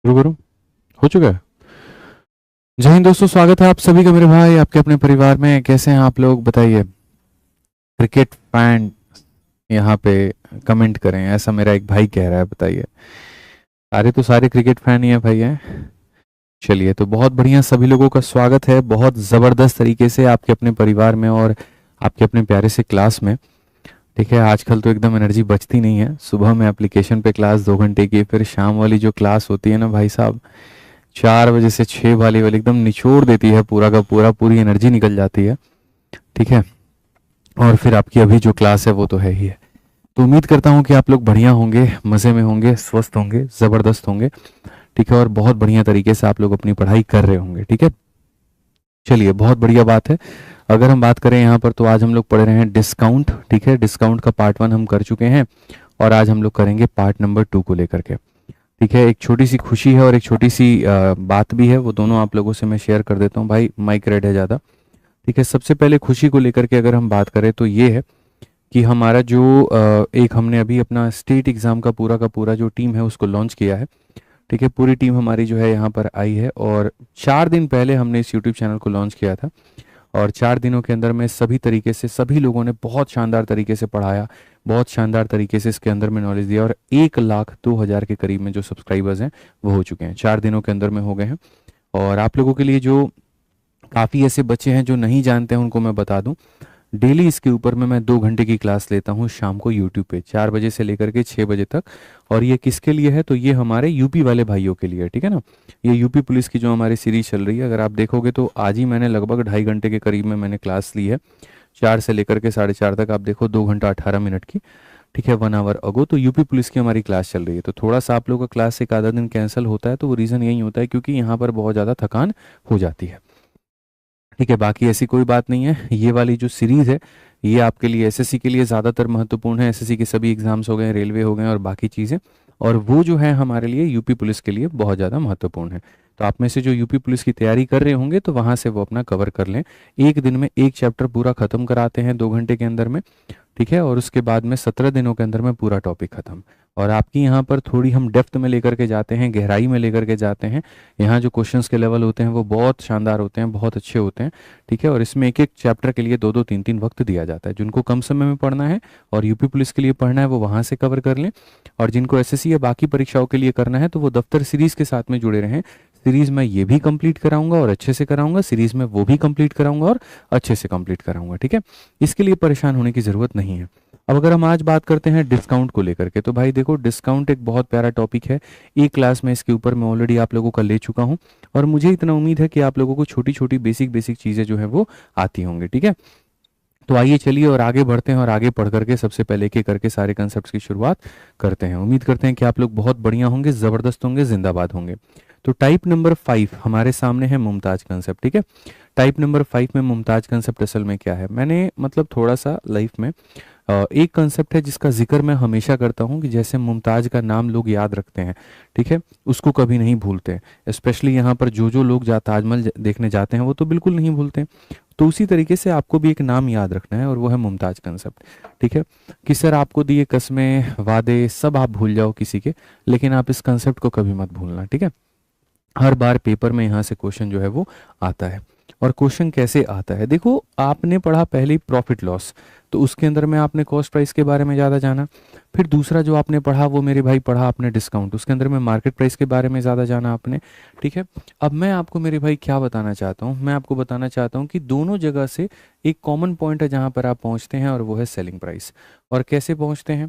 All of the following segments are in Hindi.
शुरू करूं? हो चुका है। जय हिंद दोस्तों, स्वागत है आप सभी का मेरे भाई आपके अपने परिवार में। कैसे हैं आप लोग बताइए। क्रिकेट फैन यहाँ पे कमेंट करें, ऐसा मेरा एक भाई कह रहा है। बताइए, सारे तो सारे क्रिकेट फैन ही हैं भाई हैं। चलिए, तो बहुत बढ़िया, सभी लोगों का स्वागत है बहुत ज़बरदस्त तरीके से आपके अपने परिवार में और आपके अपने प्यारे से क्लास में। ठीक है, आजकल तो एकदम एनर्जी बचती नहीं है। सुबह में एप्लीकेशन पे क्लास 2 घंटे की, फिर शाम वाली जो क्लास होती है ना भाई साहब, 4 बजे से 6 वाली एकदम निचोड़ देती है पूरा का पूरा, पूरी एनर्जी निकल जाती है। ठीक है, और फिर आपकी अभी जो क्लास है वो तो है ही है। तो उम्मीद करता हूँ कि आप लोग बढ़िया होंगे, मज़े में होंगे, स्वस्थ होंगे, ज़बरदस्त होंगे। ठीक है, और बहुत बढ़िया तरीके से आप लोग अपनी पढ़ाई कर रहे होंगे। ठीक है, चलिए, बहुत बढ़िया बात है। अगर हम बात करें यहाँ पर, तो आज हम लोग पढ़ रहे हैं डिस्काउंट। ठीक है, डिस्काउंट का पार्ट 1 हम कर चुके हैं और आज हम लोग करेंगे पार्ट नंबर 2 को लेकर के। ठीक है, एक छोटी सी खुशी है और एक छोटी सी बात भी है, वो दोनों आप लोगों से मैं शेयर कर देता हूँ। भाई माइक रेड है ज़्यादा। ठीक है, सबसे पहले खुशी को लेकर के अगर हम बात करें तो ये है कि हमारा जो एक हमने अभी अपना स्टेट एग्ज़ाम का पूरा जो टीम है उसको लॉन्च किया है। ठीक है, पूरी टीम हमारी जो है यहाँ पर आई है और 4 दिन पहले हमने इस यूट्यूब चैनल को लॉन्च किया था। और 4 दिनों के अंदर में सभी तरीके से सभी लोगों ने बहुत शानदार तरीके से पढ़ाया, बहुत शानदार तरीके से इसके अंदर में नॉलेज दिया और 1,02,000 के करीब में जो सब्सक्राइबर्स हैं वो हो चुके हैं, 4 दिनों के अंदर में हो गए हैं। और आप लोगों के लिए जो काफ़ी ऐसे बच्चे हैं जो नहीं जानते हैं उनको मैं बता दूं, डेली इसके ऊपर में मैं 2 घंटे की क्लास लेता हूँ शाम को यूट्यूब पे 4 बजे से लेकर के 6 बजे तक। और ये किसके लिए है, तो ये हमारे यूपी वाले भाइयों के लिए है। ठीक है ना, ये यूपी पुलिस की जो हमारी सीरीज चल रही है, अगर आप देखोगे तो आज ही मैंने लगभग 2.5 घंटे के करीब में मैंने क्लास ली है, 4 से लेकर के 4:30 तक। आप देखो 2 घंटा 18 मिनट की। ठीक है, 1 आवर अगो तो यूपी पुलिस की हमारी क्लास चल रही है। तो थोड़ा सा आप लोगों का क्लास एक आधा दिन कैंसिल होता है, तो वो रीज़न यही होता है क्योंकि यहाँ पर बहुत ज़्यादा थकान हो जाती है। ठीक है, बाकी ऐसी कोई बात नहीं है। ये वाली जो सीरीज़ है ये आपके लिए एसएससी के लिए ज़्यादातर महत्वपूर्ण है। एसएससी के सभी एग्जाम्स हो गए, रेलवे हो गए और बाकी चीज़ें, और वो जो है हमारे लिए यूपी पुलिस के लिए बहुत ज़्यादा महत्वपूर्ण है। तो आप में से जो यूपी पुलिस की तैयारी कर रहे होंगे तो वहाँ से वो अपना कवर कर लें। एक दिन में एक चैप्टर पूरा ख़त्म कराते हैं 2 घंटे के अंदर में। ठीक है, और उसके बाद में 17 दिनों के अंदर में पूरा टॉपिक ख़त्म। और आपकी यहाँ पर थोड़ी हम डेप्थ में लेकर के जाते हैं, गहराई में लेकर के जाते हैं। यहाँ जो क्वेश्चंस के लेवल होते हैं वो बहुत शानदार होते हैं, बहुत अच्छे होते हैं। ठीक है, और इसमें एक एक चैप्टर के लिए 2-2 3-3 वक्त दिया जाता है। जिनको कम समय में पढ़ना है और यूपी पुलिस के लिए पढ़ना है वो वहाँ से कवर कर लें, और जिनको एसएससी या बाकी परीक्षाओं के लिए करना है तो वो दफ्तर सीरीज़ के साथ में जुड़े रहें। सीरीज़ में ये भी कंप्लीट कराऊंगा और अच्छे से कराऊंगा, सीरीज़ में वो भी कंप्लीट कराऊंगा और अच्छे से कंप्लीट कराऊंगा। ठीक है, इसके लिए परेशान होने की ज़रूरत नहीं है। अब अगर हम आज बात करते हैं डिस्काउंट को लेकर के, तो भाई देखो, डिस्काउंट एक बहुत प्यारा टॉपिक है। एक क्लास में इसके ऊपर मैं ऑलरेडी आप लोगों का ले चुका हूँ और मुझे इतना उम्मीद है कि आप लोगों को छोटी छोटी बेसिक बेसिक चीज़ें जो है वो आती होंगी। ठीक है, तो आइए चलिए और आगे बढ़ते हैं और आगे पढ़ करके सबसे पहले एक एक करके सारे कंसेप्ट की शुरुआत करते हैं। उम्मीद करते हैं कि आप लोग बहुत बढ़िया होंगे, ज़बरदस्त होंगे, जिंदाबाद होंगे। तो टाइप नंबर 5 हमारे सामने है मुमताज कंसेप्ट। ठीक है, टाइप नंबर 5 में मुमताज कंसेप्ट असल में क्या है, मैंने मतलब थोड़ा सा लाइफ में एक कंसेप्ट है जिसका जिक्र मैं हमेशा करता हूँ कि जैसे मुमताज का नाम लोग याद रखते हैं, ठीक है, उसको कभी नहीं भूलते। स्पेशली यहाँ पर जो लोग ताजमहल देखने जाते हैं वो तो बिल्कुल नहीं भूलते। तो उसी तरीके से आपको भी एक नाम याद रखना है और वो है मुमताज कंसेप्ट। ठीक है, कि सर आपको दिए कस्में वादे सब आप भूल जाओ किसी के, लेकिन आप इस कंसेप्ट को कभी मत भूलना। ठीक है, हर बार पेपर में यहाँ से क्वेश्चन जो है वो आता है। और क्वेश्चन कैसे आता है, देखो आपने पढ़ा पहले प्रॉफिट लॉस, तो उसके अंदर में आपने कॉस्ट प्राइस के बारे में ज़्यादा जाना। फिर दूसरा जो आपने पढ़ा वो मेरे भाई पढ़ा आपने डिस्काउंट, उसके अंदर में मार्केट प्राइस के बारे में ज़्यादा जाना आपने। ठीक है, अब मैं आपको मेरे भाई क्या बताना चाहता हूँ, मैं आपको बताना चाहता हूँ कि दोनों जगह से एक कॉमन पॉइंट है जहाँ पर आप पहुँचते हैं और वो है सेलिंग प्राइस। और कैसे पहुँचते हैं,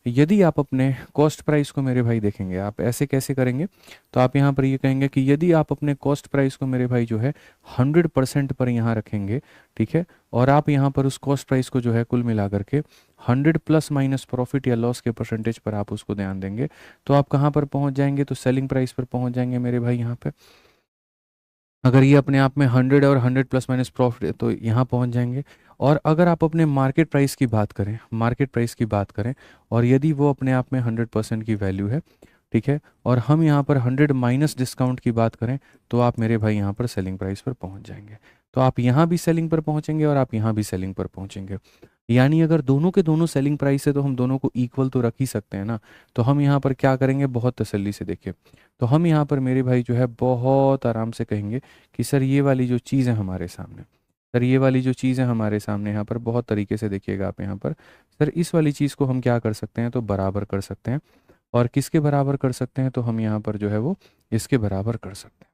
यदि आप अपने कॉस्ट प्राइस को मेरे भाई देखेंगे, आप ऐसे कैसे करेंगे, तो आप यहाँ पर ये कहेंगे कि यदि आप अपने कॉस्ट प्राइस को मेरे भाई जो है 100% पर यहाँ रखेंगे, ठीक है, और आप यहाँ पर उस कॉस्ट प्राइस को जो है कुल मिला करके 100 प्लस माइनस प्रॉफिट या लॉस के परसेंटेज पर आप उसको ध्यान देंगे, तो आप कहाँ पर पहुँच जाएंगे, तो सेलिंग प्राइस पर पहुँच जाएंगे मेरे भाई यहाँ पे। अगर ये अपने आप में 100 और 100 प्लस माइनस प्रॉफिट है तो यहाँ पहुँच जाएंगे। और अगर आप अपने मार्केट प्राइस की बात करें, मार्केट प्राइस की बात करें, और यदि वो अपने आप में 100% की वैल्यू है, ठीक है, और हम यहाँ पर 100 माइनस डिस्काउंट की बात करें, तो आप मेरे भाई यहाँ पर सेलिंग प्राइस पर पहुँच जाएंगे। तो आप यहाँ भी सेलिंग पर पहुँचेंगे और आप यहाँ भी सेलिंग पर पहुँचेंगे। यानी अगर दोनों के दोनों सेलिंग प्राइस है तो हम दोनों को इक्वल तो रख ही सकते हैं ना। तो हम यहाँ पर क्या करेंगे, बहुत तसल्ली से देखिए, तो हम यहाँ पर मेरे भाई जो है बहुत आराम से कहेंगे कि सर ये वाली जो चीज़ है हमारे सामने, सर ये वाली जो चीज़ है हमारे सामने, यहाँ पर बहुत तरीके से देखिएगा आप यहाँ पर, सर इस वाली चीज़ को हम क्या कर सकते हैं, तो बराबर कर सकते हैं। और किसके बराबर कर सकते हैं, तो हम यहाँ पर जो है वो इसके बराबर कर सकते हैं।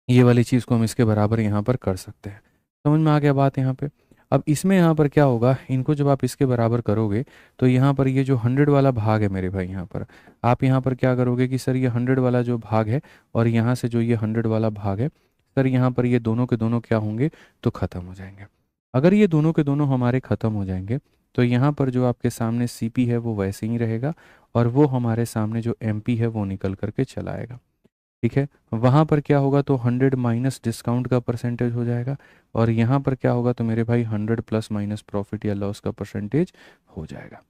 ये वाली चीज़ को हम इसके बराबर यहाँ पर कर सकते हैं। समझ में आ गया बात यहाँ पे। अब इसमें यहाँ पर क्या होगा, इनको जब आप इसके बराबर करोगे तो यहाँ पर ये जो 100 वाला भाग है मेरे भाई, यहाँ पर आप यहाँ पर क्या करोगे कि सर ये 100 वाला जो भाग है और यहाँ से जो ये 100 वाला भाग है, सर यहाँ पर ये दोनों के दोनों क्या होंगे, तो ख़त्म हो जाएंगे। अगर ये दोनों के दोनों हमारे ख़त्म हो जाएंगे तो यहाँ पर जो आपके सामने सीपी है वो वैसे ही रहेगा और वो हमारे सामने जो एमपी है वो निकल करके चला आएगा। ठीक है, वहाँ पर क्या होगा, तो 100 माइनस डिस्काउंट का परसेंटेज हो जाएगा और यहाँ पर क्या होगा, तो मेरे भाई 100 प्लस माइनस प्रॉफिट या लॉस का परसेंटेज हो जाएगा।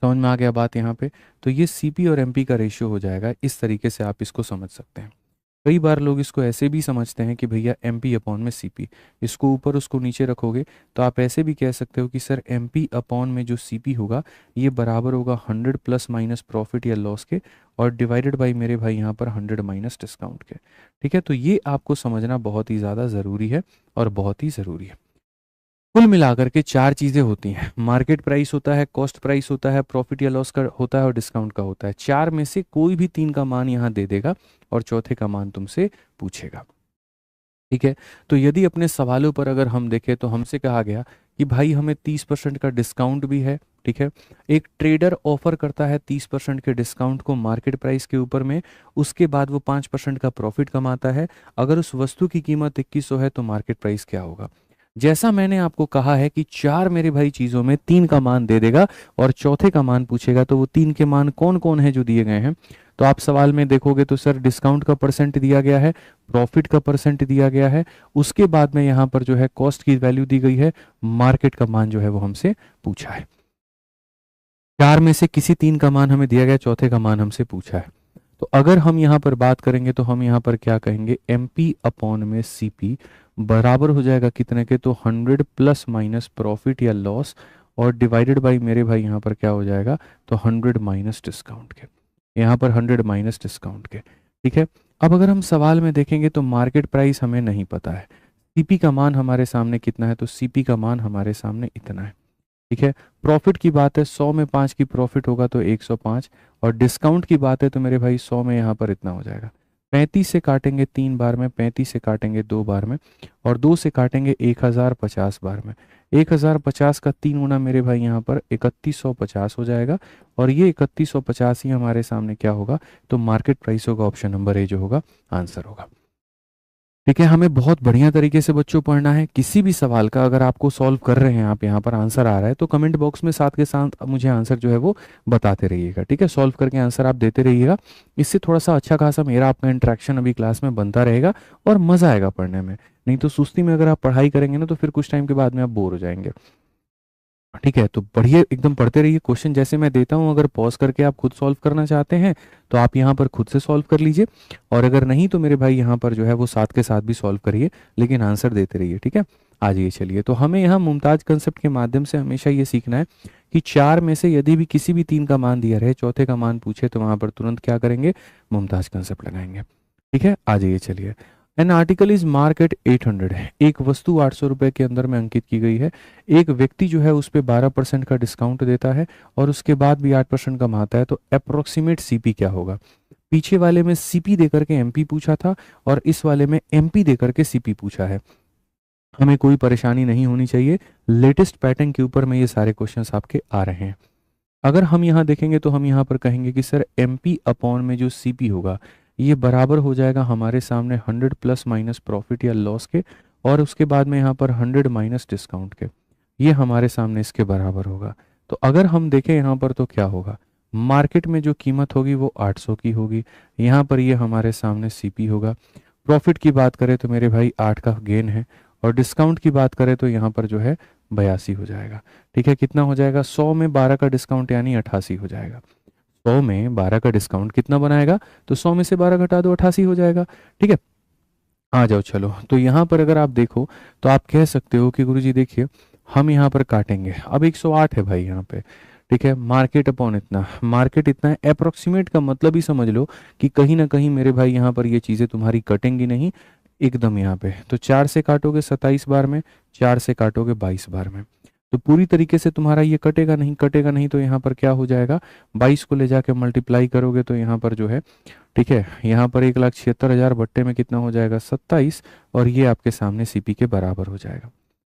समझ में आ गया बात यहाँ पे। तो ये सीपी और एमपी का रेशियो हो जाएगा। इस तरीके से आप इसको समझ सकते हैं। कई बार लोग इसको ऐसे भी समझते हैं कि भैया एम पी अपॉन में सी पी, इसको ऊपर उसको नीचे रखोगे तो आप ऐसे भी कह सकते हो कि सर एम पी अपॉन में जो सी पी होगा ये बराबर होगा 100 प्लस माइनस प्रॉफिट या लॉस के और डिवाइडेड बाई मेरे भाई यहाँ पर 100 माइनस डिस्काउंट के। ठीक है, तो ये आपको समझना बहुत ही ज़्यादा ज़रूरी है और बहुत ही ज़रूरी है। कुल मिलाकर के चार चीज़ें होती हैं, मार्केट प्राइस होता है, कॉस्ट प्राइस होता है, प्रॉफिट या लॉस का होता है और डिस्काउंट का होता है। चार में से कोई भी तीन का मान यहाँ दे देगा और चौथे का मान तुमसे पूछेगा। ठीक है, तो यदि अपने सवालों पर अगर हम देखें तो हमसे कहा गया कि भाई हमें 30% का डिस्काउंट भी है। ठीक है, एक ट्रेडर ऑफर करता है 30% के डिस्काउंट को मार्केट प्राइस के ऊपर में, उसके बाद वो 5% का प्रॉफिट कमाता है। अगर उस वस्तु की कीमत 2100 है तो मार्केट प्राइस क्या होगा। जैसा मैंने आपको कहा है कि चार मेरे भाई चीज़ों में तीन का मान दे देगा और चौथे का मान पूछेगा, तो वो तीन के मान कौन कौन है जो दिए गए हैं। तो आप सवाल में देखोगे तो सर डिस्काउंट का परसेंट दिया गया है, प्रॉफिट का परसेंट दिया गया है, उसके बाद में यहाँ पर जो है कॉस्ट की वैल्यू दी गई है, मार्केट का मान जो है वो हमसे पूछा है। चार में से किसी तीन का मान हमें दिया गया, चौथे का मान हमसे पूछा है। तो अगर हम यहाँ पर बात करेंगे तो हम यहाँ पर क्या कहेंगे, एम पी अपॉन में सी पी बराबर हो जाएगा कितने के, तो 100 प्लस माइनस प्रॉफिट या लॉस और डिवाइडेड बाई मेरे भाई यहाँ पर क्या हो जाएगा, तो 100 माइनस डिस्काउंट के, यहाँ पर 100 माइनस डिस्काउंट के। ठीक है, अब अगर हम सवाल में देखेंगे तो मार्केट प्राइस हमें नहीं पता है, सीपी का मान हमारे सामने कितना है, तो सीपी का मान हमारे सामने इतना है। ठीक है, प्रॉफिट की बात है, 100 में 5 की प्रॉफिट होगा तो 105 और डिस्काउंट की बात है तो मेरे भाई 100 में यहाँ पर इतना हो जाएगा। 35 से काटेंगे 3 बार में, 35 से काटेंगे 2 बार में और 2 से काटेंगे 1050 बार में। 1050 का 3 गुना मेरे भाई यहाँ पर 3150 हो जाएगा और ये 3150 ही हमारे सामने क्या होगा, तो मार्केट प्राइस होगा। ऑप्शन नंबर ए जो होगा आंसर होगा। ठीक है, हमें बहुत बढ़िया तरीके से बच्चों पढ़ना है। किसी भी सवाल का अगर आपको सॉल्व कर रहे हैं आप, यहाँ पर आंसर आ रहा है तो कमेंट बॉक्स में साथ के साथ मुझे आंसर जो है वो बताते रहिएगा। ठीक है, सॉल्व करके आंसर आप देते रहिएगा। इससे थोड़ा सा अच्छा खासा मेरा आपका इंटरेक्शन अभी क्लास में बनता रहेगा और मज़ा आएगा पढ़ने में। नहीं तो सुस्ती में अगर आप पढ़ाई करेंगे ना तो फिर कुछ टाइम के बाद में आप बोर हो जाएंगे। ठीक है, तो बढ़िया एकदम पढ़ते रहिए। क्वेश्चन जैसे मैं देता हूँ अगर पॉज करके आप खुद सॉल्व करना चाहते हैं तो आप यहाँ पर खुद से सॉल्व कर लीजिए और अगर नहीं तो मेरे भाई यहाँ पर जो है वो साथ के साथ भी सॉल्व करिए, लेकिन आंसर देते रहिए। ठीक है, आ जाइए चलिए। तो हमें यहाँ मुमताज कंसेप्ट के माध्यम से हमेशा ये सीखना है कि चार में से यदि भी किसी भी तीन का मान दिया रहे, चौथे का मान पूछे तो वहाँ पर तुरंत क्या करेंगे, मुमताज कंसेप्ट लगाएंगे। ठीक है, आ जाइए चलिए। एन आर्टिकल इज मार्केट 800 है, एक वस्तु 800 रुपये के अंदर में अंकित की गई है। एक व्यक्ति जो है उस पर 12% का डिस्काउंट देता है और उसके बाद भी 8% कमाता है, तो अप्रोक्सीमेट सीपी क्या होगा। पीछे वाले में सीपी देकर के एमपी पूछा था और इस वाले में एमपी देकर के सीपी पूछा है। हमें कोई परेशानी नहीं होनी चाहिए, लेटेस्ट पैटर्न के ऊपर में ये सारे क्वेश्चंस आपके आ रहे हैं। अगर हम यहाँ देखेंगे तो हम यहाँ पर कहेंगे कि सर एमपी अपॉन में जो सीपी होगा ये बराबर हो जाएगा हमारे सामने 100 प्लस माइनस प्रॉफिट या लॉस के और उसके बाद में यहाँ पर 100 माइनस डिस्काउंट के, ये हमारे सामने इसके बराबर होगा। तो अगर हम देखें यहाँ पर तो क्या होगा, मार्केट में जो कीमत होगी वो 800 की होगी, यहाँ पर ये हमारे सामने सीपी होगा। प्रॉफिट की बात करें तो मेरे भाई 8 का गेन है और डिस्काउंट की बात करें तो यहाँ पर जो है 82 हो जाएगा। ठीक है, कितना हो जाएगा, 100 में 12 का डिस्काउंट यानी 88 हो जाएगा। 100 में 12 का डिस्काउंट कितना बनाएगा, तो 100 में से 12 घटा दो 88 हो जाएगा। ठीक है, आ जाओ चलो। तो यहाँ पर अगर आप देखो तो आप कह सकते हो कि गुरुजी देखिए हम यहाँ पर काटेंगे। अब 108 है भाई यहाँ पे, ठीक है। मार्केट अपॉन इतना, मार्केट इतना है, अप्रोक्सीमेट का मतलब ही समझ लो कि कहीं ना कहीं मेरे भाई यहाँ पर ये चीज़ें तुम्हारी कटेंगी नहीं एकदम यहाँ पे। तो 4 से काटोगे 27 बार में, 4 से काटोगे 22 बार में, तो पूरी तरीके से तुम्हारा ये कटेगा नहीं, कटेगा नहीं। तो यहाँ पर क्या हो जाएगा, 22 को ले जाके मल्टीप्लाई करोगे तो यहाँ पर जो है, ठीक है, यहाँ पर 1,76,000 बट्टे में कितना हो जाएगा 27, और ये आपके सामने सीपी के बराबर हो जाएगा।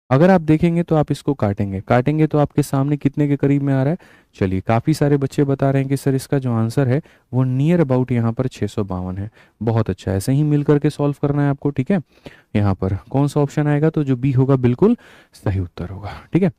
अगर आप देखेंगे तो आप इसको काटेंगे, काटेंगे तो आपके सामने कितने के करीब में आ रहा है। चलिए, काफ़ी सारे बच्चे बता रहे हैं कि सर इसका जो आंसर है वो नियर अबाउट यहाँ पर 652 है। बहुत अच्छा, ऐसे ही मिल करके सॉल्व करना है आपको, ठीक है। यहाँ पर कौन सा ऑप्शन आएगा, तो जो बी होगा बिल्कुल सही उत्तर होगा, ठीक है।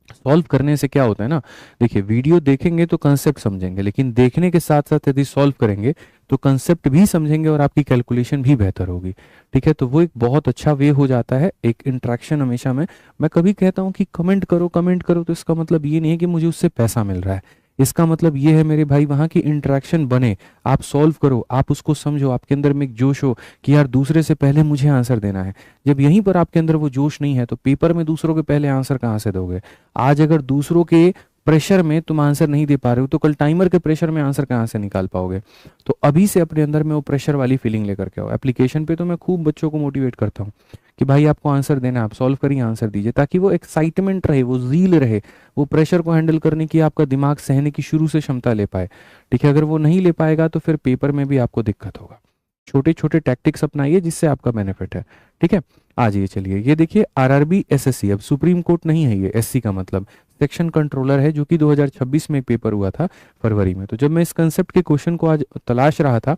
सॉल्व करने से क्या होता है ना, देखिए वीडियो देखेंगे तो कंसेप्ट समझेंगे, लेकिन देखने के साथ साथ यदि सॉल्व करेंगे तो कंसेप्ट भी समझेंगे और आपकी कैलकुलेशन भी बेहतर होगी, ठीक है। तो वो एक बहुत अच्छा वे हो जाता है, एक इंट्रैक्शन हमेशा में। मैं कभी कहता हूँ कि कमेंट करो, कमेंट करो, तो इसका मतलब ये नहीं है कि मुझे उससे पैसा मिल रहा है। इसका मतलब ये है मेरे भाई वहाँ की इंटरेक्शन बने, आप सॉल्व करो, आप उसको समझो, आपके अंदर में एक जोश हो कि यार दूसरे से पहले मुझे आंसर देना है। जब यहीं पर आपके अंदर वो जोश नहीं है तो पेपर में दूसरों के पहले आंसर कहाँ से दोगे। आज अगर दूसरों के प्रेशर में तुम आंसर नहीं दे पा रहे हो तो कल टाइमर के प्रेशर में आंसर कहाँ से निकाल पाओगे। तो अभी से अपने अंदर में वो प्रेशर वाली फीलिंग लेकर के आओ। एप्लीकेशन पे तो मैं खूब बच्चों को मोटिवेट करता हूँ कि भाई आपको आंसर देना है, आप सॉल्व करिए, आंसर दीजिए, ताकि वो एक्साइटमेंट रहे, वो ज़ील रहे, वो प्रेशर को हैंडल करने की आपका दिमाग सहने की शुरू से क्षमता ले पाए, ठीक है। अगर वो नहीं ले पाएगा तो फिर पेपर में भी आपको दिक्कत होगा। छोटे छोटे टैक्टिक्स अपनाइए जिससे आपका बेनिफिट है, ठीक है। आ जाइए, चलिए ये देखिए आरआरबी एसएससी, अब सुप्रीम कोर्ट नहीं है ये, एससी का मतलब सेक्शन कंट्रोलर है, जो कि 2026 में एक पेपर हुआ था फरवरी में। तो जब मैं इस कंसेप्ट के क्वेश्चन को आज तलाश रहा था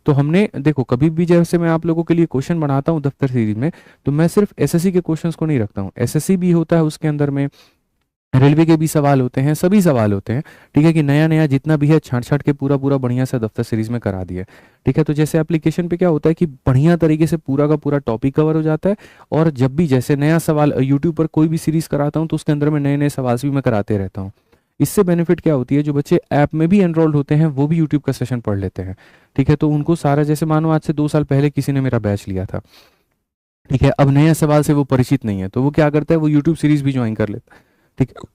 तो हमने देखो, कभी भी जैसे मैं आप लोगों के लिए क्वेश्चन बनाता हूँ दफ्तर सीरीज में, तो मैं सिर्फ एसएससी के क्वेश्चंस को नहीं रखता हूँ, एसएससी भी होता है उसके अंदर में, रेलवे के भी सवाल होते हैं, सभी सवाल होते हैं, ठीक है। कि नया नया जितना भी है छांट छांट के पूरा पूरा बढ़िया सा दफ्तर सीरीज में करा दिया, ठीक है। तो जैसे एप्लीकेशन पे क्या होता है कि बढ़िया तरीके से पूरा का पूरा टॉपिक कवर हो जाता है, और जब भी जैसे नया सवाल यूट्यूब पर कोई भी सीरीज कराता हूँ तो उसके अंदर में नए नए सवाल भी मैं कराते रहता हूँ। इससे बेनिफिट क्या होती है, जो बच्चे ऐप में भी एनरोल्ड होते हैं वो भी यूट्यूब का सेशन पढ़ लेते हैं, ठीक है। तो उनको सारा, जैसे मानो आज से 2 साल पहले किसी ने मेरा बैच लिया था, ठीक है, अब नए सवाल से वो परिचित नहीं है, तो वो क्या करता है, वो यूट्यूब सीरीज भी ज्वाइन कर लेता है, ठीक है।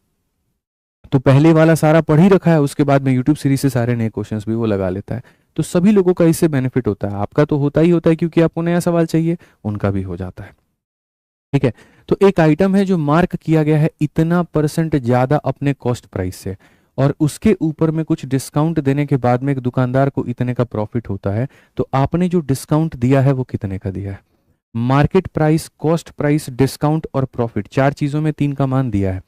तो पहले वाला सारा पढ़ ही रखा है, उसके बाद में यूट्यूब सीरीज से सारे नए क्वेश्चंस भी वो लगा लेता है। तो सभी लोगों का इससे बेनिफिट होता है, आपका तो होता ही होता है क्योंकि आपको नया सवाल चाहिए, उनका भी हो जाता है, ठीक है। तो एक आइटम है जो मार्क किया गया है इतना % ज्यादा अपने कॉस्ट प्राइस से, और उसके ऊपर में कुछ डिस्काउंट देने के बाद में एक दुकानदार को इतने का प्रॉफिट होता है। तो आपने जो डिस्काउंट दिया है वो कितने का दिया है। Market price, cost price, discount और प्रॉफिट, 4 चीजों में 3 का मान दिया है।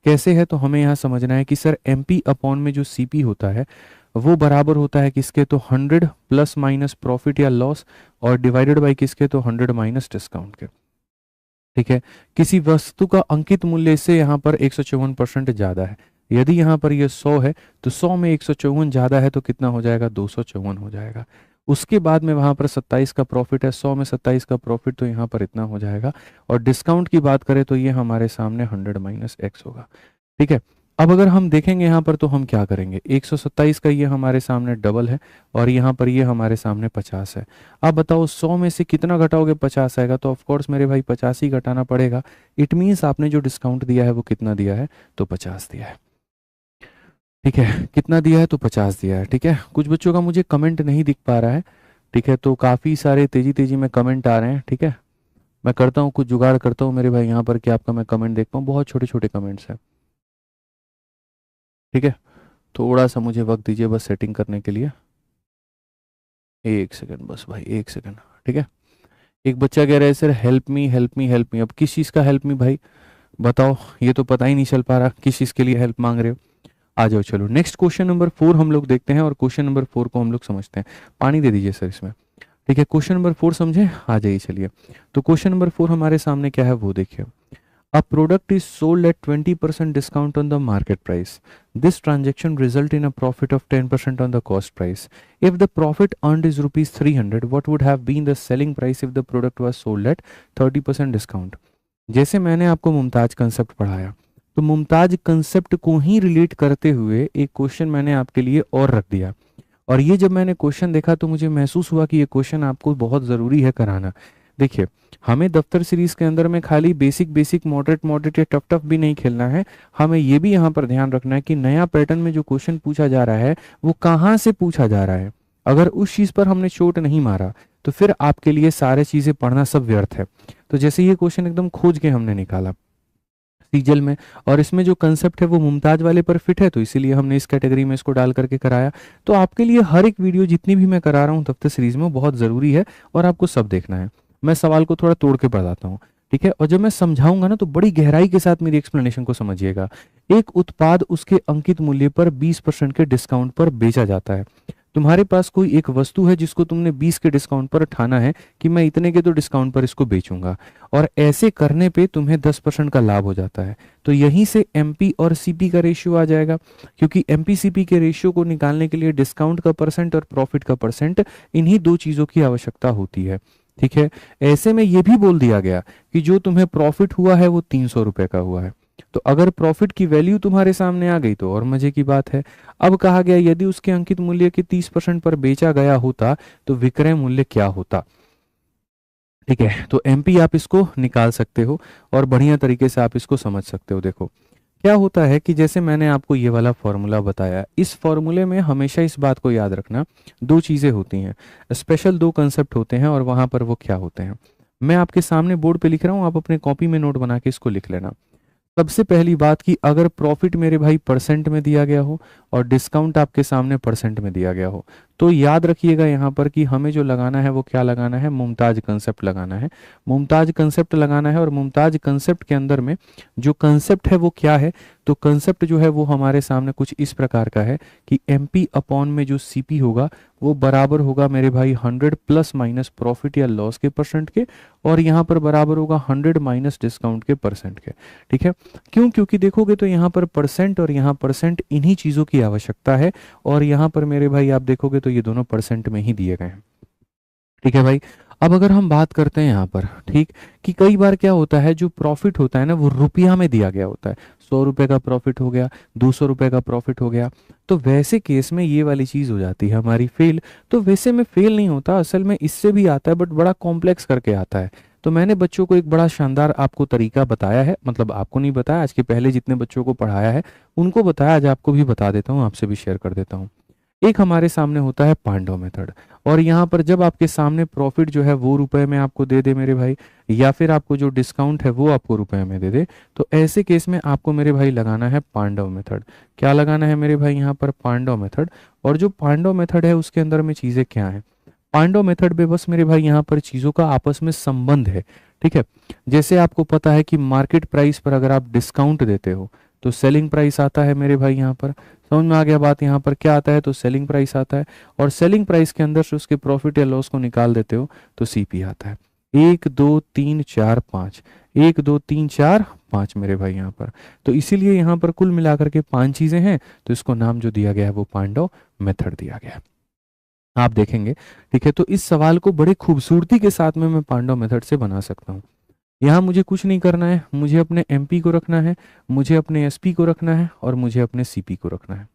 कैसे है, तो हमें यहाँ समझना है कि सर एमपी अपॉन में जो सीपी होता है वो बराबर होता है किसके, तो 100 प्लस माइनस प्रॉफिट या लॉस, और डिवाइडेड बाई किसके, तो 100 माइनस डिस्काउंट के, ठीक है। किसी वस्तु का अंकित मूल्य से यहाँ पर 154% ज्यादा है। यदि यहाँ पर ये 100 है तो 100 में 154 ज्यादा है तो कितना हो जाएगा, 254 हो जाएगा। उसके बाद में वहां पर 27 का प्रॉफिट है, 100 में 27 का प्रॉफिट, तो यहाँ पर इतना हो जाएगा। और डिस्काउंट की बात करें तो ये हमारे सामने 100 माइनस एक्स होगा, ठीक है। अब अगर हम देखेंगे यहाँ पर तो हम क्या करेंगे, 127 का ये हमारे सामने डबल है, और यहाँ पर ये हमारे सामने 50 है। अब बताओ 100 में से कितना घटाओगे, 50 आएगा, तो ऑफकोर्स मेरे भाई 50 ही घटाना पड़ेगा। इट मीन्स आपने जो डिस्काउंट दिया है वो कितना दिया है, तो 50 दिया है, ठीक है। कितना दिया है, तो 50 दिया है, ठीक है। कुछ बच्चों का मुझे कमेंट नहीं दिख पा रहा है, ठीक है, तो काफ़ी सारे तेजी तेजी में कमेंट आ रहे हैं, ठीक है। मैं करता हूँ कुछ जुगाड़ करता हूँ मेरे भाई यहाँ पर कि आपका मैं कमेंट देख पाऊँ, बहुत छोटे छोटे कमेंट्स हैं, ठीक है। थोड़ा सा मुझे वक्त दीजिए बस सेटिंग करने के लिए, 1 सेकंड बस भाई, 1 सेकंड, ठीक है। एक बच्चा कह रहा है sir help me help me help me. अब किस चीज़ का हेल्प मी भाई, बताओ, ये तो पता ही नहीं चल पा रहा किस चीज़ के लिए हेल्प मांग रहे हो। आ जाओ, चलो नेक्स्ट क्वेश्चन नंबर 4 हम लोग देखते हैं, और क्वेश्चन नंबर 4 को हम लोग समझते हैं। पानी दे दीजिए सर इसमें, ठीक है। क्वेश्चन नंबर 4 समझे, आ जाइए चलिए। तो क्वेश्चन नंबर 4 हमारे सामने क्या है वो देखिए। A product is sold at 20% discount on the market price. This transaction result in a profit of 10% on the cost price. If the profit earned is rupees 300, what would have been the selling price if the product was sold at 30% discount? जैसे मैंने आपको मुमताज कंसेप्ट पढ़ाया, तो मुमताज कंसेप्ट को ही रिलेट करते हुए एक क्वेश्चन मैंने आपके लिए और रख दिया। और ये जब मैंने क्वेश्चन देखा तो मुझे महसूस हुआ कि ये क्वेश्चन आपको बहुत ज़रूरी है कराना। देखिए, हमें दफ्तर सीरीज के अंदर में खाली बेसिक बेसिक मॉडरेट मॉडरेट या टफ टफ भी नहीं खेलना है, हमें ये भी यहाँ पर ध्यान रखना है कि नया पैटर्न में जो क्वेश्चन पूछा जा रहा है वो कहाँ से पूछा जा रहा है। अगर उस चीज़ पर हमने चोट नहीं मारा तो फिर आपके लिए सारे चीज़ें पढ़ना सब व्यर्थ है। तो जैसे ये क्वेश्चन एकदम खोज के हमने निकाला सीजल में, और इसमें जो कंसेप्ट है वो मुमताज वाले पर फिट है, तो इसीलिए हमने इस कैटेगरी में इसको डाल करके कराया। तो आपके लिए हर एक वीडियो जितनी भी मैं करा रहा हूँ दफ्तर सीरीज में बहुत ज़रूरी है और आपको सब देखना है। मैं सवाल को थोड़ा तोड़ के बताता हूँ, ठीक है, और जब मैं समझाऊंगा ना तो बड़ी गहराई के साथ मेरी एक्सप्लेनेशन को समझिएगा। एक उत्पाद उसके अंकित मूल्य पर 20% के डिस्काउंट पर बेचा जाता है। तुम्हारे पास कोई एक वस्तु है जिसको तुमने 20 के डिस्काउंट पर ठाना है कि मैं इतने के तो डिस्काउंट पर इसको बेचूंगा, और ऐसे करने पे तुम्हें 10% का लाभ हो जाता है। तो यहीं से एमपी और सीपी का रेशियो आ जाएगा, क्योंकि एमपी सीपी के रेशियो को निकालने के लिए डिस्काउंट का परसेंट और प्रॉफिट का परसेंट, इन्हीं दो चीजों की आवश्यकता होती है। ठीक है, ऐसे में यह भी बोल दिया गया कि जो तुम्हें प्रॉफिट हुआ है वो 300 रुपए का हुआ है। तो अगर प्रॉफिट की वैल्यू तुम्हारे सामने आ गई तो और मजे की बात है। अब कहा गया यदि उसके अंकित मूल्य के 30% पर बेचा गया होता तो विक्रय मूल्य क्या होता। ठीक है, तो एमपी आप इसको निकाल सकते हो और बढ़िया तरीके से आप इसको समझ सकते हो। देखो क्या होता है कि जैसे मैंने आपको ये वाला फॉर्मूला बताया, इस फॉर्मूले में हमेशा इस बात को याद रखना, दो चीजें होती हैं, स्पेशल दो कंसेप्ट होते हैं, और वहां पर वो क्या होते हैं मैं आपके सामने बोर्ड पे लिख रहा हूं, आप अपने कॉपी में नोट बना के इसको लिख लेना। सबसे पहली बात कि अगर प्रॉफिट मेरे भाई परसेंट में दिया गया हो और डिस्काउंट आपके सामने परसेंट में दिया गया हो, तो याद रखिएगा यहाँ पर कि हमें जो लगाना है वो क्या लगाना है, मुमताज कंसेप्ट लगाना है। मुमताज कंसेप्ट लगाना है, और मुमताज कंसेप्ट के अंदर में जो कंसेप्ट है वो क्या है, तो कंसेप्ट जो है वो हमारे सामने कुछ इस प्रकार का है कि एमपी अपॉन में जो सीपी होगा वो बराबर होगा मेरे भाई 100 प्लस माइनस प्रॉफिट या लॉस के परसेंट के, और यहाँ पर बराबर होगा 100 माइनस डिस्काउंट के परसेंट के। ठीक है, क्यों? क्योंकि देखोगे तो यहाँ पर परसेंट और यहाँ परसेंट इन्हीं चीजों की आवश्यकता है, और यहाँ पर मेरे भाई आप देखोगे तो ये दोनों परसेंट में ही दिए गए हैं। ठीक है भाई, अब अगर हम बात करते हैं यहाँ पर, ठीक, कि कई बार क्या होता है जो प्रॉफिट होता है ना वो रुपया में दिया गया होता है, 100 रुपए का प्रॉफिट हो गया, 200 रुपए का प्रॉफिट हो गया, तो वैसे केस में ये वाली चीज हो जाती है हमारी फेल। तो वैसे में फेल नहीं होता, असल में इससे भी आता है बट बड़ा कॉम्प्लेक्स करके आता है। तो मैंने बच्चों को एक बड़ा शानदार आपको तरीका बताया है, मतलब आपको नहीं बताया, आज के पहले जितने बच्चों को पढ़ाया है उनको बताया, आज आपको भी बता देता हूँ, आपसे भी शेयर कर देता हूँ। एक हमारे सामने होता है पांडव मेथड, और यहाँ पर जब आपके सामने प्रॉफिट जो है वो रुपए में आपको दे दे मेरे भाई, या फिर आपको जो डिस्काउंट है वो आपको रुपए में दे दे, तो ऐसे केस में आपको मेरे भाई लगाना है पांडव मेथड। क्या लगाना है मेरे भाई यहाँ पर? पांडव मेथड। और जो पांडव मेथड है उसके अंदर में चीजें क्या है? पांडव मेथड में बस मेरे भाई यहाँ पर चीजों का आपस में संबंध है। ठीक है, जैसे आपको पता है कि मार्केट प्राइस पर अगर आप डिस्काउंट देते हो तो सेलिंग प्राइस आता है मेरे भाई, यहाँ पर समझ में आ गया बात। यहाँ पर क्या आता है? तो सेलिंग प्राइस आता है, और सेलिंग प्राइस के अंदर से उसके प्रॉफिट या लॉस को निकाल देते हो तो सीपी आता है। 1 2 3 4 5, 1 2 3 4 5 मेरे भाई यहाँ पर। तो इसीलिए यहाँ पर कुल मिलाकर के 5 चीजें हैं, तो इसको नाम जो दिया गया है वो पांडव मेथड दिया गया है। आप देखेंगे, ठीक है, तो इस सवाल को बड़े खूबसूरती के साथ में मैं पांडव मेथड से बना सकता हूँ। यहाँ मुझे कुछ नहीं करना है, मुझे अपने एमपी को रखना है, मुझे अपने एसपी को रखना है, और मुझे अपने सीपी को रखना है,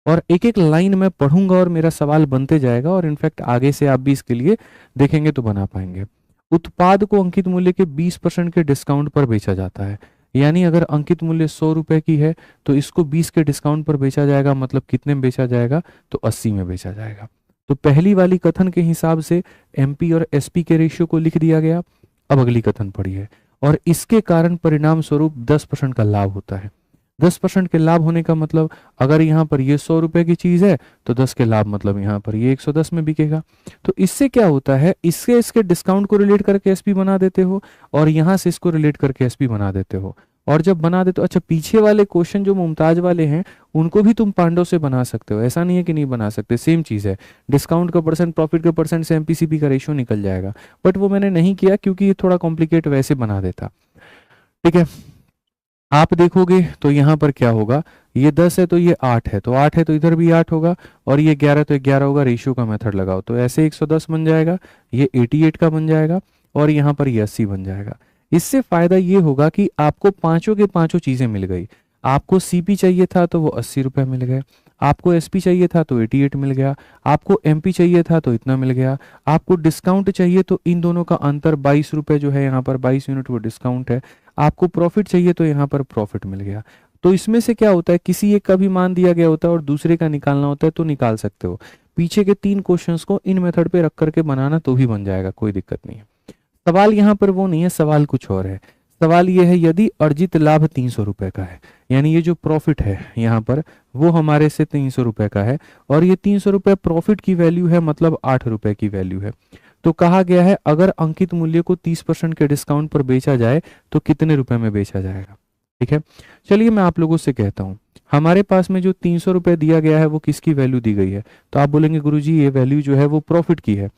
और एक एक लाइन मैं पढ़ूंगा और मेरा सवाल बनते जाएगा, और इनफैक्ट आगे से आप भी इसके लिए देखेंगे तो बना पाएंगे। उत्पाद को अंकित मूल्य के 20% के डिस्काउंट पर बेचा जाता है, यानी अगर अंकित मूल्य 100 रुपए की है तो इसको 20 के डिस्काउंट पर बेचा जाएगा, मतलब कितने में बेचा जाएगा? तो 80 में बेचा जाएगा। तो पहली वाली कथन के हिसाब से एमपी और एसपी के रेशियो को लिख दिया गया। अब अगली कथन पढ़िए, और इसके कारण परिणाम स्वरूप 10% का लाभ होता है। 10% के लाभ होने का मतलब, अगर यहाँ पर ये 100 रुपए की चीज है तो 10 के लाभ मतलब यहाँ पर ये 110 में बिकेगा। तो इससे क्या होता है, इससे इसके डिस्काउंट को रिलेट करके एसपी बना देते हो, और यहाँ से इसको रिलेट करके एसपी बना देते हो, और जब बना देते हो, अच्छा पीछे वाले क्वेश्चन जो मुमताज वाले हैं उनको भी तुम पांडव से बना सकते हो, ऐसा नहीं है कि नहीं बना सकते, सेम चीज है। डिस्काउंट का परसेंट, प्रॉफिट का परसेंट से एमपीसीपी का रेशियो निकल जाएगा, बट वो मैंने नहीं किया क्योंकि ये थोड़ा कॉम्प्लिकेट वैसे बना देता। ठीक है, आप देखोगे तो यहाँ पर क्या होगा, ये 10 है तो ये 8 है, तो 8 है तो इधर भी 8 होगा, और ये 11 तो 11 होगा, रेशियो का मेथड लगाओ तो ऐसे 110 बन जाएगा, ये 88 का बन जाएगा, और यहाँ पर ये 80 बन जाएगा। इससे फायदा ये होगा कि आपको पांचों के पांचों चीजें मिल गई। आपको सीपी चाहिए था तो वो 80 रुपए मिल गए, आपको एसपी चाहिए था तो 88 मिल गया, आपको एमपी चाहिए था तो इतना मिल गया, आपको डिस्काउंट चाहिए तो इन दोनों का अंतर 22 रुपये जो है यहाँ पर 22 यूनिट वो डिस्काउंट है, आपको प्रॉफिट चाहिए तो यहाँ पर प्रॉफिट मिल गया। तो इसमें से क्या होता है, किसी एक का भी मान दिया गया होता है और दूसरे का निकालना होता है तो निकाल सकते हो। पीछे के 3 क्वेश्चंस को इन मेथड पे रख करके बनाना तो भी बन जाएगा, कोई दिक्कत नहीं है। सवाल यहाँ पर वो नहीं है, सवाल कुछ और है। सवाल ये है यदि अर्जित लाभ 300 रुपए का है, यानी ये जो प्रॉफिट है यहाँ पर वो हमारे से 300 रुपए का है और ये 300 रुपए प्रॉफिट की वैल्यू है, मतलब 8 रुपए की वैल्यू है। तो कहा गया है अगर अंकित मूल्य को 30% के डिस्काउंट पर बेचा जाए तो कितने रुपए में बेचा जाएगा। ठीक है, चलिए मैं आप लोगों से कहता हूँ, हमारे पास में जो 300 रुपए दिया गया है वो किसकी वैल्यू दी गई है। तो आप बोलेंगे गुरुजी ये वैल्यू जो है वो प्रॉफिट की है।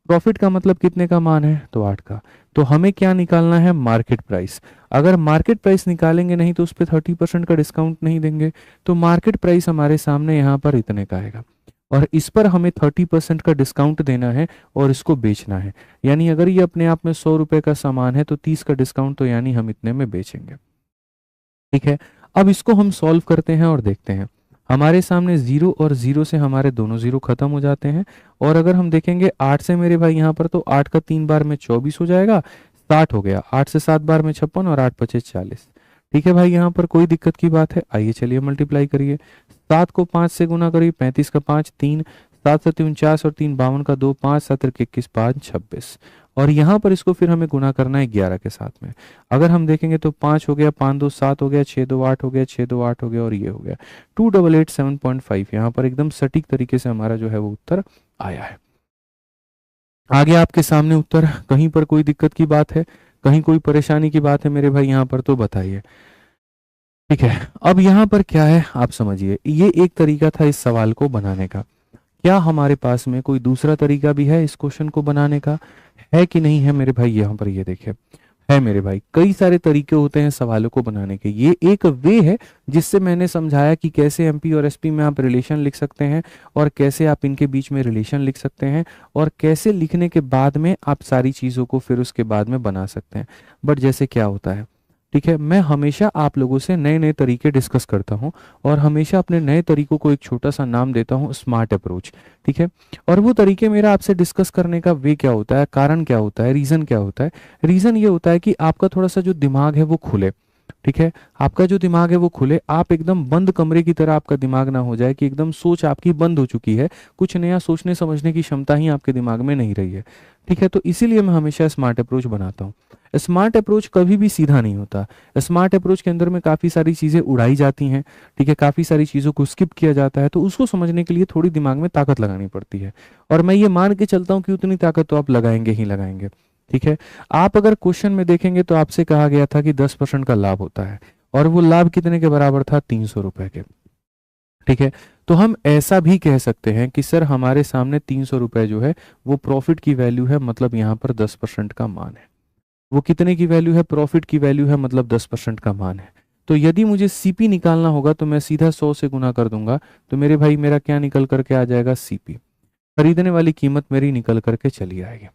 प्रॉफिट का मतलब कितने का मान है, तो 8 का। तो हमें क्या निकालना है, मार्केट प्राइस। अगर मार्केट प्राइस निकालेंगे नहीं तो उस पर 30% का डिस्काउंट नहीं देंगे, तो मार्केट प्राइस हमारे सामने यहाँ पर इतने का आएगा और इस पर हमें 30% का डिस्काउंट देना है और इसको बेचना है। यानी अगर ये अपने आप में 100 रुपए का सामान है तो 30 का डिस्काउंट, तो यानी हम इतने में बेचेंगे। ठीक है, अब इसको हम सॉल्व करते हैं और देखते हैं। हमारे सामने 0 और 0 से हमारे दोनों 0 खत्म हो जाते हैं और अगर हम देखेंगे 8 से मेरे भाई यहाँ पर, तो 8 का 3 बार में 24 हो जाएगा, 60 हो गया। 8 से 7 बार में 56 और 8 पचे 40। ठीक है भाई, यहाँ पर कोई दिक्कत की बात है। आइए चलिए मल्टीप्लाई करिए, 7 को 5 से गुना करिए, 35 का 5 3, 7 से 49 और 3 52 का 2 5, 7 21 5 26 और यहाँ पर इसको फिर हमें गुना करना है 11 के साथ में। अगर हम देखेंगे तो 5 हो गया, 5 2 7 हो गया, 6 2 8 हो गया, 6 2 8 हो गया और ये हो गया 2887.5। यहाँ पर एकदम सटीक तरीके से हमारा जो है वो उत्तर आया है। आगे आपके सामने उत्तर, कहीं पर कोई दिक्कत की बात है, कहीं कोई परेशानी की बात है मेरे भाई यहाँ पर, तो बताइए। ठीक है, अब यहाँ पर क्या है आप समझिए, ये एक तरीका था इस सवाल को बनाने का। क्या हमारे पास में कोई दूसरा तरीका भी है इस क्वेश्चन को बनाने का, है कि नहीं है मेरे भाई। यहाँ पर ये देखिए, है मेरे भाई, कई सारे तरीके होते हैं सवालों को बनाने के। ये एक वे है जिससे मैंने समझाया कि कैसे एमपी और एसपी में आप रिलेशन लिख सकते हैं और कैसे आप इनके बीच में रिलेशन लिख सकते हैं और कैसे लिखने के बाद में आप सारी चीज़ों को फिर उसके बाद में बना सकते हैं। बट जैसे क्या होता है, ठीक है, मैं हमेशा आप लोगों से नए नए तरीके डिस्कस करता हूं और हमेशा अपने नए तरीकों को एक छोटा सा नाम देता हूं, स्मार्ट अप्रोच। ठीक है, और वो तरीके मेरा आपसे डिस्कस करने का वे क्या होता है, कारण क्या होता है, रीज़न क्या होता है। रीज़न ये होता है कि आपका थोड़ा सा जो दिमाग है वो खुले। ठीक है, आपका जो दिमाग है वो खुले, आप एकदम बंद कमरे की तरह आपका दिमाग ना हो जाए कि एकदम सोच आपकी बंद हो चुकी है, कुछ नया सोचने समझने की क्षमता ही आपके दिमाग में नहीं रही है। ठीक है, तो इसीलिए मैं हमेशा स्मार्ट अप्रोच बनाता हूँ। स्मार्ट अप्रोच कभी भी सीधा नहीं होता। स्मार्ट अप्रोच के अंदर में काफ़ी सारी चीज़ें उड़ाई जाती हैं। ठीक है, काफ़ी सारी चीज़ों को स्किप किया जाता है, तो उसको समझने के लिए थोड़ी दिमाग में ताकत लगानी पड़ती है और मैं ये मान के चलता हूँ कि उतनी ताकत तो आप लगाएंगे ही लगाएंगे। ठीक है, आप अगर क्वेश्चन में देखेंगे तो आपसे कहा गया था कि 10% का लाभ होता है और वो लाभ कितने के बराबर था, 300 रुपए के। ठीक है, तो हम ऐसा भी कह सकते हैं कि सर हमारे सामने 300 रुपए जो है वो प्रॉफिट की वैल्यू है, मतलब यहाँ पर 10% का मान है। वो कितने की वैल्यू है, प्रॉफिट की वैल्यू है, मतलब 10% का मान है। तो यदि मुझे सीपी निकालना होगा तो मैं सीधा 100 से गुना कर दूंगा, तो मेरे भाई मेरा क्या निकल करके आ जाएगा, सीपी। खरीदने वाली कीमत मेरी निकल करके चली आएगी।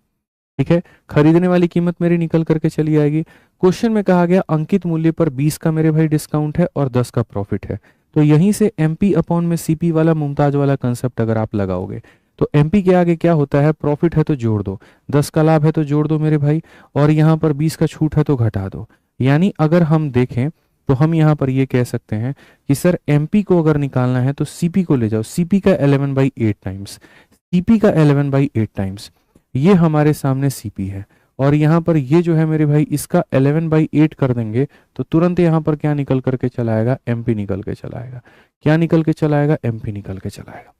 ठीक है, खरीदने वाली कीमत मेरी निकल करके चली आएगी। क्वेश्चन में कहा गया अंकित मूल्य पर 20 का मेरे भाई डिस्काउंट है और 10 का प्रॉफिट है। तो यहीं से एमपी अपॉन में सीपी वाला मुमताज वाला कंसेप्ट अगर आप लगाओगे तो एमपी के आगे क्या होता है, प्रॉफिट है तो जोड़ दो, 10 का लाभ है तो जोड़ दो मेरे भाई, और यहाँ पर 20 का छूट है तो घटा दो। यानी अगर हम देखें तो हम यहाँ पर ये कह सकते हैं कि सर एमपी को अगर निकालना है तो सीपी को ले जाओ, सीपी का 11/8 टाइम्स, सीपी का 11/8 टाइम्स, ये हमारे सामने सीपी है और यहाँ पर ये जो है मेरे भाई इसका 11/8 कर देंगे तो तुरंत यहाँ पर क्या निकल करके चला आएगा, एमपी निकल के चला आएगा। क्या निकल के चला आएगा, एमपी निकल के चला आएगा।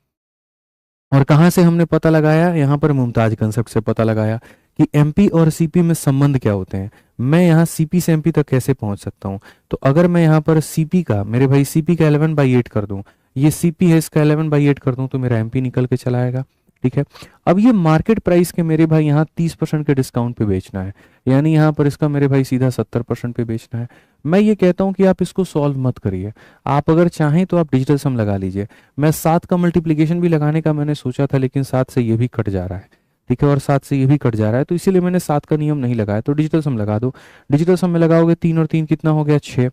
और कहाँ से हमने पता लगाया, यहाँ पर मुमताज कंसेप्ट से पता लगाया कि एमपी और सीपी में संबंध क्या होते हैं। मैं यहाँ सीपी से एमपी तक कैसे पहुंच सकता हूँ, तो अगर मैं यहाँ पर सीपी का मेरे भाई सीपी का 11/8 कर दूं, ये सीपी है इसका 11/8 कर दूं तो मेरा एमपी निकल के चला आएगा। ठीक है, अब ये मार्केट प्राइस के मेरे भाई यहाँ 30% के डिस्काउंट पे बेचना है, यानी यहाँ पर इसका मेरे भाई सीधा 70% पे बेचना है। मैं ये कहता हूँ कि आप इसको सॉल्व मत करिए, आप अगर चाहें तो आप डिजिटल सम लगा लीजिए। मैं 7 का मल्टीप्लीकेशन भी लगाने का मैंने सोचा था, लेकिन 7 से ये भी कट जा रहा है। ठीक है, और 7 से ये भी कट जा रहा है, तो इसीलिए मैंने 7 का नियम नहीं लगाया। तो डिजिटल सम लगा दो, डिजिटल सम में लगाओगे 3 और 3 कितना हो गया, 6,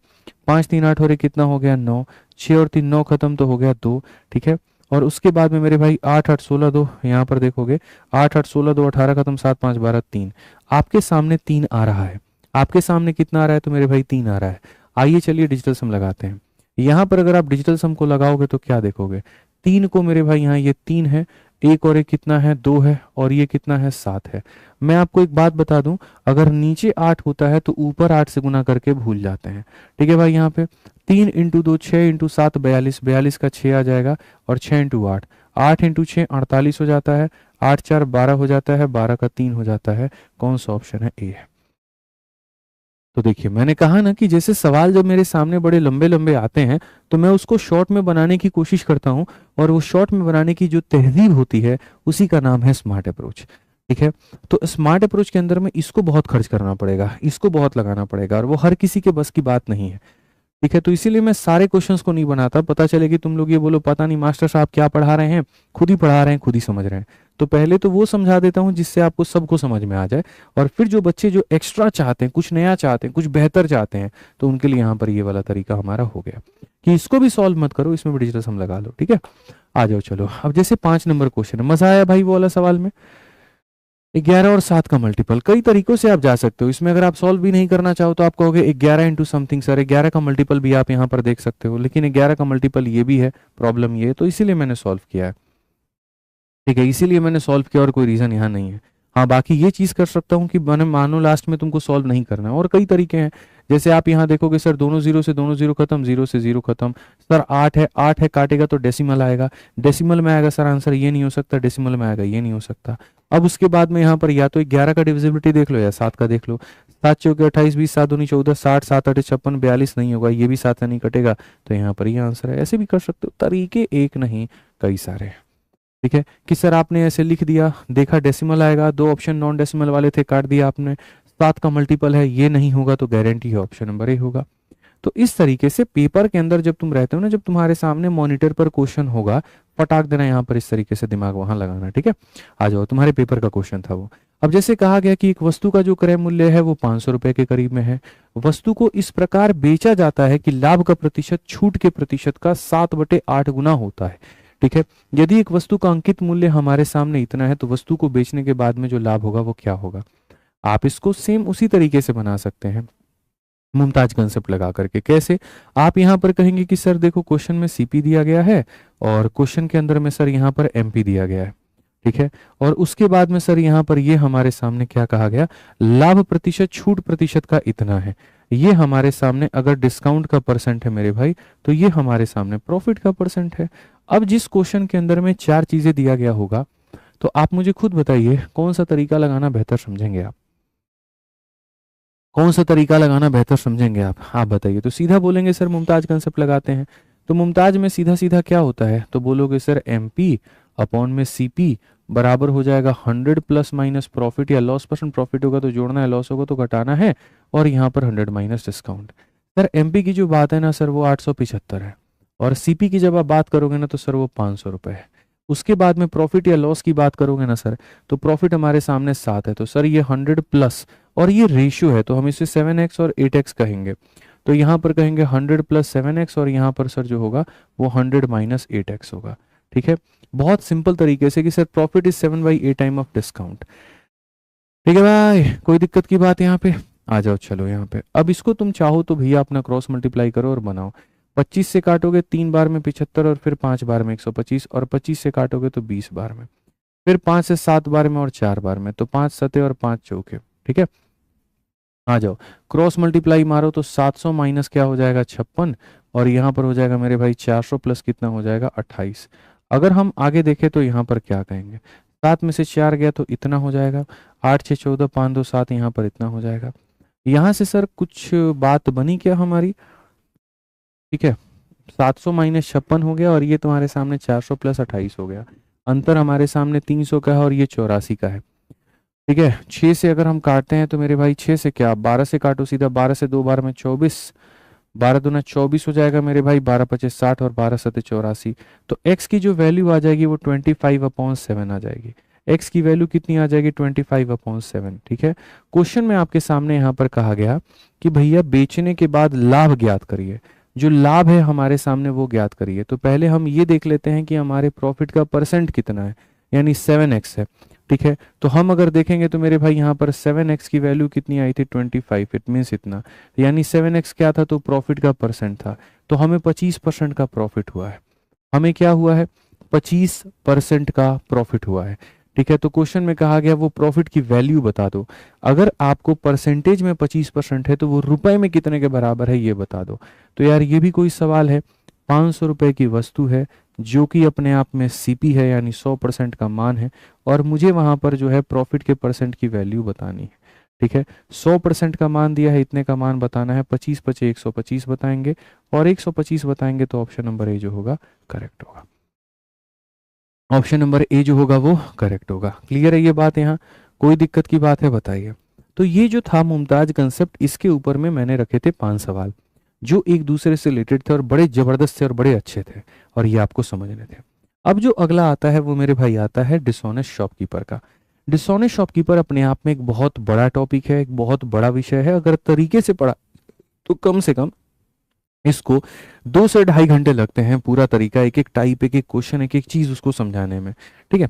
5 3 8 हो रहे कितना हो गया, 9, 6 और 3 9 खत्म तो हो गया 2, ठीक है। और उसके बाद में मेरे भाई 8 8 16 2, यहाँ पर देखोगे 8 8 16 2 18 खत्म, 7 5 12 3, आपके सामने 3 आ रहा है। आपके सामने कितना आ रहा है? तो मेरे भाई 3 आ रहा है। आइए चलिए डिजिटल सम लगाते हैं। यहाँ पर अगर आप डिजिटल सम को लगाओगे तो क्या देखोगे? 3 को मेरे भाई यहाँ ये 3 है, एक और एक कितना है? 2 है, और ये कितना है? 7 है। मैं आपको एक बात बता दूं, अगर नीचे 8 होता है तो ऊपर 8 से गुना करके भूल जाते हैं, ठीक है भाई। यहाँ पे 3 इंटू 2 6 इंटू 7 42, 42 का 6 आ जाएगा, और 6 इंटू 8 8 इंटू 6 48 हो जाता है, 8 4 12 हो जाता है, 12 का 3 हो जाता है। कौन सा ऑप्शन है? ए है। तो देखिए मैंने कहा ना कि जैसे सवाल जब मेरे सामने बड़े लंबे लंबे आते हैं तो मैं उसको शॉर्ट में बनाने की कोशिश करता हूं, और वो शॉर्ट में बनाने की जो तहजीब होती है उसी का नाम है स्मार्ट अप्रोच, ठीक है। तो स्मार्ट अप्रोच के अंदर में इसको बहुत खर्च करना पड़ेगा, इसको बहुत लगाना पड़ेगा, और वो हर किसी के बस की बात नहीं है, ठीक है। तो इसीलिए मैं सारे क्वेश्चंस को नहीं बनाता। पता चले कि तुम लोग ये बोलो पता नहीं मास्टर साहब क्या पढ़ा रहे हैं, खुद ही पढ़ा रहे हैं, खुद ही समझ रहे हैं। तो पहले तो वो समझा देता हूं जिससे आपको सबको समझ में आ जाए, और फिर जो बच्चे जो एक्स्ट्रा चाहते हैं, कुछ नया चाहते हैं, कुछ बेहतर चाहते हैं, तो उनके लिए यहाँ पर ये वाला तरीका हमारा हो गया कि इसको भी सॉल्व मत करो, इसमें भी डिजिटल सम लगा लो, ठीक है। आ जाओ चलो। अब जैसे 5 नंबर क्वेश्चन है, मजा आया भाई वो वाला सवाल में? 11 और 7 का मल्टीपल, कई तरीकों से आप जा सकते हो इसमें। अगर आप सॉल्व भी नहीं करना चाहो तो आप कहोगे 11 इंटू समथिंग, सर 11 का मल्टीपल भी आप यहाँ पर देख सकते हो, लेकिन 11 का मल्टीपल ये भी है, प्रॉब्लम ये है, तो इसीलिए मैंने सॉल्व किया है, ठीक है। इसीलिए मैंने सॉल्व किया, और कोई रीजन यहाँ नहीं है। हाँ बाकी ये चीज कर सकता हूँ कि मैंने मानो लास्ट में तुमको सॉल्व नहीं करना है, और कई तरीके हैं। जैसे आप यहाँ देखोगे सर दोनों जीरो से दोनों जीरो खत्म, जीरो से जीरो खत्म, सर 8 है, 8 है काटेगा तो डेसिमल आएगा, डेसिमल में आएगा सर आंसर, ये नहीं हो सकता, डेसिमल में आएगा, ये नहीं हो सकता। अब उसके बाद में यहाँ पर या तो 11 का डिविजिबिलिटी देख लो या 7 का देख लो। 7 चौके 28, 20 7 दूनी 14, 60 7 8 56, 42 नहीं होगा, ये भी 7 से नहीं कटेगा, तो यहाँ पर ये आंसर है। ऐसे भी कर सकते हो, तरीके एक नहीं कई सारे हैं, ठीक है। कि सर आपने ऐसे लिख दिया, देखा डेसिमल आएगा, 2 ऑप्शन नॉन डेसिमल वाले थे, काट दिया आपने, 7 का मल्टीपल है, ये नहीं होगा, तो गारंटी है ऑप्शन नंबर ए होगा। तो इस तरीके से पेपर के अंदर जब तुम रहते हो ना, जब तुम्हारे सामने मॉनिटर पर क्वेश्चन होगा, फटाक देना यहाँ पर, इस तरीके से दिमाग वहां लगाना, ठीक है। आ जाओ, तुम्हारे पेपर का क्वेश्चन था वो। अब जैसे कहा गया कि एक वस्तु का जो क्रय मूल्य है वो 500 रुपए के करीब में है, वस्तु को इस प्रकार बेचा जाता है कि लाभ का प्रतिशत छूट के प्रतिशत का 7/8 गुना होता है, ठीक है। यदि एक वस्तु का अंकित मूल्य हमारे सामने इतना है तो वस्तु को बेचने के बाद में जो लाभ होगा वो क्या होगा? आप इसको सेम उसी तरीके से बना सकते हैं, मुमताज कंसेप्ट लगा करके। कैसे? आप यहाँ पर कहेंगे कि सर देखो क्वेश्चन में सीपी दिया गया है, और क्वेश्चन के अंदर में सर यहाँ पर एमपी दिया गया है, ठीक है। और उसके बाद में सर यहाँ पर ये हमारे सामने क्या कहा गया? लाभ प्रतिशत छूट प्रतिशत का इतना है। ये हमारे सामने अगर डिस्काउंट का परसेंट है मेरे भाई, तो ये हमारे सामने प्रॉफिट का परसेंट है। अब जिस क्वेश्चन के अंदर में 4 चीजें दिया गया होगा, तो आप मुझे खुद बताइए कौन सा तरीका लगाना बेहतर समझेंगे आप? कौन सा तरीका लगाना बेहतर समझेंगे आप बताइए। तो सीधा बोलेंगे सर मुमताज कंसेप्ट लगाते हैं। तो मुमताज में सीधा सीधा क्या होता है? तो बोलोगे सर एमपी अपॉन में सीपी बराबर हो जाएगा 100 प्लस माइनस प्रॉफिट या लॉस परसेंट। प्रॉफिट होगा तो जोड़ना है, लॉस होगा तो घटाना है, और यहाँ पर 100 माइनस डिस्काउंट। सर एमपी की जो बात है ना सर वो 875 है, और सीपी की जब आप बात करोगे ना तो सर वो 500 रुपये है। उसके बाद में प्रॉफिट या लॉस की बात करोगे ना सर, तो प्रॉफिट हमारे सामने 7 है, तो सर ये 100 प्लस, और ये रेशियो है तो हम इसे 7x और 8x कहेंगे। तो यहाँ पर कहेंगे 100 प्लस 7x, और यहाँ पर सर जो होगा वो 100 माइनस 8x होगा, ठीक है। बहुत सिंपल तरीके से कि sir profit is 7/8 time of discount, ठीक है भाई। कोई दिक्कत की बात यहाँ पे? आ जाओ चलो यहाँ पे। अब इसको तुम चाहो तो भैया अपना क्रॉस मल्टीप्लाई करो और बनाओ। 25 से काटोगे 3 बार में 75, और फिर 5 बार में 125, और 25 से काटोगे तो 20 बार में, फिर 5 से 7 बार में और 4 बार में, तो 5 सते और 5 चौके, ठीक है। आ जाओ क्रॉस मल्टीप्लाई मारो तो 700 माइनस क्या हो जाएगा? 56, और यहाँ पर हो जाएगा मेरे भाई 400 प्लस कितना हो जाएगा? 28। अगर हम आगे देखें तो यहाँ पर क्या कहेंगे? 7 में से 4 गया तो इतना हो जाएगा, 8 6 14 5 2 7, यहाँ पर इतना हो जाएगा। यहाँ से सर कुछ बात बनी क्या हमारी? ठीक है, 700 माइनस 56 हो गया, और ये तुम्हारे सामने 400 प्लस 28 हो गया। अंतर हमारे सामने 300 का है और ये 84 का है, ठीक है। 6 से अगर हम काटते हैं तो मेरे भाई 6 से क्या, 12 से काटो सीधा, 12 से 2 बार में 24, 12 दूना 24 हो जाएगा मेरे भाई, 12 25 60, और 12 सते 84। तो x की जो वैल्यू आ जाएगी वो 25/7 आ जाएगी। x की वैल्यू कितनी आ जाएगी? 25/7, ठीक है। क्वेश्चन में आपके सामने यहाँ पर कहा गया कि भैया बेचने के बाद लाभ ज्ञात करिए। जो लाभ है हमारे सामने वो ज्ञात करिए। तो पहले हम ये देख लेते हैं कि हमारे प्रॉफिट का परसेंट कितना है, यानी 7x है। ठीक है, तो हम अगर देखेंगे तो मेरे भाई यहाँ पर 7x की वैल्यू कितनी आई थी 25, इट मीन्स इतना, यानी 7x क्या था तो प्रॉफिट का परसेंट था, तो हमें 25% का प्रॉफिट हुआ है। हमें क्या हुआ है 25% का प्रॉफिट हुआ है। ठीक है, तो क्वेश्चन में कहा गया वो प्रॉफिट की वैल्यू बता दो। अगर आपको परसेंटेज में 25% है तो वो रुपए में कितने के बराबर है ये बता दो। तो यार ये भी कोई सवाल है, 500 रुपए की वस्तु है जो कि अपने आप में सीपी है, यानी 100% का मान है, और मुझे वहां पर जो है प्रॉफिट के परसेंट की वैल्यू बतानी है। ठीक है, 100% का मान दिया है, इतने का मान बताना है, 25 पचे 125 बताएंगे, और 125 बताएंगे तो ऑप्शन नंबर ए जो होगा करेक्ट होगा। ऑप्शन नंबर ए जो होगा वो करेक्ट होगा। क्लियर है ये बात, यहाँ कोई दिक्कत की बात है बताइए। तो ये जो था मुमताज कंसेप्ट, इसके ऊपर में मैंने रखे थे 5 सवाल जो एक दूसरे से रिलेटेड थे और बड़े जबरदस्त थे और बड़े अच्छे थे, और ये आपको समझने थे। अब जो अगला आता है वो मेरे भाई आता है डिसऑनेस्ट शॉपकीपर का। डिसऑनेस्ट शॉपकीपर अपने आप में एक बहुत बड़ा टॉपिक है, एक बहुत बड़ा विषय है। अगर तरीके से पढ़ा तो कम से कम इसको 2 से ढाई घंटे लगते हैं, पूरा तरीका, एक एक टाइप, एक एक क्वेश्चन, एक एक चीज उसको समझाने में। ठीक है,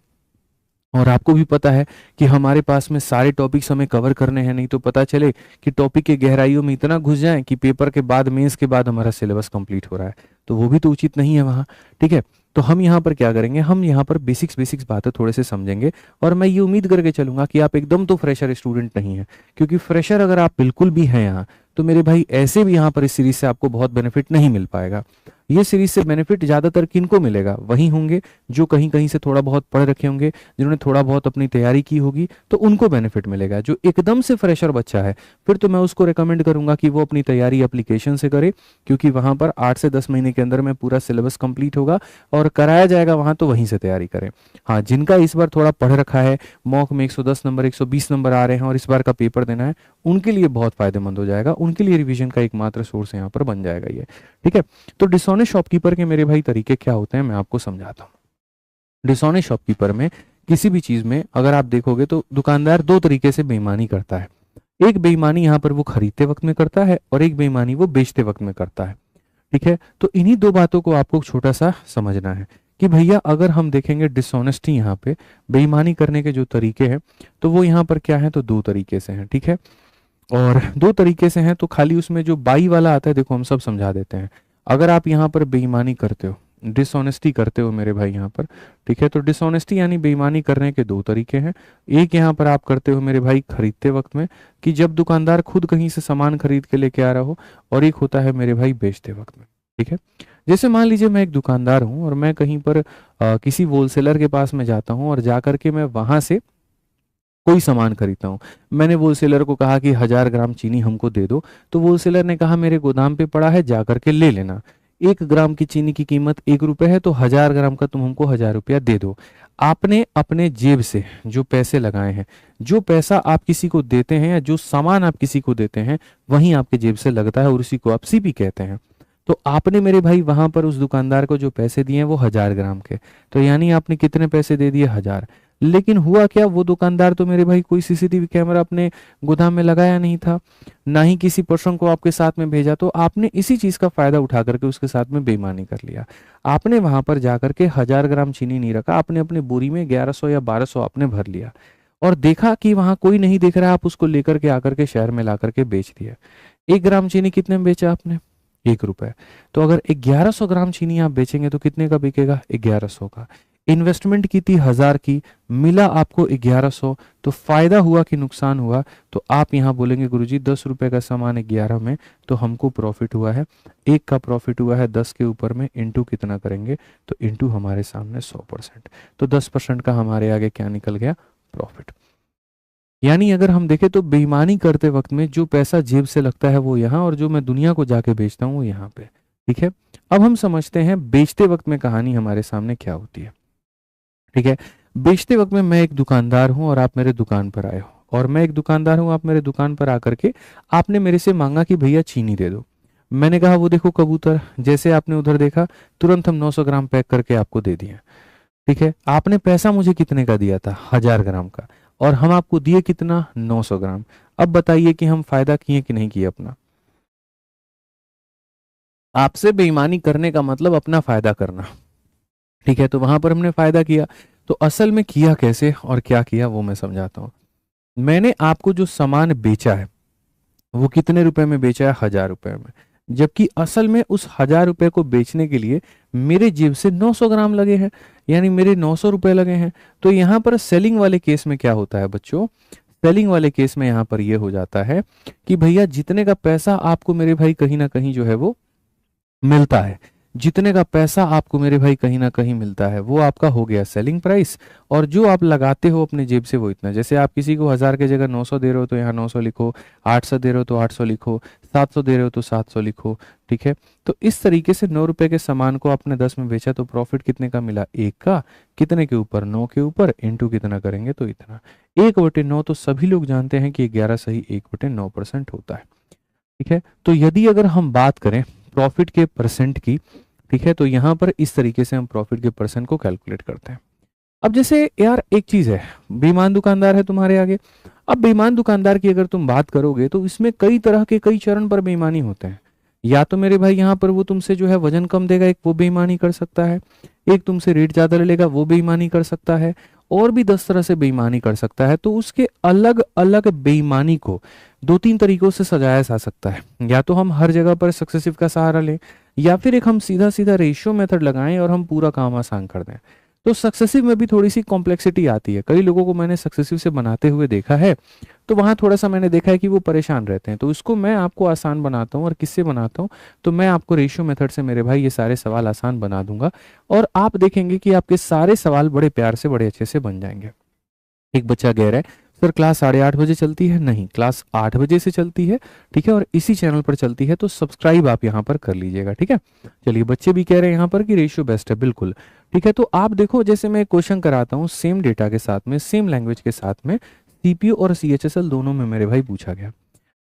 और आपको भी पता है कि हमारे पास में सारे टॉपिक्स हमें कवर करने हैं, नहीं तो पता चले कि टॉपिक के गहराइयों में इतना घुस जाएं कि पेपर के बाद, मेंस के बाद हमारा सिलेबस कंप्लीट हो रहा है, तो वो भी तो उचित नहीं है वहाँ। ठीक है, तो हम यहाँ पर क्या करेंगे, हम यहाँ पर बेसिक्स बेसिक्स बातें थोड़े से समझेंगे, और मैं ये उम्मीद करके चलूंगा कि आप एकदम तो फ्रेशर स्टूडेंट नहीं है, क्योंकि फ्रेशर अगर आप बिल्कुल भी हैं यहाँ, तो मेरे भाई ऐसे भी यहाँ पर इस सीरीज से आपको बहुत बेनिफिट नहीं मिल पाएगा। ये सीरीज से बेनिफिट ज्यादातर किनको मिलेगा, वही होंगे जो कहीं कहीं से थोड़ा बहुत पढ़ रखे होंगे, जिन्होंने थोड़ा बहुत अपनी तैयारी की होगी, तो उनको बेनिफिट मिलेगा। जो एकदम से फ्रेशर बच्चा है, फिर तो मैं उसको रेकमेंड करूंगा कि वो अपनी तैयारी एप्लीकेशन से करे, क्योंकि वहां पर 8 से 10 महीने के अंदर में पूरा सिलेबस कंप्लीट होगा और कराया जाएगा वहां, तो वहीं से तैयारी करें। हाँ, जिनका इस बार थोड़ा पढ़ रखा है, मॉक में 110 नंबर 120 नंबर आ रहे हैं और इस बार का पेपर देना है, उनके लिए बहुत फायदेमंद हो जाएगा, उनके लिए रिवीजन का एकमात्र सोर्स यहाँ पर बन जाएगा ये। ठीक है, तो डिसऑनेस्ट शॉपकीपर के मेरे भाई तरीके क्या होते हैं मैं आपको समझाता हूँ। डिसऑनेस्ट शॉपकीपर में किसी भी चीज में अगर आप देखोगे तो दुकानदार 2 तरीके से बेईमानी करता है। एक बेईमानी यहाँ पर वो खरीदते वक्त में करता है, और एक बेईमानी वो बेचते वक्त में करता है। ठीक है, तो इन्हीं 2 बातों को आपको छोटा सा समझना है कि भैया अगर हम देखेंगे डिसऑनेस्टी, यहाँ पे बेईमानी करने के जो तरीके हैं, तो वो यहाँ पर क्या है, तो 2 तरीके से हैं। ठीक है, और 2 तरीके से हैं, तो खाली उसमें जो बाई वाला आता है, देखो हम सब समझा देते हैं। अगर आप यहाँ पर बेईमानी करते हो, डिसऑनेस्टी करते हो मेरे भाई यहाँ पर, ठीक है, तो डिसऑनेस्टी यानी बेईमानी करने के 2 तरीके हैं। एक यहाँ पर आप करते हो मेरे भाई खरीदते वक्त में, कि जब दुकानदार खुद कहीं से सामान खरीद के लेके आ रहा हो, और एक होता है मेरे भाई बेचते वक्त में। ठीक है, जैसे मान लीजिए मैं एक दुकानदार हूँ और मैं कहीं पर किसी होलसेलर के पास में जाता हूँ, और जा करके मैं वहां से कोई सामान खरीदता हूँ। मैंने होलसेलर को कहा कि 1000 ग्राम चीनी हमको दे दो, तो होलसेलर ने कहा मेरे गोदाम पे पड़ा है, जा करके ले लेना। 1 ग्राम की चीनी की कीमत 1 रुपए है, तो 1000 ग्राम का तुम हमको 1000 रुपया दे दो। आपने अपने जेब से जो पैसे लगाए हैं, जो पैसा आप किसी को देते हैं या जो सामान आप किसी को देते हैं, वहीं आपके जेब से लगता है, और उसी को आप सीपी कहते हैं। तो आपने मेरे भाई वहां पर उस दुकानदार को जो पैसे दिए हैं वो 1000 ग्राम के, तो यानी आपने कितने पैसे दे दिए, 1000। लेकिन हुआ क्या, वो दुकानदार तो मेरे भाई कोई सीसीटीवी कैमरा अपने गोदाम में लगाया नहीं था, ना ही किसी पर्सन को आपके साथ में भेजा, तो आपने इसी चीज का फायदा उठा करके उसके साथ में बेईमानी कर लिया। आपने वहां पर जाकर के 1000 ग्राम चीनी नहीं रखा, आपने अपने बोरी में 1100 या 1200 आपने भर लिया, और देखा कि वहां कोई नहीं देख रहा, आप उसको लेकर के आकर के शहर में ला करके बेच दिया। 1 ग्राम चीनी कितने में बेचा आपने, 1 रुपए। तो अगर 1100 ग्राम चीनी आप बेचेंगे तो कितने का बिकेगा, 1100 का। इन्वेस्टमेंट की थी 1000 की, मिला आपको 1100, तो फायदा हुआ कि नुकसान हुआ, तो आप यहाँ बोलेंगे गुरुजी 10 रुपए का सामान 11 में, तो हमको प्रॉफिट हुआ है, 1 का प्रॉफिट हुआ है 10 के ऊपर में, इंटू कितना करेंगे, तो इंटू हमारे सामने 100%, तो 10% का हमारे आगे क्या निकल गया, प्रॉफिट। यानी अगर हम देखें तो बेईमानी करते वक्त में जो पैसा जेब से लगता है वो यहाँ, और जो मैं दुनिया को जाके बेचता हूँ वो यहाँ पे। ठीक है, अब हम समझते हैं बेचते वक्त में कहानी हमारे सामने क्या होती है। ठीक है, बेचते वक्त में मैं एक दुकानदार हूं और आप मेरे दुकान पर आए हो, और मैं एक दुकानदार हूं, आप मेरे दुकान पर आकर के आपने मेरे से मांगा कि भैया चीनी दे दो। मैंने कहा वो देखो कबूतर, जैसे आपने उधर देखा तुरंत हम 900 ग्राम पैक करके आपको दे दिए। ठीक है, आपने पैसा मुझे कितने का दिया था, 1000 ग्राम का, और हम आपको दिए कितना, 900 ग्राम। अब बताइए कि हम फायदा किए कि नहीं किए अपना। आपसे बेईमानी करने का मतलब अपना फायदा करना, ठीक है। तो वहां पर हमने फायदा किया, तो असल में किया कैसे और क्या किया वो मैं समझाता हूँ। मैंने आपको जो सामान बेचा है वो कितने रुपए में बेचा है? 1000 रुपए में। जबकि असल में उस 1000 रुपए को बेचने के लिए मेरे जेब से 900 ग्राम लगे हैं, यानी मेरे 900 रुपए लगे हैं। तो यहाँ पर सेलिंग वाले केस में क्या होता है बच्चों? सेलिंग वाले केस में यहाँ पर ये हो जाता है कि भैया जितने का पैसा आपको मेरे भाई कहीं ना कहीं जो है वो मिलता है, जितने का पैसा आपको मेरे भाई कहीं ना कहीं मिलता है वो आपका हो गया सेलिंग प्राइस। और जो आप लगाते हो अपने जेब से वो इतना, जैसे आप किसी को 1000 की जगह 900 दे रहे हो तो यहाँ 900 लिखो, 800 दे रहे हो तो 800 लिखो, 700 दे रहे हो तो 700 लिखो, ठीक है। तो इस तरीके से 9 रुपए के सामान को आपने 10 में बेचा तो प्रॉफिट कितने का मिला? 1 का। कितने के ऊपर? 9 के ऊपर। इंटू कितना करेंगे तो इतना, 1/9। तो सभी लोग जानते हैं कि 11 सही 1/9% होता है, ठीक है। तो यदि अगर हम बात करें प्रॉफिट के परसेंट की, ठीक है, तो यहां पर इस तरीके से हम प्रॉफिट के परसेंट को कैलकुलेट करते हैं। अब जैसे यार एक चीज है, बेईमान दुकानदार है तुम्हारे आगे। अब बेईमान दुकानदार की अगर तुम बात करोगे तो इसमें कई तरह के कई चरण पर बेईमानी होते हैं। या तो मेरे भाई यहाँ पर वो तुमसे जो है वजन कम देगा, एक वो बेईमानी कर सकता है। एक तुमसे रेट ज्यादा ले लेगा, वो बेईमानी कर सकता है। और भी 10 तरह से बेईमानी कर सकता है। तो उसके अलग अलग बेईमानी को 2-3 तरीकों से सजाया जा सकता है। या तो हम हर जगह पर सक्सेसिव का सहारा लें, या फिर एक हम सीधा सीधा रेशियो मेथड लगाएं और हम पूरा काम आसान कर दें। तो सक्सेसिव में भी थोड़ी सी कॉम्प्लेक्सिटी आती है। कई लोगों को मैंने सक्सेसिव से बनाते हुए देखा है, तो वहां थोड़ा सा मैंने देखा है कि वो परेशान रहते हैं। तो इसको मैं आपको आसान बनाता हूँ। और किससे बनाता हूँ? तो मैं आपको रेशियो मेथड से मेरे भाई ये सारे सवाल आसान बना दूंगा, और आप देखेंगे कि आपके सारे सवाल बड़े प्यार से बड़े अच्छे से बन जाएंगे। एक बच्चा कह रहा है सर क्लास 8:30 बजे चलती है। नहीं, क्लास 8 बजे से चलती है, ठीक है, और इसी चैनल पर चलती है। तो सब्सक्राइब आप यहाँ पर कर लीजिएगा, ठीक है। चलिए, बच्चे भी कह रहे हैं यहाँ पर कि रेशियो बेस्ट है, बिल्कुल ठीक है। तो आप देखो, जैसे मैं क्वेश्चन कराता हूँ सेम डेटा के साथ में, सेम लैंग्वेज के साथ में, सीपीयू और सीएचएसएल दोनों में मेरे भाई पूछा गया।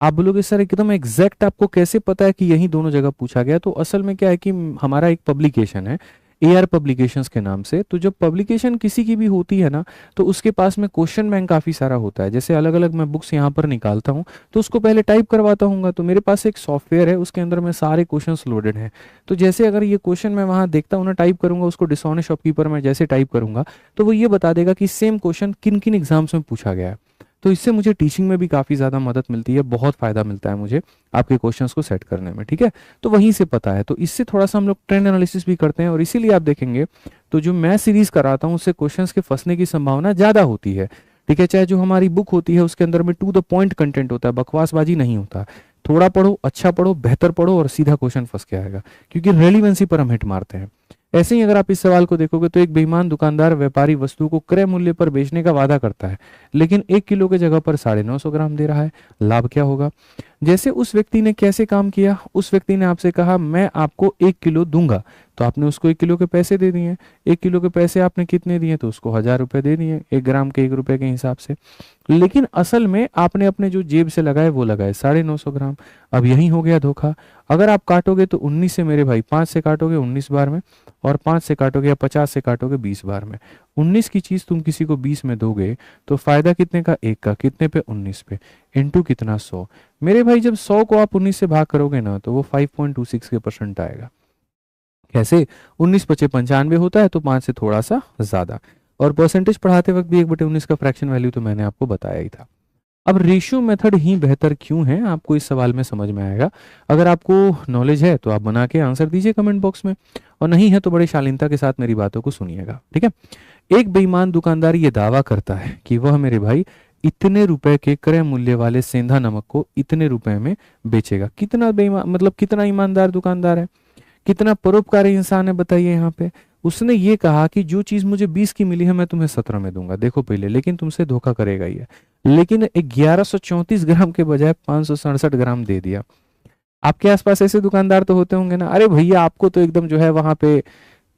आप बोलोगे सर एकदम एग्जैक्ट आपको कैसे पता है कि यही दोनों जगह पूछा गया? तो असल में क्या है कि हमारा एक पब्लिकेशन है एआर पब्लिकेशंस के नाम से। तो जब पब्लिकेशन किसी की भी होती है ना, तो उसके पास में क्वेश्चन बैंक काफी सारा होता है। जैसे अलग अलग मैं बुक्स यहाँ पर निकालता हूँ, तो उसको पहले टाइप करवाता हूँ। तो मेरे पास एक सॉफ्टवेयर है, उसके अंदर में सारे क्वेश्चंस लोडेड हैं। तो जैसे अगर ये क्वेश्चन मैं वहां देखता हूँ ना, टाइप करूंगा उसको, डिसऑनेस्ट शॉपकीपर में जैसे टाइप करूंगा, तो वो ये बता देगा कि सेम क्वेश्चन किन किन एग्जाम्स में पूछा गया है। तो इससे मुझे टीचिंग में भी काफ़ी ज़्यादा मदद मिलती है, बहुत फ़ायदा मिलता है मुझे आपके क्वेश्चंस को सेट करने में, ठीक है। तो वहीं से पता है। तो इससे थोड़ा सा हम लोग ट्रेंड एनालिसिस भी करते हैं, और इसीलिए आप देखेंगे तो जो मैं सीरीज कराता हूँ उससे क्वेश्चंस के फंसने की संभावना ज़्यादा होती है, ठीक है। चाहे जो हमारी बुक होती है उसके अंदर में टू द पॉइंट कंटेंट होता है, बकवासबाजी नहीं होता। थोड़ा पढ़ो, अच्छा पढ़ो, बेहतर पढ़ो, और सीधा क्वेश्चन फंस के आएगा, क्योंकि रेलिवेंसी पर हम हिट मारते हैं। ऐसे ही अगर आप इस सवाल को देखोगे तो एक बेईमान दुकानदार व्यापारी वस्तु को क्रय मूल्य पर बेचने का वादा करता है, लेकिन 1 किलो की जगह पर 950 ग्राम दे रहा है। लाभ क्या होगा? जैसे उस व्यक्ति ने कैसे काम किया, उस व्यक्ति ने आपसे कहा मैं आपको 1 किलो दूंगा, तो आपने उसको 1 किलो के पैसे दे दिए। 1 किलो के पैसे आपने कितने दिए? तो उसको 1000 रुपए दे दिए, 1 ग्राम के 1 रुपए के हिसाब से। लेकिन असल में आपने अपने जो जेब से लगाए वो लगाए 950 ग्राम। अब यही हो गया धोखा। अगर आप काटोगे तो 19 से मेरे भाई 5 से काटोगे 19 बार में, और 5 से काटोगे या 50 से काटोगे 20 बार में। 19 की चीज तुम किसी को 20 में दोगे तो फायदा कितने का? 1 का। कितने पे? 19 पे। इंटू कितना? 100। मेरे भाई जब 100 को आप 19 से भाग करोगे ना, तो वो 5.26 के परसेंट आएगा। कैसे? 19 × 5 = 95 होता है, तो 5 से थोड़ा सा ज्यादा। और परसेंटेज पढ़ाते वक्त भी 1/19 का फ्रैक्शन वैल्यू तो मैंने आपको बताया ही था। अब रेशियो मेथड ही बेहतर क्यों है, आपको इस सवाल में समझ में आएगा। अगर आपको नॉलेज है तो आप बना के आंसर दीजिए कमेंट बॉक्स में, और नहीं है तो बड़ी शालीनता के साथ मेरी बातों को सुनिएगा, ठीक है। एक बेईमान दुकानदार ये दावा करता है कि वह मेरे भाई इतने रुपए के क्रय मूल्य वाले सेंधा नमक को इतने रुपए में बेचेगा। कितना बेईमान, मतलब कितना ईमानदार दुकानदार है, कितना परोपकारी इंसान है, बताइए। यहाँ पे उसने ये कहा कि जो चीज मुझे 20 की मिली है मैं तुम्हें 17 में दूंगा। देखो पहले, लेकिन तुमसे धोखा करेगा ही है। लेकिन 1134 ग्राम के बजाय 567 ग्राम दे दिया। आपके आसपास ऐसे दुकानदार तो होते होंगे ना, अरे भैया आपको तो एकदम जो है वहां पे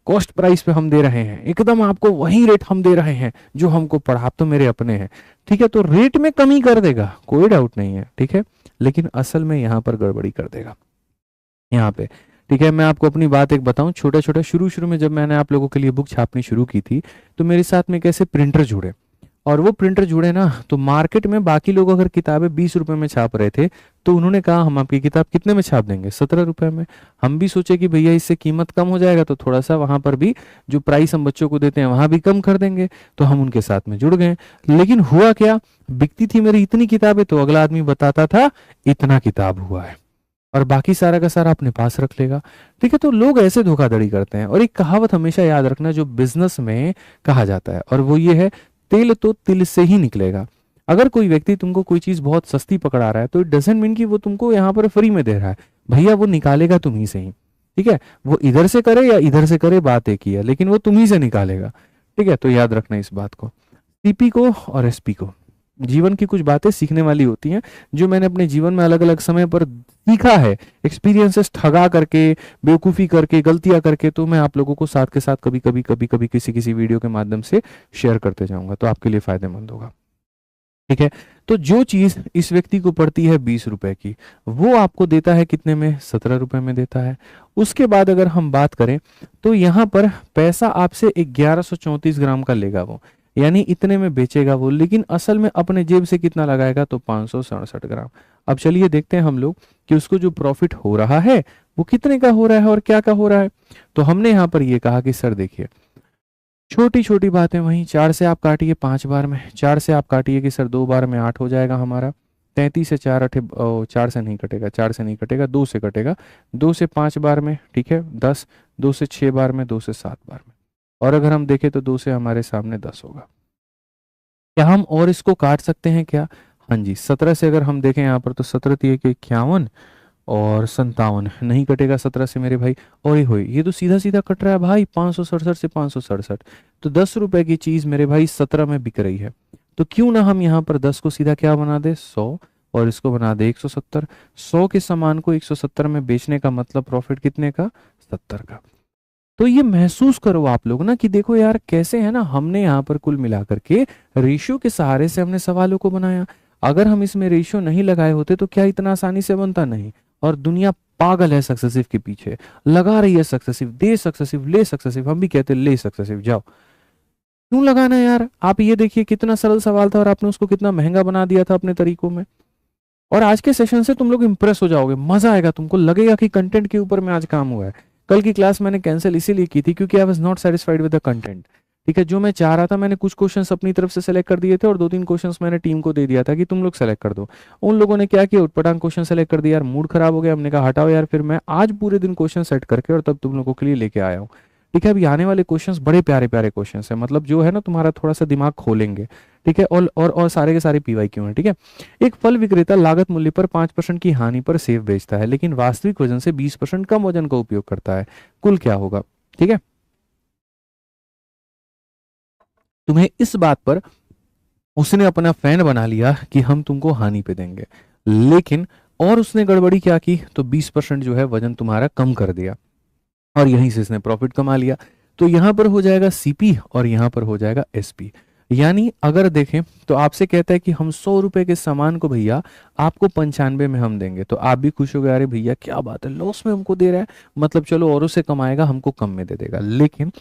कॉस्ट प्राइस पे हम दे रहे हैं, एकदम आपको वही रेट हम दे रहे हैं जो हमको पड़ा, आप तो मेरे अपने हैं, ठीक है। तो रेट में कमी कर देगा, कोई डाउट नहीं है, ठीक है। लेकिन असल में यहाँ पर गड़बड़ी कर देगा यहाँ पे, ठीक है। मैं आपको अपनी बात एक बताऊं, छोटा छोटा शुरू शुरू में जब मैंने आप लोगों के लिए बुक छापनी शुरू की थी, तो मेरे साथ में कैसे प्रिंटर जुड़े, और वो प्रिंटर जुड़े ना, तो मार्केट में बाकी लोग अगर किताबें 20 रुपए में छाप रहे थे, तो उन्होंने कहा हम आपकी किताब कितने में छाप देंगे, 17 रुपए में। हम भी सोचे कि भैया इससे कीमत कम हो जाएगा, तो थोड़ा सा वहां पर भी जो प्राइस हम बच्चों को देते हैं वहां भी कम कर देंगे। तो हम उनके साथ में जुड़ गए। लेकिन हुआ क्या, बिकती थी मेरी इतनी किताबें, तो अगला आदमी बताता था इतना किताब हुआ है, और बाकी सारा का सारा अपने पास रख लेगा। ठीक है, तो लोग ऐसे धोखाधड़ी करते हैं। और एक कहावत हमेशा याद रखना जो बिजनेस में कहा जाता है, और वो ये है, तेल तो तिल से ही निकलेगा। अगर कोई व्यक्ति तुमको कोई चीज बहुत सस्ती पकड़ा रहा है, तो इट डजेंट मीन कि वो तुमको यहाँ पर फ्री में दे रहा है। भैया वो निकालेगा तुम ही से ही। ठीक है, वो इधर से करे या इधर से करे, बात एक ही है, लेकिन वो तुम ही से निकालेगा। ठीक है, तो याद रखना इस बात को। सीपी को और एसपी को, जीवन की कुछ बातें सीखने वाली होती हैं, जो मैंने अपने जीवन में अलग अलग समय पर सीखा है, एक्सपीरियंसेस ठगा करके, बेवकूफ़ी करके, गलतियां करके। तो मैं आप लोगों को साथ के साथ कभी कभी किसी किसी वीडियो के माध्यम से शेयर करते जाऊंगा, तो आपके लिए फायदेमंद होगा। ठीक है, तो जो चीज इस व्यक्ति को पड़ती है 20 रुपए की, वो आपको देता है कितने में, 17 रुपए में देता है। उसके बाद अगर हम बात करें, तो यहाँ पर पैसा आपसे 1134 ग्राम का लेगा वो, यानी इतने में बेचेगा वो, लेकिन असल में अपने जेब से कितना लगाएगा, तो 567 ग्राम। अब चलिए देखते हैं हम लोग कि उसको जो प्रॉफिट हो रहा है वो कितने का हो रहा है और क्या का हो रहा है। तो हमने यहाँ पर ये कहा कि सर देखिए, छोटी छोटी बातें वहीं, 4 से आप काटिए 5 बार में, 4 से आप काटिए कि सर 2 बार में 8 हो जाएगा हमारा। 33 से 4 अठे 4 से नहीं कटेगा, 4 से नहीं कटेगा, 2 से कटेगा। 2 से 5 बार में, ठीक है 10, 2 से 6 बार में, 2 से 7 बार में, और अगर हम देखें तो 2 से हमारे सामने 10 होगा। क्या हम और इसको काट सकते हैं क्या? हाँ जी, 17 से अगर हम देखें यहाँ पर, तो 17 तिये के 51 और 57, नहीं कटेगा 17 से मेरे भाई। और ये तो सीधा सीधा कट रहा है भाई, 567 से 567। तो 10 रुपए की चीज मेरे भाई 17 में बिक रही है, तो क्यों ना हम यहाँ पर 10 को सीधा क्या बना दे, 100, और इसको बना दे 170। 100 के सामान को 170 में बेचने का मतलब प्रॉफिट कितने का, 70 का। तो ये महसूस करो आप लोग ना कि देखो यार कैसे है ना, हमने यहाँ पर कुल मिलाकर के रेशियो के सहारे से हमने सवालों को बनाया। अगर हम इसमें रेशियो नहीं लगाए होते तो क्या इतना आसानी से बनता, नहीं। और दुनिया पागल है सक्सेसिव के पीछे, लगा रही है सक्सेसिव, दे सक्सेसिव, ले सक्सेसिव। हम भी कहते ले सक्सेसिव, जाओ, क्यों लगाना है यार। आप ये देखिए कितना सरल सवाल था और आपने उसको कितना महंगा बना दिया था अपने तरीकों में। और आज के सेशन से तुम लोग इंप्रेस हो जाओगे, मजा आएगा, तुमको लगेगा कि कंटेंट के ऊपर में आज काम हुआ है। कल की क्लास मैंने कैंसिल इसीलिए की थी क्योंकि I was not satisfied with the content. ठीक है, जो मैं चाह रहा था, मैंने कुछ क्वेश्चंस अपनी तरफ से सेलेक्ट कर दिए थे और 2-3 क्वेश्चंस मैंने टीम को दे दिया था कि तुम लोग सेलेक्ट कर दो। उन लोगों ने क्या किया, उटपटांग क्वेश्चन सेलेक्ट कर दिया यार, मूड खराब हो गया। हमने कहा हटाओ यार, फिर मैं आज पूरे दिन क्वेश्चन सेट करके और तब तुम लोगों के लिए लेके आया हूँ। ठीक है, अभी आने वाले क्वेश्चंस बड़े प्यारे प्यारे क्वेश्चंस हैं, मतलब जो है ना तुम्हारा थोड़ा सा दिमाग खोलेंगे। ठीक है, और सारे के सारे पीवाई क्यों है। ठीक है, एक फल विक्रेता लागत मूल्य पर 5% की हानि पर सेब बेचता है, लेकिन वास्तविक वजन से 20% कम वजन का उपयोग करता है, कुल क्या होगा। ठीक है, तुम्हें इस बात पर उसने अपना फैन बना लिया कि हम तुमको हानि पे देंगे, लेकिन और उसने गड़बड़ी क्या की, तो 20% जो है वजन तुम्हारा कम कर दिया और यहीं से इसने प्रॉफिट कमा लिया। तो यहां पर हो जाएगा सीपी और यहां पर हो जाएगा एसपी। यानी अगर देखें तो आपसे कहता है कि हम 100 रुपए के सामान को भैया आपको 95 में हम देंगे, तो आप भी खुश हो गए, अरे भैया क्या बात है, लॉस में हमको दे रहा है, मतलब चलो औरों से कमाएगा, हमको कम में दे देगा। लेकिन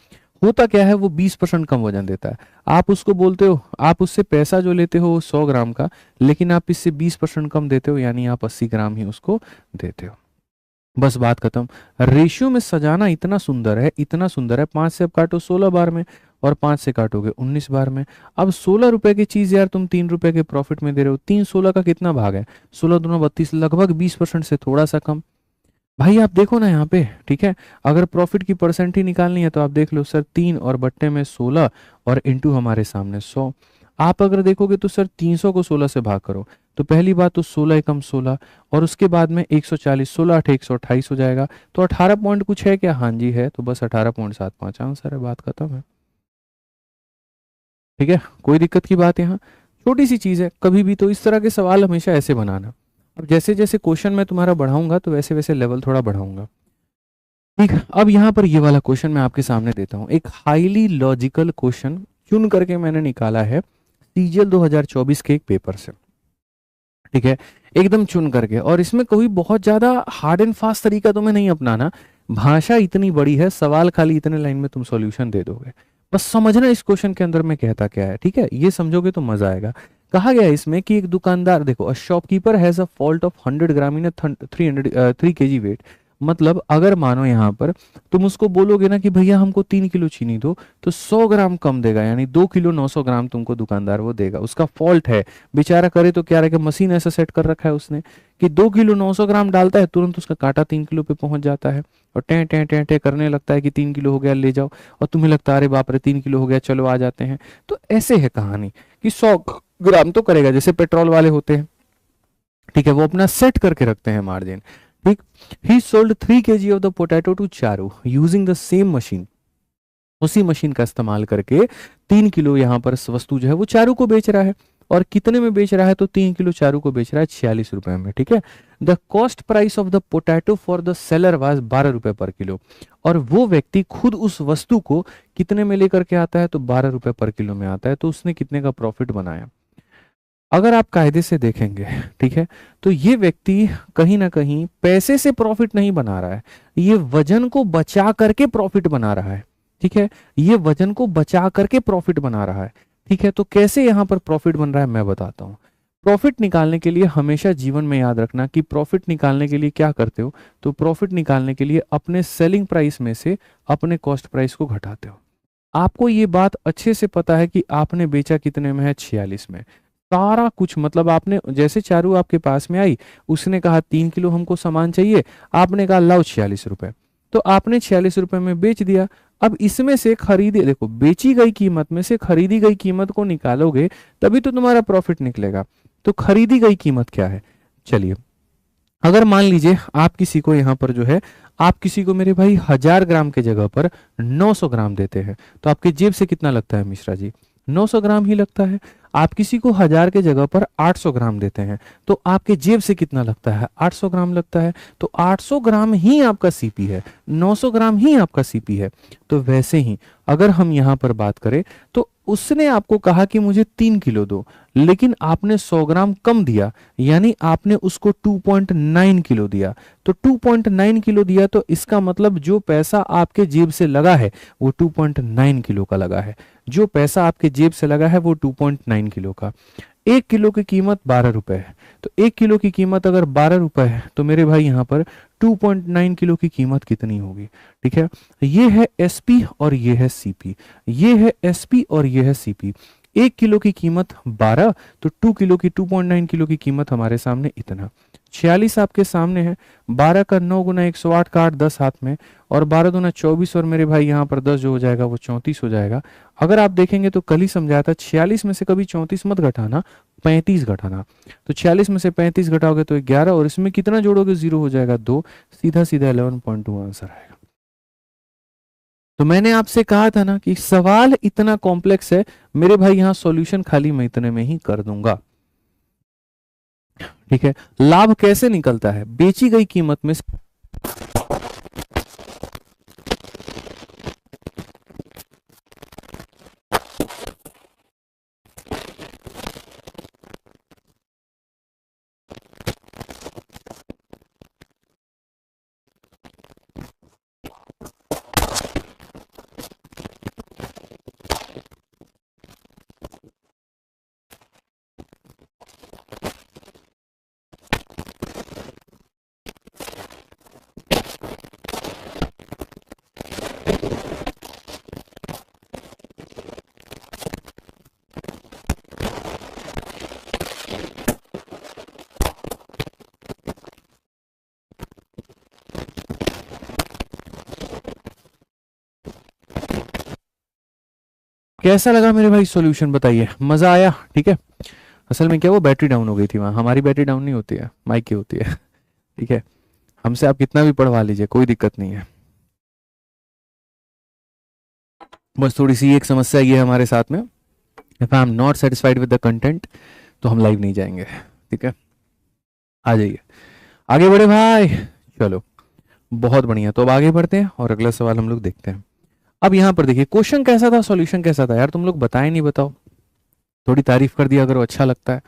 होता क्या है, वो 20% कम वजन देता है। आप उसको बोलते हो, आप उससे पैसा जो लेते हो 100 ग्राम का, लेकिन आप इससे 20% कम देते हो, यानी आप 80 ग्राम ही उसको देते हो। बस बात खत्म। रेशियो में सजाना इतना सुंदर है, इतना सुंदर है। 5 से अब काटो 16 बार में और 5 से काटोगे 19 बार में। अब 16 रुपए की चीज यार तुम 3 रुपए के प्रॉफिट में दे रहे हो। 3 16 का कितना भाग है, 16 दूना 32, लगभग 20% से थोड़ा सा कम। भाई आप देखो ना यहाँ पे, ठीक है, अगर प्रॉफिट की परसेंट ही निकालनी है तो आप देख लो सर, 3 और बट्टे में 16 और इंटू हमारे सामने 100। आप अगर देखोगे तो सर 300 को 16 से भाग करो, तो पहली बात तो 16 एकम 16 और उसके बाद में 140, 16 8 128 हो जाएगा। तो 18 पॉइंट कुछ है क्या, हाँ जी है, तो बस 18.75 आंसर है, बात खत्म है। ठीक है, कोई दिक्कत की बात यहाँ, छोटी सी चीज है। कभी भी तो इस तरह के सवाल हमेशा ऐसे बनाना। अब जैसे जैसे क्वेश्चन मैं तुम्हारा बढ़ाऊंगा तो वैसे वैसे लेवल थोड़ा बढ़ाऊंगा। ठीक है, अब यहाँ पर ये वाला क्वेश्चन मैं आपके सामने देता हूँ, एक हाईली लॉजिकल क्वेश्चन चुन करके मैंने निकाला है सीजीएल 2024 के एक पेपर से। ठीक है, एकदम चुन करके, और इसमें कोई बहुत ज्यादा हार्ड एंड फास्ट तरीका तुम्हें नहीं अपनाना। भाषा इतनी बड़ी है, सवाल खाली इतने लाइन में तुम सॉल्यूशन दे दोगे, बस समझना इस क्वेश्चन के अंदर में कहता क्या है, ठीक है, ये समझोगे तो मजा आएगा। कहा गया है इसमें कि एक दुकानदार, देखो, a shopkeeper has a fault of 100 gram in 3 kg weight. मतलब अगर मानो यहाँ पर तुम उसको बोलोगे ना कि भैया हमको 3 किलो चीनी दो, तो 100 ग्राम कम देगा, यानी 2 किलो 900 ग्राम तुमको दुकानदार वो देगा। उसका फॉल्ट है बेचारा, करे तो क्या रहेगा, मशीन ऐसा सेट कर रखा है उसने कि 2 किलो 900 ग्राम डालता है, तुरंत उसका कांटा 3 किलो पे पहुंच जाता है और टें टें टें टें करने लगता है कि 3 किलो हो गया ले जाओ, और तुम्हें लगता है अरे बाप रे 3 किलो हो गया चलो आ जाते हैं। तो ऐसे है कहानी कि 100 ग्राम तो करेगा, जैसे पेट्रोल वाले होते हैं, ठीक है, वो अपना सेट करके रखते हैं मार्जिन, ठीक। He sold 3 kg of the potato to Charu using the same machine. उसी मशीन का इस्तेमाल करके 3 किलो यहाँ पर वस्तु जो है वो चारू को बेच रहा है। और कितने में बेच रहा है, तो 3 किलो चारू को बेच रहा है 46 रुपए में, ठीक है। The cost price of the potato for the seller was 12 रुपए पर किलो। और वो व्यक्ति खुद उस वस्तु को कितने में लेकर के आता है, तो 12 रुपए पर किलो में आता है। तो उसने कितने का प्रॉफिट बनाया, अगर आप कायदे से देखेंगे, ठीक है, तो ये व्यक्ति कहीं ना कहीं पैसे से प्रॉफिट नहीं बना रहा है, ये वजन को बचा करके प्रॉफिट बना रहा है, ठीक है, ये वजन को बचा करके प्रॉफिट बना रहा है, ठीक है। तो कैसे यहां पर प्रॉफिट बन रहा है मैं बताता हूं। प्रॉफिट निकालने के लिए हमेशा जीवन में याद रखना कि प्रॉफिट निकालने के लिए क्या करते हो, तो प्रॉफिट निकालने के लिए अपने सेलिंग प्राइस में से अपने कॉस्ट प्राइस को घटाते हो। आपको ये बात अच्छे से पता है कि आपने बेचा कितने में है, 46 में। सारा कुछ मतलब आपने, जैसे चारू आपके पास में आई, उसने कहा 3 किलो हमको सामान चाहिए, आपने कहा लाओ 46 रुपए, तो आपने 46 रुपए में बेच दिया। अब इसमें से खरीदी, देखो बेची गई कीमत में से खरीदी गई कीमत को निकालोगे तभी तो तुम्हारा प्रॉफिट निकलेगा। तो खरीदी गई कीमत क्या है, चलिए, अगर मान लीजिए आप किसी को यहाँ पर जो है, आप किसी को मेरे भाई 1000 ग्राम के जगह पर 900 ग्राम देते हैं, तो आपके जेब से कितना लगता है मिश्रा जी, 900 ग्राम ही लगता है। आप किसी को 1000 के जगह पर 800 ग्राम देते हैं, तो आपके जेब से कितना लगता है, 800 ग्राम लगता है। तो 800 ग्राम ही आपका सीपी है, 900 ग्राम ही आपका सीपी है। तो वैसे ही अगर हम यहाँ पर बात करें, तो उसने आपको कहा कि मुझे 3 किलो दो, लेकिन आपने 100 ग्राम कम दिया, यानी आपने उसको 2.9 किलो दिया। तो 2.9 किलो दिया, तो इसका मतलब जो पैसा आपके जेब से लगा है वो 2.9 किलो का लगा है। जो पैसा आपके जेब से लगा है वो 2.9 किलो का। 1 किलो की कीमत 12 रुपए है, तो 1 किलो की कीमत अगर 12 रुपए है, तो मेरे भाई यहाँ पर 2.9 किलो की कीमत कितनी होगी, ठीक है। ये है एसपी और ये है सीपी, ये है एसपी और ये है सीपी। 1 किलो की कीमत 12, तो 2 किलो की 2.9 किलो की कीमत हमारे सामने इतना। 46 आपके सामने है, 12 का 9 गुना 108 का 8, 10 हाथ में, और 12 दूना 24, और मेरे भाई यहाँ पर 10 जो हो जाएगा वो 34 हो जाएगा। अगर आप देखेंगे तो कल ही समझाया था, 46 में से कभी 34 मत घटाना, 35 घटाना। तो 46 में से 35 घटाओगे तो 11, और इसमें कितना जोड़ोगे, 0 हो जाएगा 2, सीधा सीधा 11.2 आंसर आएगा। तो मैंने आपसे कहा था ना कि सवाल इतना कॉम्प्लेक्स है मेरे भाई, यहां सॉल्यूशन खाली मैं इतने में ही कर दूंगा, ठीक है। लाभ कैसे निकलता है, बेची गई कीमत में कैसा लगा मेरे भाई सॉल्यूशन, बताइए, मजा आया, ठीक है। असल में क्या, वो बैटरी डाउन हो गई थी वहां, हमारी बैटरी डाउन नहीं होती है, माइक की होती है, ठीक है। हमसे आप कितना भी पढ़वा लीजिए, कोई दिक्कत नहीं है। बस थोड़ी सी एक समस्या ये है हमारे साथ में, if I am not satisfied with the content तो हम लाइव नहीं जाएंगे, ठीक है। आ जाइए, आगे बढ़े भाई, चलो बहुत बढ़िया। तो अब आगे बढ़ते हैं और अगला सवाल हम लोग देखते हैं। अब यहाँ पर देखिए क्वेश्चन कैसा था, सॉल्यूशन कैसा था, यार तुम लोग बताए नहीं, बताओ, थोड़ी तारीफ कर दिया अगर अच्छा लगता है।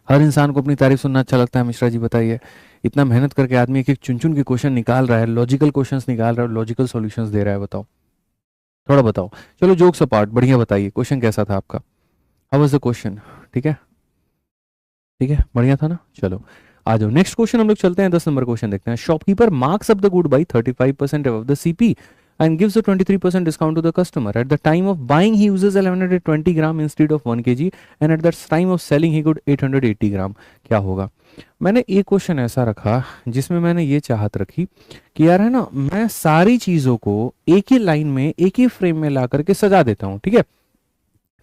हर इंसान को अपनी तारीफ सुनना अच्छा लगता है मिश्रा जी, बताइए। इतना मेहनत करके आदमी एक एक चुन चुन के क्वेश्चन निकाल रहा है, लॉजिकल क्वेश्चंस निकाल रहा है, लॉजिकल सॉल्यूशंस दे रहा है, बताओ, थोड़ा बताओ। चलो जोक्स अपार्ट, बढ़िया बताइए क्वेश्चन कैसा था आपका, हाउ वाज द क्वेश्चन? ठीक है, ठीक है, बढ़िया था ना। चलो आ जाओ नेक्स्ट क्वेश्चन हम लोग चलते हैं, 10 नंबर क्वेश्चन देखते हैं। Shopkeeper marks up the good by 35% above the CP and gives a 23% discount to the customer. At the time of buying he uses 1120 gram instead of 1 kg and at the time of selling he got 880 gram. क्या होगा? मैंने एक क्वेश्चन ऐसा रखा जिसमें मैंने ये चाहत रखी कि यार है ना, मैं सारी चीजों को एक ही लाइन में एक ही फ्रेम में ला करके सजा देता हूं, ठीक है।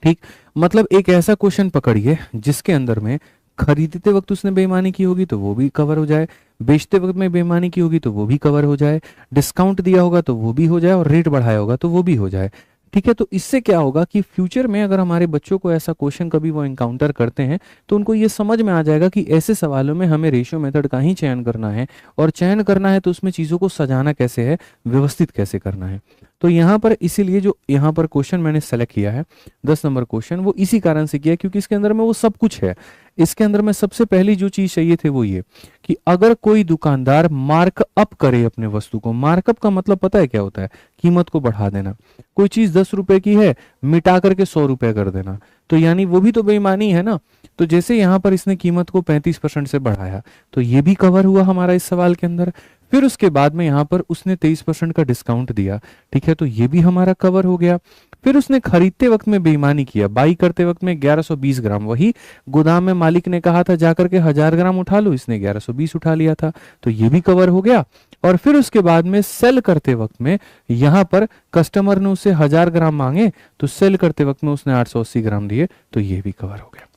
ठीक, मतलब एक ऐसा क्वेश्चन पकड़िए जिसके अंदर में खरीदते वक्त उसने बेईमानी की होगी तो वो भी कवर हो जाए, बेचते वक्त में बेईमानी की होगी तो वो भी कवर हो जाए, डिस्काउंट दिया होगा तो वो भी हो जाए और रेट बढ़ाया होगा तो वो भी हो जाए। ठीक है, तो इससे क्या होगा कि फ्यूचर में अगर हमारे बच्चों को ऐसा क्वेश्चन कभी वो एनकाउंटर करते हैं तो उनको ये समझ में आ जाएगा कि ऐसे सवालों में हमें रेशियो मेथड का ही चयन करना है, और चयन करना है तो उसमें चीज़ों को सजाना कैसे है, व्यवस्थित कैसे करना है। तो यहाँ पर इसीलिए जो यहाँ पर क्वेश्चन मैंने सेलेक्ट किया है 10 नंबर क्वेश्चन, वो इसी कारण से किया क्योंकि इसके अंदर में वो सब कुछ है। इसके अंदर में सबसे पहली जो चीज चाहिए थे वो ये कि अगर कोई दुकानदार मार्कअप करे अपने वस्तु को, मार्कअप का मतलब पता है क्या होता है? कीमत को बढ़ा देना। कोई चीज 10 रुपए की है, मिटा करके 100 रुपए कर देना, तो यानी वो भी तो बेईमानी है ना। तो जैसे यहाँ पर इसने कीमत को 35% से बढ़ाया तो ये भी कवर हुआ हमारा इस सवाल के अंदर। फिर उसके बाद में यहाँ पर उसने 23% का डिस्काउंट दिया, ठीक है, तो ये भी हमारा कवर हो गया। फिर उसने खरीदते वक्त में बेईमानी किया, बाई करते वक्त में 1120 ग्राम, वही गोदाम में मालिक ने कहा था जाकर के 1000 ग्राम उठा लो, इसने 1120 उठा लिया था, तो ये भी कवर हो गया। और फिर उसके बाद में सेल करते वक्त में यहाँ पर कस्टमर ने उससे 1000 ग्राम मांगे तो सेल करते वक्त में उसने 880 ग्राम दिए, तो ये भी कवर हो गया।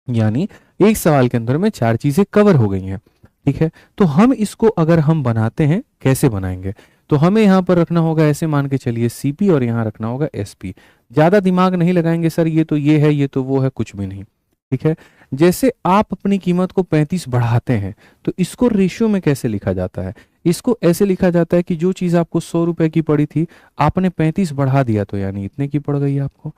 यानी एक सवाल के अंदर में 4 चीजें कवर हो गई हैं। ठीक है, तो हम इसको अगर हम बनाते हैं, कैसे बनाएंगे? तो हमें यहां पर रखना होगा, ऐसे मान के चलिए सीपी और यहां रखना होगा एसपी। ज्यादा दिमाग नहीं लगाएंगे सर, ये तो ये है, ये तो वो है, कुछ भी नहीं। ठीक है, जैसे आप अपनी कीमत को 35 बढ़ाते हैं तो इसको रेशियो में कैसे लिखा जाता है? इसको ऐसे लिखा जाता है कि जो चीज आपको 100 रुपए की पड़ी थी, आपने 35 बढ़ा दिया तो यानी इतने की पड़ गई आपको।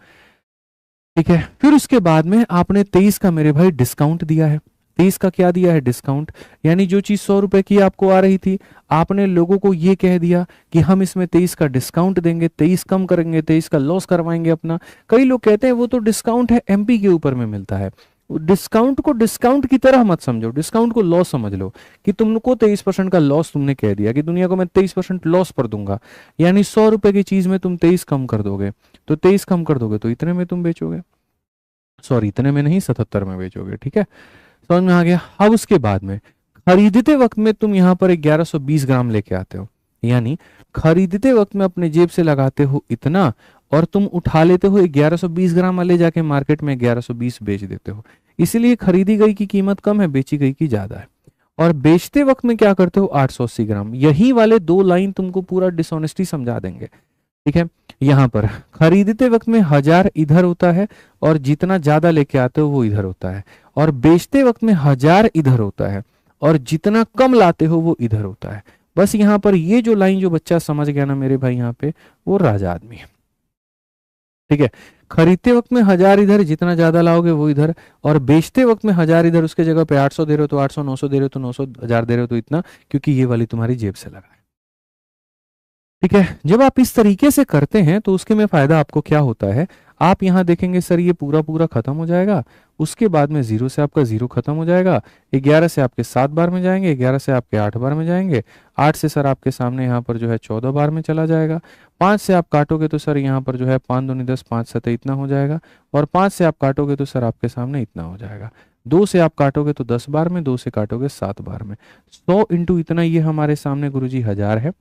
ठीक है, फिर उसके बाद में आपने 23 का मेरे भाई डिस्काउंट दिया है। 23 का क्या दिया है? डिस्काउंट। यानी जो चीज 100 रुपए की आपको आ रही थी, आपने लोगों को ये कह दिया कि हम इसमें 23 का डिस्काउंट देंगे, 23 कम करेंगे, 23 का लॉस करवाएंगे अपना। कई लोग कहते हैं वो तो डिस्काउंट है, एमपी के ऊपर में मिलता है। डिस्काउंट को डिस्काउंट की तरह मत समझो, डिस्काउंट को लॉस समझ लो कि तुमको 23% का लॉस तुमने कह दिया कि दुनिया को मैं 23% लॉस पर दूंगा, यानी 100 रुपए की चीज में तुम 23 कम कर दोगे, तो 23 कम कर दोगे तो इतने में तुम बेचोगे, सॉरी इतने में नहीं 77 में बेचोगे। ठीक है, समझ में आ गया। अब उसके बाद में खरीदते वक्त में तुम यहां पर 1120 ग्राम लेके आते हो, यानी खरीदते वक्त में अपने जेब से लगाते हो इतना और तुम उठा लेते हो 1120 ग्राम वाले जाके मार्केट में 1120 बेच देते हो। इसलिए खरीदी गई की कीमत कम है, बेची गई की ज्यादा है। और बेचते वक्त में क्या करते हो? 880 ग्राम। यही वाले 2 लाइन तुमको पूरा डिसऑनेस्टी समझा देंगे। ठीक है, यहां पर खरीदते वक्त में 1000 इधर होता है और जितना ज्यादा लेके आते हो वो इधर होता है, और बेचते वक्त में 1000 इधर होता है और जितना कम लाते हो वो इधर होता है। बस यहां पर ये जो लाइन जो बच्चा समझ गया ना मेरे भाई, यहाँ पे वो राजा आदमी है। ठीक है, खरीदते वक्त में 1000 इधर, जितना ज्यादा लाओगे वो इधर, और बेचते वक्त में 1000 इधर, उसके जगह पे 800 दे रहे हो तो 800, 900 दे रहे हो तो 900, 1000 दे रहे हो तो इतना, क्योंकि ये वाली तुम्हारी जेब से लगा है। ठीक है, जब आप इस तरीके से करते हैं तो उसके में फायदा आपको क्या होता है? आप यहां देखेंगे सर ये पूरा पूरा खत्म हो जाएगा, उसके बाद में 0 से आपका 0 खत्म हो जाएगा, 11 से आपके 7 बार में जाएंगे, 11 से आपके 8 बार में जाएंगे, 8 से सर आपके सामने यहाँ पर जो है 14 बार में चला जाएगा, 5 से आप काटोगे तो सर यहाँ पर जो है 5 दूनी 10, 5 सतह इतना हो जाएगा, और 5 से आप काटोगे तो सर आपके सामने इतना हो जाएगा। 2 से आप काटोगे तो 10 बार में, 2 से काटोगे 7 बार में, 100 इंटू इतना, ये हमारे सामने गुरुजी 1000 है।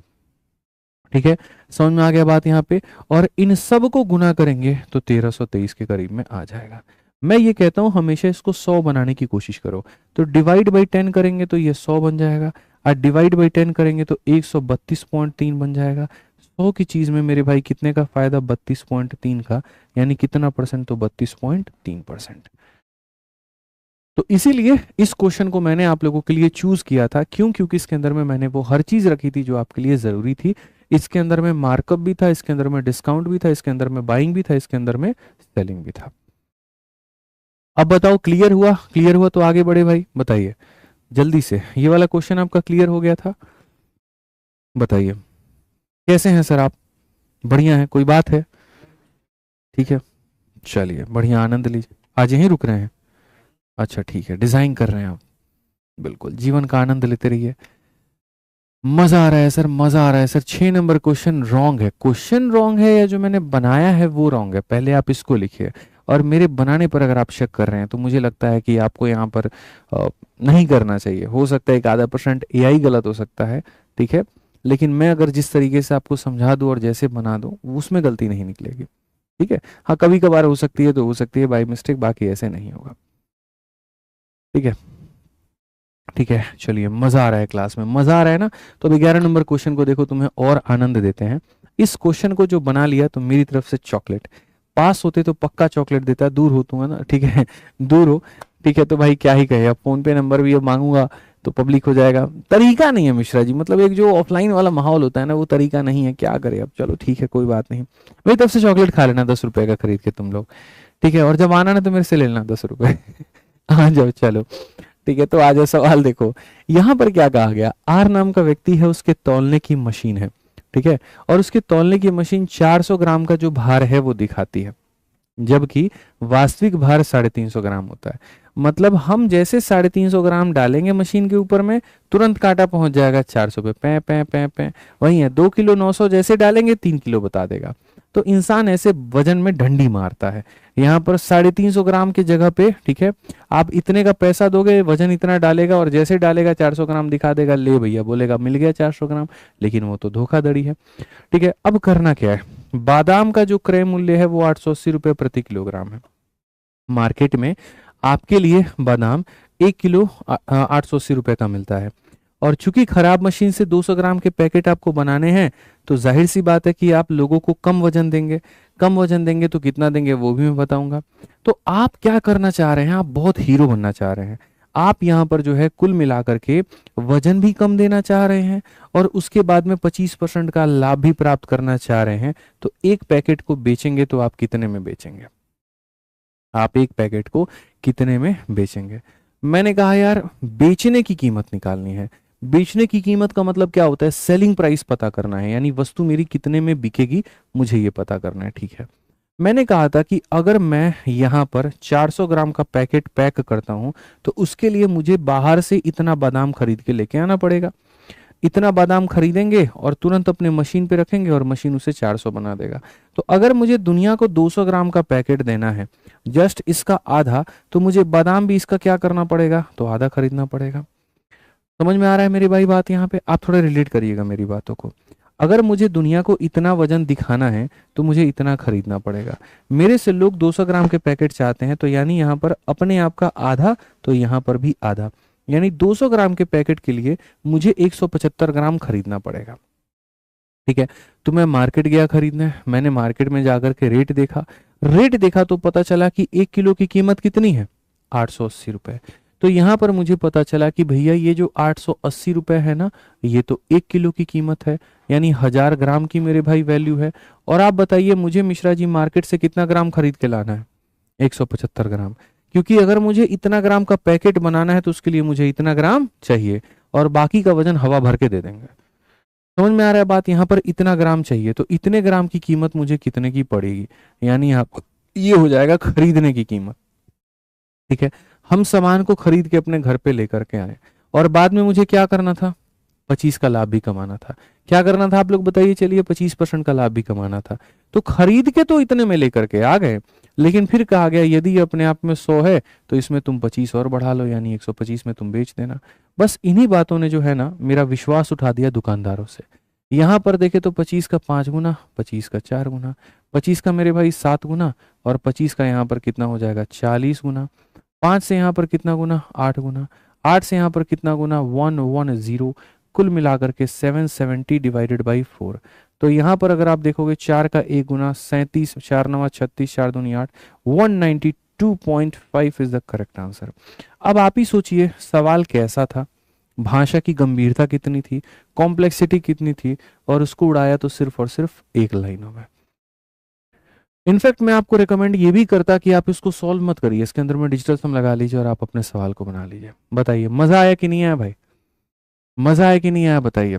ठीक है, समझ में आ गया बात यहाँ पे। और इन सब को गुना करेंगे तो 1323 के करीब में आ जाएगा। मैं ये कहता हूं हमेशा इसको 100 बनाने की कोशिश करो। तो डिवाइड बाई 10 करेंगे तो ये 100 बन जाएगा, और डिवाइड बाई 10 करेंगे तो 132.3 बन जाएगा। 100 की चीज में मेरे भाई कितने का फायदा? 32.3 का, यानी कितना परसेंट? तो 32.3%। तो इसीलिए इस क्वेश्चन को मैंने आप लोगों के लिए चूज किया था। क्यों? क्योंकि इसके अंदर में मैंने वो हर चीज रखी थी जो आपके लिए जरूरी थी। इसके अंदर में मार्कअप भी था, इसके अंदर में डिस्काउंट भी था, इसके अंदर में बाइंग भी था, इसके अंदर में सेलिंग भी था। अब बताओ क्लियर हुआ? क्लियर हुआ तो आगे बढ़े भाई, बताइए जल्दी से। ये वाला क्वेश्चन आपका क्लियर हो गया था? बताइए कैसे हैं सर आप? बढ़िया है, कोई बात है? ठीक है, चलिए बढ़िया, आनंद लीजिए। आज यहीं रुक रहे हैं? अच्छा ठीक है, डिजाइन कर रहे हैं आप। बिल्कुल, जीवन का आनंद लेते रहिए। मजा आ रहा है सर, मजा आ रहा है सर। 6 नंबर क्वेश्चन रॉन्ग है। क्वेश्चन रॉन्ग है या जो मैंने बनाया है वो रॉन्ग है, पहले आप इसको लिखिए। और मेरे बनाने पर अगर आप शक कर रहे हैं तो मुझे लगता है कि आपको यहाँ पर नहीं करना चाहिए। हो सकता है एक आधा % एआई गलत हो सकता है, ठीक है, लेकिन मैं अगर जिस तरीके से आपको समझा दूं और जैसे बना दूं उसमें गलती नहीं निकलेगी। ठीक है, हाँ कभी कभार हो सकती है तो हो सकती है बाई मिस्टेक, बाकी ऐसे नहीं होगा। ठीक है, ठीक है, चलिए मजा आ रहा है, क्लास में मजा आ रहा है ना? तो अब 11 नंबर क्वेश्चन को देखो, तुम्हें और आनंद देते हैं। इस क्वेश्चन को जो बना लिया तो मेरी तरफ से चॉकलेट। पास होते तो पक्का चॉकलेट देता, दूर होतूंगा ना, ठीक है दूर हो, ठीक है, तो भाई क्या ही कहे, अब फोन पे नंबर भी अब मांगूंगा तो पब्लिक हो जाएगा। तरीका नहीं है मिश्रा जी, मतलब एक जो ऑफलाइन वाला माहौल होता है ना, वो तरीका नहीं है, क्या करे अब। चलो ठीक है, कोई बात नहीं, मेरी तरफ से चॉकलेट खा लेना 10 रुपए का खरीद के तुम लोग। ठीक है, और जब आना ना तो मेरे से ले लेना 10 रुपए आ जाओ, चलो ठीक है। तो आ जाओ, सवाल देखो। यहाँ पर क्या कहा गया, आर नाम का व्यक्ति है, उसके तौलने की मशीन है, ठीक है, और उसके तौलने की मशीन 400 ग्राम का जो भार है वो दिखाती है, जबकि वास्तविक भार 350 ग्राम होता है। मतलब हम जैसे 350 ग्राम डालेंगे मशीन के ऊपर में, तुरंत कांटा पहुंच जाएगा 400 पे, पै पै पै पै। वही है 2 किलो 900 जैसे डालेंगे 3 किलो बता देगा। तो इंसान ऐसे वजन में डंडी मारता है। यहाँ पर 350 ग्राम की जगह पे, ठीक है, आप इतने का पैसा दोगे, वजन इतना डालेगा और जैसे डालेगा 400 ग्राम दिखा देगा, ले भैया, बोलेगा मिल गया 400 ग्राम। लेकिन वो तो धोखाधड़ी है। ठीक है, अब करना क्या है, बादाम का जो क्रय मूल्य है वो 880 रुपये प्रति किलोग्राम है। मार्केट में आपके लिए बादाम 1 किलो 880 रुपये का मिलता है। और चूंकि खराब मशीन से 200 ग्राम के पैकेट आपको बनाने हैं, तो जाहिर सी बात है कि आप लोगों को कम वजन देंगे। कम वजन देंगे तो कितना देंगे वो भी मैं बताऊंगा। तो आप क्या करना चाह रहे हैं, आप बहुत हीरो बनना चाह रहे हैं। आप यहाँ पर जो है कुल मिलाकर के वजन भी कम देना चाह रहे हैं और उसके बाद में 25% का लाभ भी प्राप्त करना चाह रहे हैं। तो एक पैकेट को बेचेंगे तो आप कितने में बेचेंगे? आप एक पैकेट को कितने में बेचेंगे? मैंने कहा यार बेचने की कीमत निकालनी है। बेचने की कीमत का मतलब क्या होता है, सेलिंग प्राइस पता करना है, यानी वस्तु मेरी कितने में बिकेगी मुझे ये पता करना है। ठीक है, मैंने कहा था कि अगर मैं यहाँ पर 400 ग्राम का पैकेट पैक करता हूं तो उसके लिए मुझे बाहर से इतना बादाम खरीद के लेके आना पड़ेगा। इतना बादाम खरीदेंगे और तुरंत अपने मशीन पे रखेंगे और मशीन उसे 400 बना देगा। तो अगर मुझे दुनिया को 200 ग्राम का पैकेट देना है, जस्ट इसका आधा, तो मुझे बादाम भी इसका क्या करना पड़ेगा, तो आधा खरीदना पड़ेगा। समझ में आ रहा है मेरी भाई बात? यहाँ पे आप थोड़ा रिलेट करिएगा मेरी बातों को। अगर मुझे दुनिया को इतना वजन दिखाना है तो मुझे इतना खरीदना पड़ेगा। मेरे से लोग 200 ग्राम के पैकेट चाहते हैं, तो यानी यहाँ पर अपने आप का आधा, तो यहाँ पर भी आधा, यानी 200 ग्राम के पैकेट के लिए मुझे 175 ग्राम खरीदना पड़ेगा। ठीक है, तो मैं मार्केट गया खरीदने, मैंने मार्केट में जाकर के रेट देखा तो पता चला कि 1 किलो की कीमत कितनी है, 880 रुपए। तो यहाँ पर मुझे पता चला कि भैया ये जो 880 रुपए है ना, ये तो 1 किलो की कीमत है, यानी 1000 ग्राम की मेरे भाई वैल्यू है। और आप बताइए मुझे मिश्रा जी मार्केट से कितना ग्राम खरीद के लाना है? 175 ग्राम, क्योंकि अगर मुझे इतना ग्राम का पैकेट बनाना है तो उसके लिए मुझे इतना ग्राम चाहिए और बाकी का वजन हवा भर के दे देंगे। समझ में आ रहा है बात? यहाँ पर इतना ग्राम चाहिए तो इतने ग्राम की कीमत मुझे कितने की पड़ेगी, यानी यहाँ ये हो जाएगा खरीदने की कीमत। ठीक है, हम सामान को खरीद के अपने घर पे लेकर के आए और बाद में मुझे क्या करना था, 25 का लाभ भी कमाना था। क्या करना था आप लोग बताइए, चलिए 25% का लाभ भी कमाना था। तो खरीद के तो इतने में लेकर के आ गए, लेकिन फिर कहा गया यदि ये अपने आप में 100 है तो इसमें तुम 25 और बढ़ा लो, यानी 125 में तुम बेच देना। बस इन्हीं बातों ने जो है ना मेरा विश्वास उठा दिया दुकानदारों से। यहाँ पर देखे तो 25 का 5 गुना, 25 का 4 गुना, 25 का मेरे भाई 7 गुना, और 25 का यहाँ पर कितना हो जाएगा, 40 गुना। 5 से यहाँ पर कितना गुना, 8 गुना। 8 से यहाँ पर कितना गुना, 110। कुल मिलाकर के 770 डिवाइडेड बाई 4। तो यहाँ पर अगर आप देखोगे 4 का 1 गुना 37, 4 9 36, 4 दूनी 8, 192.5 इज द करेक्ट आंसर। अब आप ही सोचिए सवाल कैसा था, भाषा की गंभीरता कितनी थी, कॉम्प्लेक्सिटी कितनी थी, और उसको उड़ाया तो सिर्फ और सिर्फ एक लाइनों में। इनफैक्ट मैं आपको रिकमेंड ये भी करता कि आप इसको सॉल्व मत करिए, इसके अंदर में डिजिटल सम लगा लीजिए और आप अपने सवाल को बना लीजिए। बताइए मजा आया कि नहीं आया भाई? मजा आया कि नहीं आया बताइए?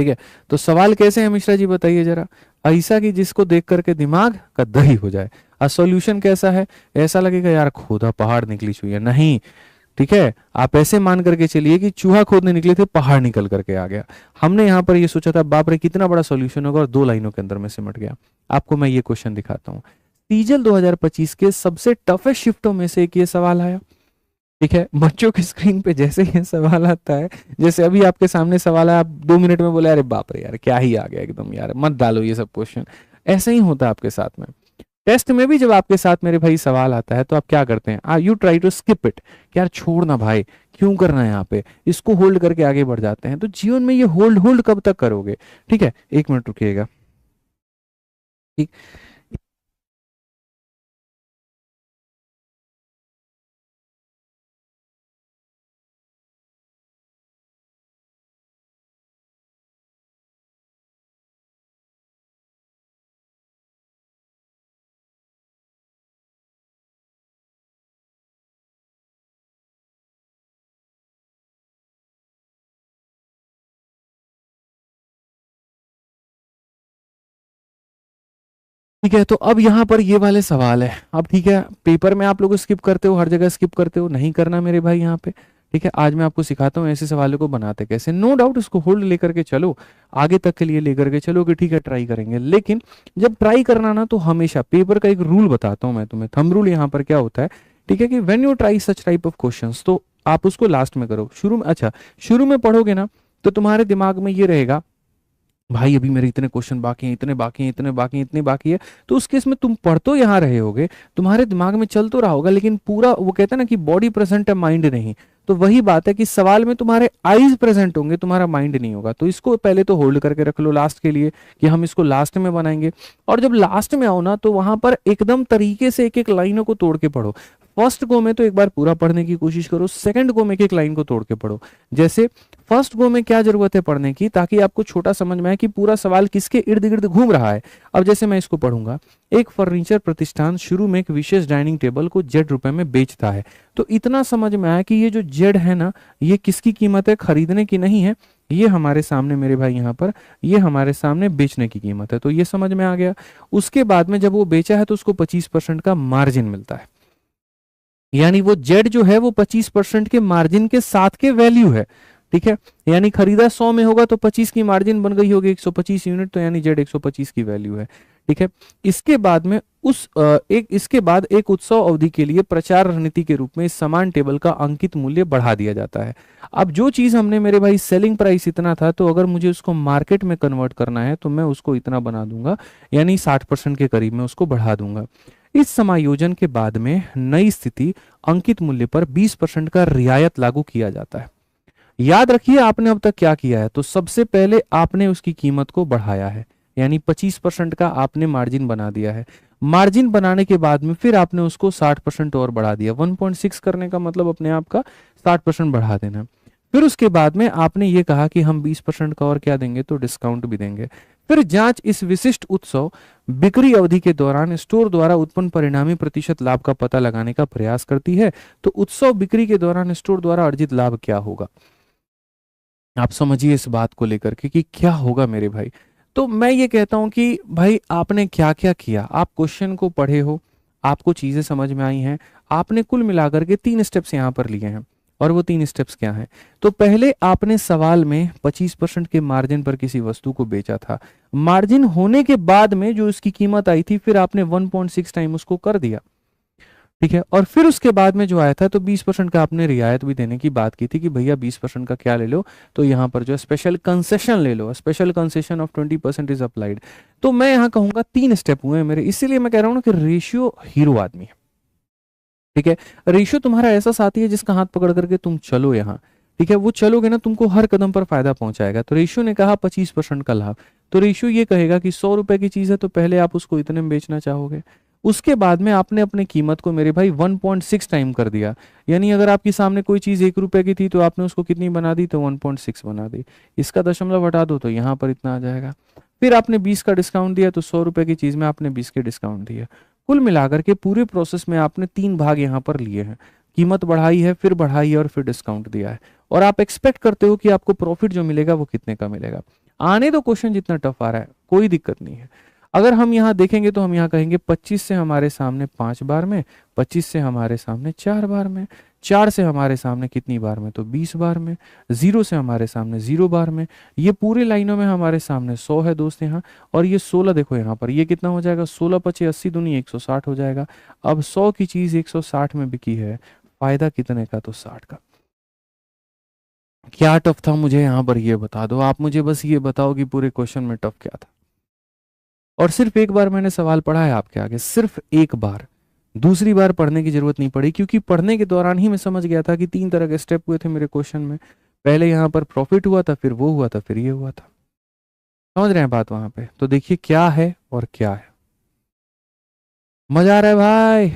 ठीक है, तो सवाल कैसे है मिश्रा जी बताइए जरा। ऐसा कि जिसको देख करके दिमाग का दही हो जाए। और सॉल्यूशन कैसा है, ऐसा लगेगा यार खोदा पहाड़ निकली चुई है, नहीं। ठीक है, आप ऐसे मान करके चलिए कि चूहा खोदने निकले थे, पहाड़ निकल करके आ गया। हमने यहाँ पर ये सोचा था बाप रे कितना बड़ा सॉल्यूशन होगा, और 2 लाइनों के अंदर में सिमट गया। आपको मैं ये क्वेश्चन दिखाता हूँ। सीजल 2025 के सबसे टफेस्ट शिफ्टों में से एक ये सवाल आया। ठीक है, बच्चों की स्क्रीन पे जैसे ये सवाल आता है, जैसे अभी आपके सामने सवाल है, आप 2 मिनट में बोले अरे बाप रे यार क्या ही आ गया एकदम, यार मत डालो ये सब क्वेश्चन। ऐसे ही होता है आपके साथ में। टेस्ट में भी जब आपके साथ मेरे भाई सवाल आता है तो आप क्या करते हैं, you try to skip it, यार छोड़ना भाई, क्यों करना है यहाँ पे, इसको होल्ड करके आगे बढ़ जाते हैं। तो जीवन में ये होल्ड होल्ड कब तक करोगे। ठीक है, 1 मिनट रुकिएगा। ठीक, ठीक है, तो अब यहाँ पर ये वाले सवाल है। अब ठीक है, पेपर में आप लोग स्किप करते हो, हर जगह स्किप करते हो, नहीं करना मेरे भाई यहाँ पे। ठीक है, आज मैं आपको सिखाता हूँ ऐसे सवालों को बनाते कैसे। नो डाउट इसको होल्ड लेकर के चलो, आगे तक के लिए लेकर के चलो कि ठीक है ट्राई करेंगे। लेकिन जब ट्राई करना ना, तो हमेशा पेपर का एक रूल बताता हूँ मैं तुम्हें, थंब रूल यहाँ पर क्या होता है। ठीक है, कि when you try such type of questions, तो आप उसको लास्ट में करो। शुरू में, अच्छा शुरू में पढ़ोगे ना, तो तुम्हारे दिमाग में ये रहेगा भाई अभी मेरे इतने क्वेश्चन बाकी हैं, इतने बाकी हैं, इतने बाकी हैं, इतने बाकी है। तो उस केस में तुम पढ़ तो यहाँ रहे होगे, तुम्हारे दिमाग में चल तो रहा होगा, लेकिन पूरा वो कहते हैं ना कि बॉडी प्रेजेंट है माइंड नहीं। तो वही बात है कि सवाल में तुम्हारे आईज प्रेजेंट होंगे, तुम्हारा माइंड नहीं होगा। तो इसको पहले तो होल्ड करके रख लो लास्ट के लिए, कि हम इसको लास्ट में बनाएंगे। और जब लास्ट में आओ ना, तो वहां पर एकदम तरीके से एक एक लाइनों को तोड़ के पढ़ो। फर्स्ट गो में तो एक बार पूरा पढ़ने की कोशिश करो, सेकंड गो में एक एक लाइन को तोड़ के पढ़ो। जैसे फर्स्ट गो में क्या जरूरत है पढ़ने की, ताकि आपको छोटा समझ में आए कि पूरा सवाल किसके इर्द गिर्द घूम रहा है। अब जैसे मैं इसको पढ़ूंगा, एक फर्नीचर प्रतिष्ठान शुरू में एक विशेष डाइनिंग टेबल को Z रुपए में बेचता है। तो इतना समझ में आया कि ये जो Z है ना, ये किसकी कीमत है, खरीदने की नहीं है, ये हमारे सामने मेरे भाई यहाँ पर, ये हमारे सामने बेचने की कीमत है। तो ये समझ में आ गया। उसके बाद में जब वो बेचा है तो उसको 25% का मार्जिन मिलता है, यानी वो जेड जो है वो 25% के मार्जिन के साथ के वैल्यू है। ठीक है, यानी खरीदा 100 में होगा तो 25 की मार्जिन बन गई होगी 125 यूनिट, तो यानी जेड 125 की वैल्यू है। ठीक है, इसके बाद में इसके बाद एक उत्सव अवधि के लिए प्रचार रणनीति के रूप में इस समान टेबल का अंकित मूल्य बढ़ा दिया जाता है। अब जो चीज हमने मेरे भाई सेलिंग प्राइस इतना था, तो अगर मुझे उसको मार्केट में कन्वर्ट करना है तो मैं उसको इतना बना दूंगा, यानी 60% के करीब में उसको बढ़ा दूंगा। इस समायोजन के बाद में नई स्थिति अंकित मूल्य पर 20% का रियायत लागू किया जाता है। याद रखिए आपने अब तक क्या किया है, तो सबसे पहले आपने उसकी कीमत को बढ़ाया है, यानी 25% का आपने मार्जिन बना दिया है। मार्जिन बनाने के बाद में फिर आपने उसको 60% और बढ़ा दिया। 1.6 करने का मतलब अपने आप का 60% बढ़ा देना। फिर उसके बाद में आपने ये कहा कि हम 20% का और क्या देंगे, तो डिस्काउंट भी देंगे। फिर जांच इस विशिष्ट उत्सव बिक्री अवधि के दौरान स्टोर द्वारा उत्पन्न परिणामी प्रतिशत लाभ का पता लगाने का प्रयास करती है। तो उत्सव बिक्री के दौरान स्टोर द्वारा अर्जित लाभ क्या होगा, आप समझिए इस बात को लेकर के कि क्या होगा मेरे भाई। तो मैं ये कहता हूं कि भाई आपने क्या क्या किया, आप क्वेश्चन को पढ़े हो, आपको चीजें समझ में आई हैं, आपने कुल मिलाकर के 3 स्टेप्स यहाँ पर लिए हैं। और वो 3 स्टेप्स क्या हैं, तो पहले आपने सवाल में 25% के मार्जिन पर किसी वस्तु को बेचा था। मार्जिन होने के बाद में जो उसकी कीमत आई थी, फिर आपने 1.6 टाइम उसको कर दिया। ठीक है, और फिर उसके बाद में जो आया था, तो 20% का आपने रियायत भी देने की बात की थी कि भैया 20% का क्या ले लो, तो यहाँ पर जो स्पेशल कंसेशन ले लो, special concession of 20% is applied. तो मैं यहाँ कहूंगा 3 स्टेप हुए मेरे, इसीलिए मैं कह रहा हूँ ना कि रेशियो हीरो आदमी है। ठीक है, रेशियो तुम्हारा ऐसा साथी है जिसका हाथ पकड़ करके तुम चलो यहाँ। ठीक है, वो चलोगे ना, तुमको हर कदम पर फायदा पहुंचाएगा। तो रेशियो ने कहा 25% का लाभ, तो रेशियो ये कहेगा कि 100 रुपए की चीज है, तो पहले आप उसको इतने में बेचना चाहोगे। उसके बाद में आपने अपनी कीमत को मेरे भाई 1.6 टाइम कर दिया, यानी अगर आपके सामने कोई चीज 1 रुपए की थी, तो आपने उसको कितनी बना दी, तो 1.6 बना दी। इसका दशमलव हटा दो तो यहाँ पर इतना आ जाएगा। फिर आपने 20 का डिस्काउंट दिया, तो 100 रुपए की चीज में आपने 20 के डिस्काउंट दिया। कुल मिलाकर के पूरे प्रोसेस में आपने 3 भाग यहाँ पर लिए हैं, कीमत बढ़ाई है, फिर बढ़ाई है, और फिर डिस्काउंट दिया है। और आप एक्सपेक्ट करते हो कि आपको प्रॉफिट जो मिलेगा वो कितने का मिलेगा। आने दो क्वेश्चन जितना टफ आ रहा है, कोई दिक्कत नहीं है। अगर हम यहाँ देखेंगे तो हम यहाँ कहेंगे 25 से हमारे सामने 5 बार में, 25 से हमारे सामने 4 बार में, 4 से हमारे सामने कितनी बार में, तो 20 बार में, 0 से हमारे सामने 0 बार में। ये पूरे लाइनों में हमारे सामने 100 है दोस्त यहाँ, और ये 16 देखो यहाँ पर, ये कितना हो जाएगा, 16 पचे 80 दूनी 160 हो जाएगा। अब 100 की चीज 160 में बिकी है, फायदा कितने का, तो 60 का। क्या टफ था मुझे यहाँ पर ये बता दो, आप मुझे बस ये बताओ कि पूरे क्वेश्चन में टफ क्या था। और सिर्फ एक बार मैंने सवाल पढ़ा है आपके आगे, सिर्फ एक बार, दूसरी बार पढ़ने की जरूरत नहीं पड़ी, क्योंकि पढ़ने के दौरान ही मैं समझ गया था कि 3 तरह के स्टेप हुए थे मेरे क्वेश्चन में। पहले यहाँ पर प्रॉफिट हुआ था, फिर वो हुआ था, फिर ये हुआ था। समझ रहे हैं बात वहां पे? तो देखिए क्या है और क्या है। मजा आ रहा है भाई?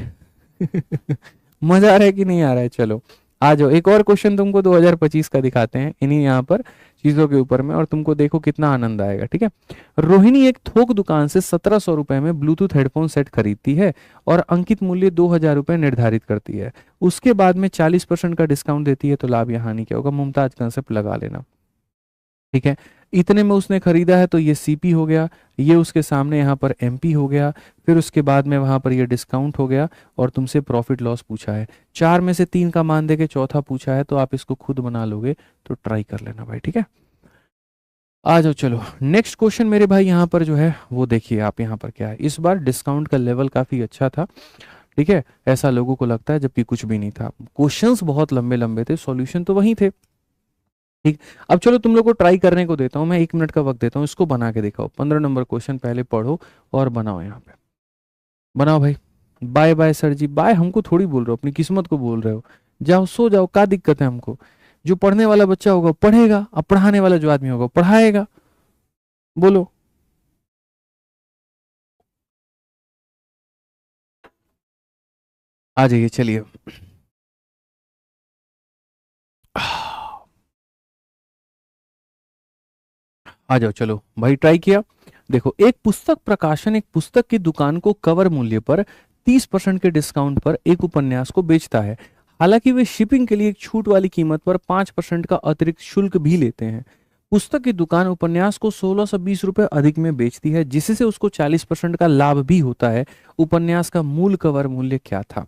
मजा आ रहा है कि नहीं आ रहा है? चलो आ जाओ, एक और क्वेश्चन तुमको 2025 का दिखाते हैं इन्हीं यहाँ पर चीजों के ऊपर में, और तुमको देखो कितना आनंद आएगा। ठीक है, रोहिणी एक थोक दुकान से 1700 रुपए में ब्लूटूथ हेडफोन सेट खरीदती है और अंकित मूल्य 2000 रुपए निर्धारित करती है। उसके बाद में 40% का डिस्काउंट देती है, तो लाभ या हानि क्या होगा? मुमताज कंसेप्ट लगा लेना। ठीक है, इतने में उसने खरीदा है तो ये सीपी हो गया, ये उसके सामने यहाँ पर एमपी हो गया, फिर उसके बाद में वहां पर ये डिस्काउंट हो गया, और तुमसे प्रॉफिट लॉस पूछा है। 4 में से 3 का मान दे के चौथा पूछा है, तो आप इसको खुद बना लोगे, तो ट्राई कर लेना भाई। ठीक है, आ जाओ। चलो नेक्स्ट क्वेश्चन मेरे भाई यहाँ पर जो है वो देखिए आप, यहाँ पर क्या है। इस बार डिस्काउंट का लेवल काफी अच्छा था। ठीक है, ऐसा लोगों को लगता है, जबकि कुछ भी नहीं था। क्वेश्चंस बहुत लंबे लंबे थे, सॉल्यूशन तो वही थे। ठीक, अब चलो तुम लोग को ट्राई करने को देता हूं मैं, 1 मिनट का वक्त देता हूं, इसको बना के दिखाओ। 15 नंबर क्वेश्चन पहले पढ़ो और बनाओ। यहाँ पे बनाओ भाई। बाय बाय सर जी, बाय हमको थोड़ी बोल रहे हो, अपनी किस्मत को बोल रहे हो। जाओ सो जाओ, क्या दिक्कत है हमको? जो पढ़ने वाला बच्चा होगा वो पढ़ेगा, अब पढ़ाने वाला जो आदमी होगा वो पढ़ाएगा। बोलो। आ जाइए, चलिए। आ जाओ, चलो भाई ट्राई किया। देखो, एक पुस्तक प्रकाशन एक पुस्तक की दुकान को कवर मूल्य पर 30% के डिस्काउंट पर एक उपन्यास को बेचता है। हालांकि वे शिपिंग के लिए एक छूट वाली कीमत पर 5% का अतिरिक्त शुल्क भी लेते हैं। पुस्तक की दुकान उपन्यास को 1620 रुपए अधिक में बेचती है, जिससे उसको 40% का लाभ भी होता है। उपन्यास का मूल कवर मूल्य क्या था?